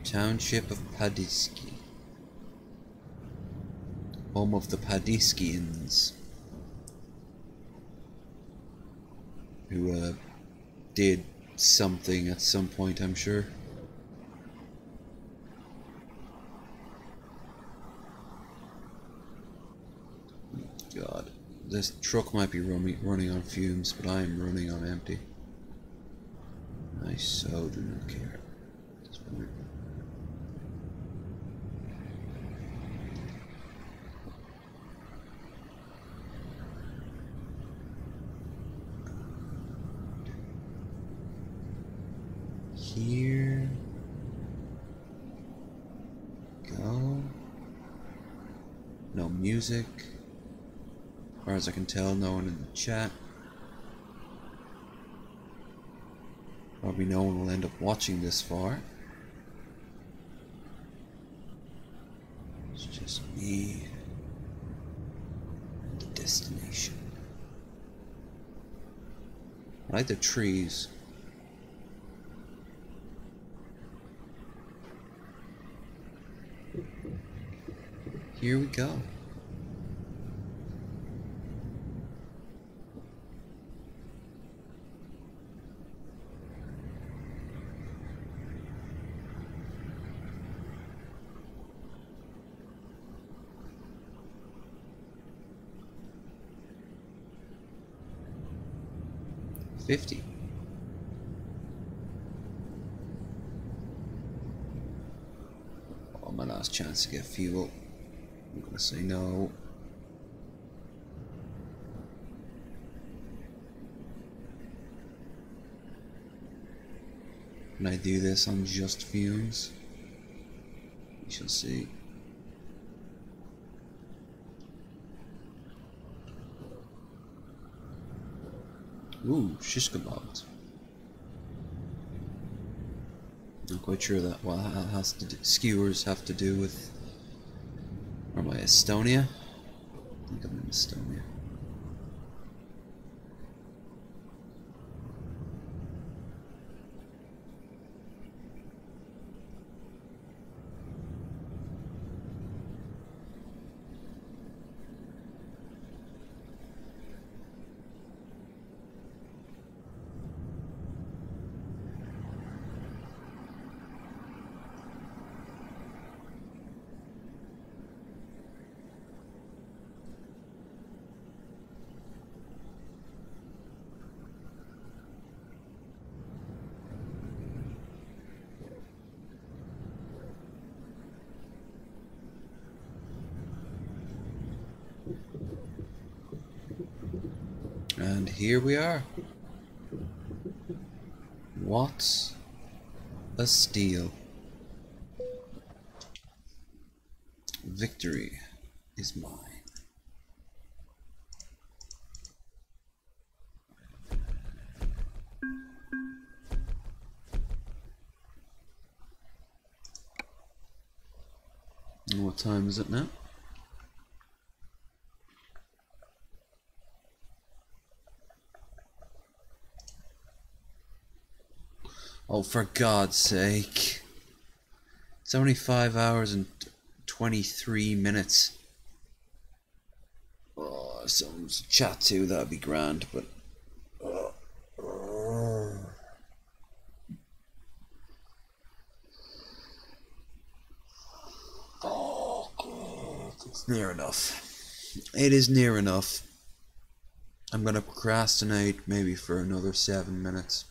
Township of Padiski. Home of the Padiskians. Who, did something at some point, I'm sure. God. This truck might be running on fumes, but I am running on empty. I so do not care. Here go. No music. As far as I can tell, no one in the chat. Probably no one will end up watching this far. It's just me and the destination. I like the trees. Here we go. $50. Oh, my last chance to get fuel. I'm gonna say no. Can I do this on just fumes? We shall see. Ooh, shish kebabs. Not quite sure that what has to do, skewers have to do with. Or am I Estonia? I think I'm in Estonia. And here we are. What's a steal? Victory is mine. And what time is it now? Oh, for God's sake. It's only 5 hours and 23 minutes. Oh, if someone to chat to, that'd be grand, but... Oh, God. It's near enough. It is near enough. I'm gonna procrastinate maybe for another 7 minutes.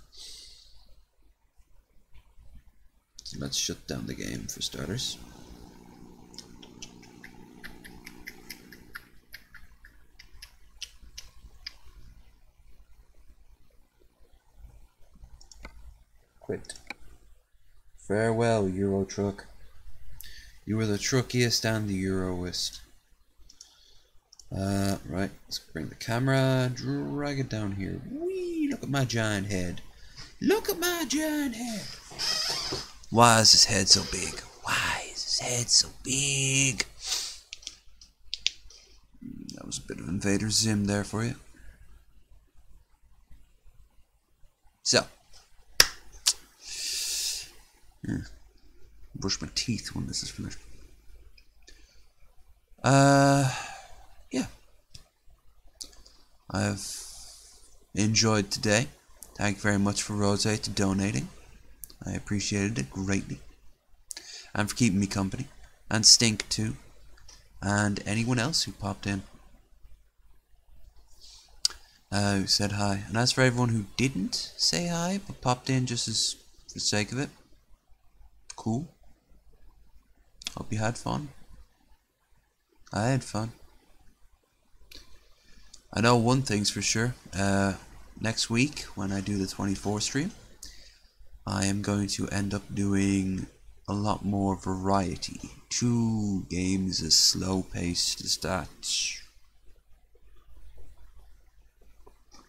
Let's shut down the game for starters. Quit. Farewell, Euro Truck. You were the truckiest and the Euroist. Right. Alright, let's bring the camera, drag it down here. Whee! Look at my giant head. Look at my giant head! Why is his head so big? Why is his head so big? That was a bit of Invader Zim there for you. So. Brush my teeth when this is finished. Yeah. I've enjoyed today. Thank you very much for Rose to donating. I appreciated it greatly. And for keeping me company. And Stink too. And anyone else who popped in. Who said hi. And as for everyone who didn't say hi, but popped in just as for the sake of it. Cool. Hope you had fun. I had fun. I know one thing's for sure. Next week, when I do the 24 stream, I am going to end up doing a lot more variety. 2 games as slow paced as that.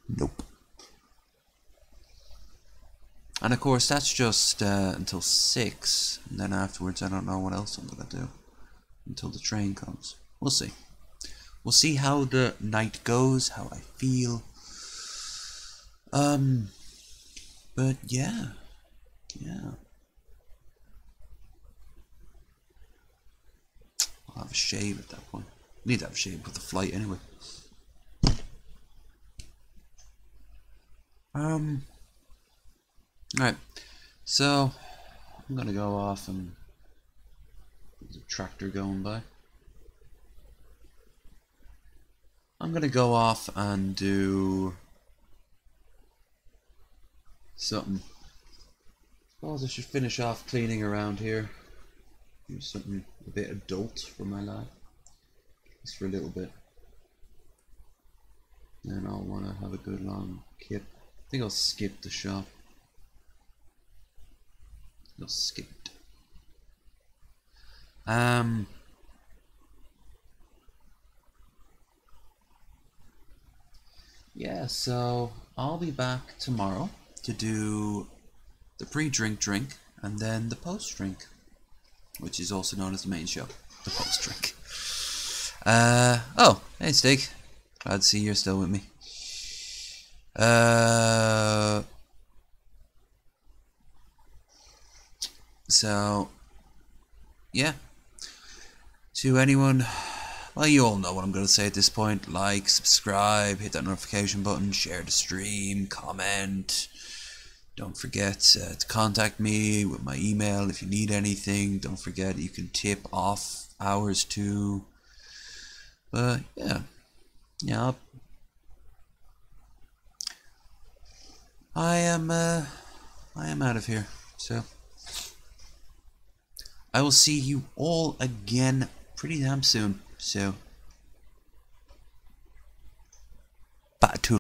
Nope. And of course, that's just until 6. And then afterwards, I don't know what else I'm going to do. Until the train comes. We'll see. We'll see how the night goes, how I feel. But yeah. Yeah. I'll have a shave at that point. Need to have a shave with the flight anyway. Alright. So, I'm gonna go off and... There's a tractor going by. I'm gonna go off and do something. Suppose I should finish off cleaning around here. Do something a bit adult for my lad. Just for a little bit. Then I'll want to have a good long kip. I think I'll skip the shop. I'll skip it. Yeah, so I'll be back tomorrow to do the pre-drink and then the post-drink, which is also known as the main show, the post-drink. Oh, hey Steak, glad to see you're still with me. So, yeah, to anyone, well, you all know what I'm going to say at this point. Like, subscribe, hit that notification button, share the stream, comment. Don't forget to contact me with my email if you need anything. Don't forget you can tip off hours too. But yeah, I am out of here. So I will see you all again pretty damn soon. So, bye to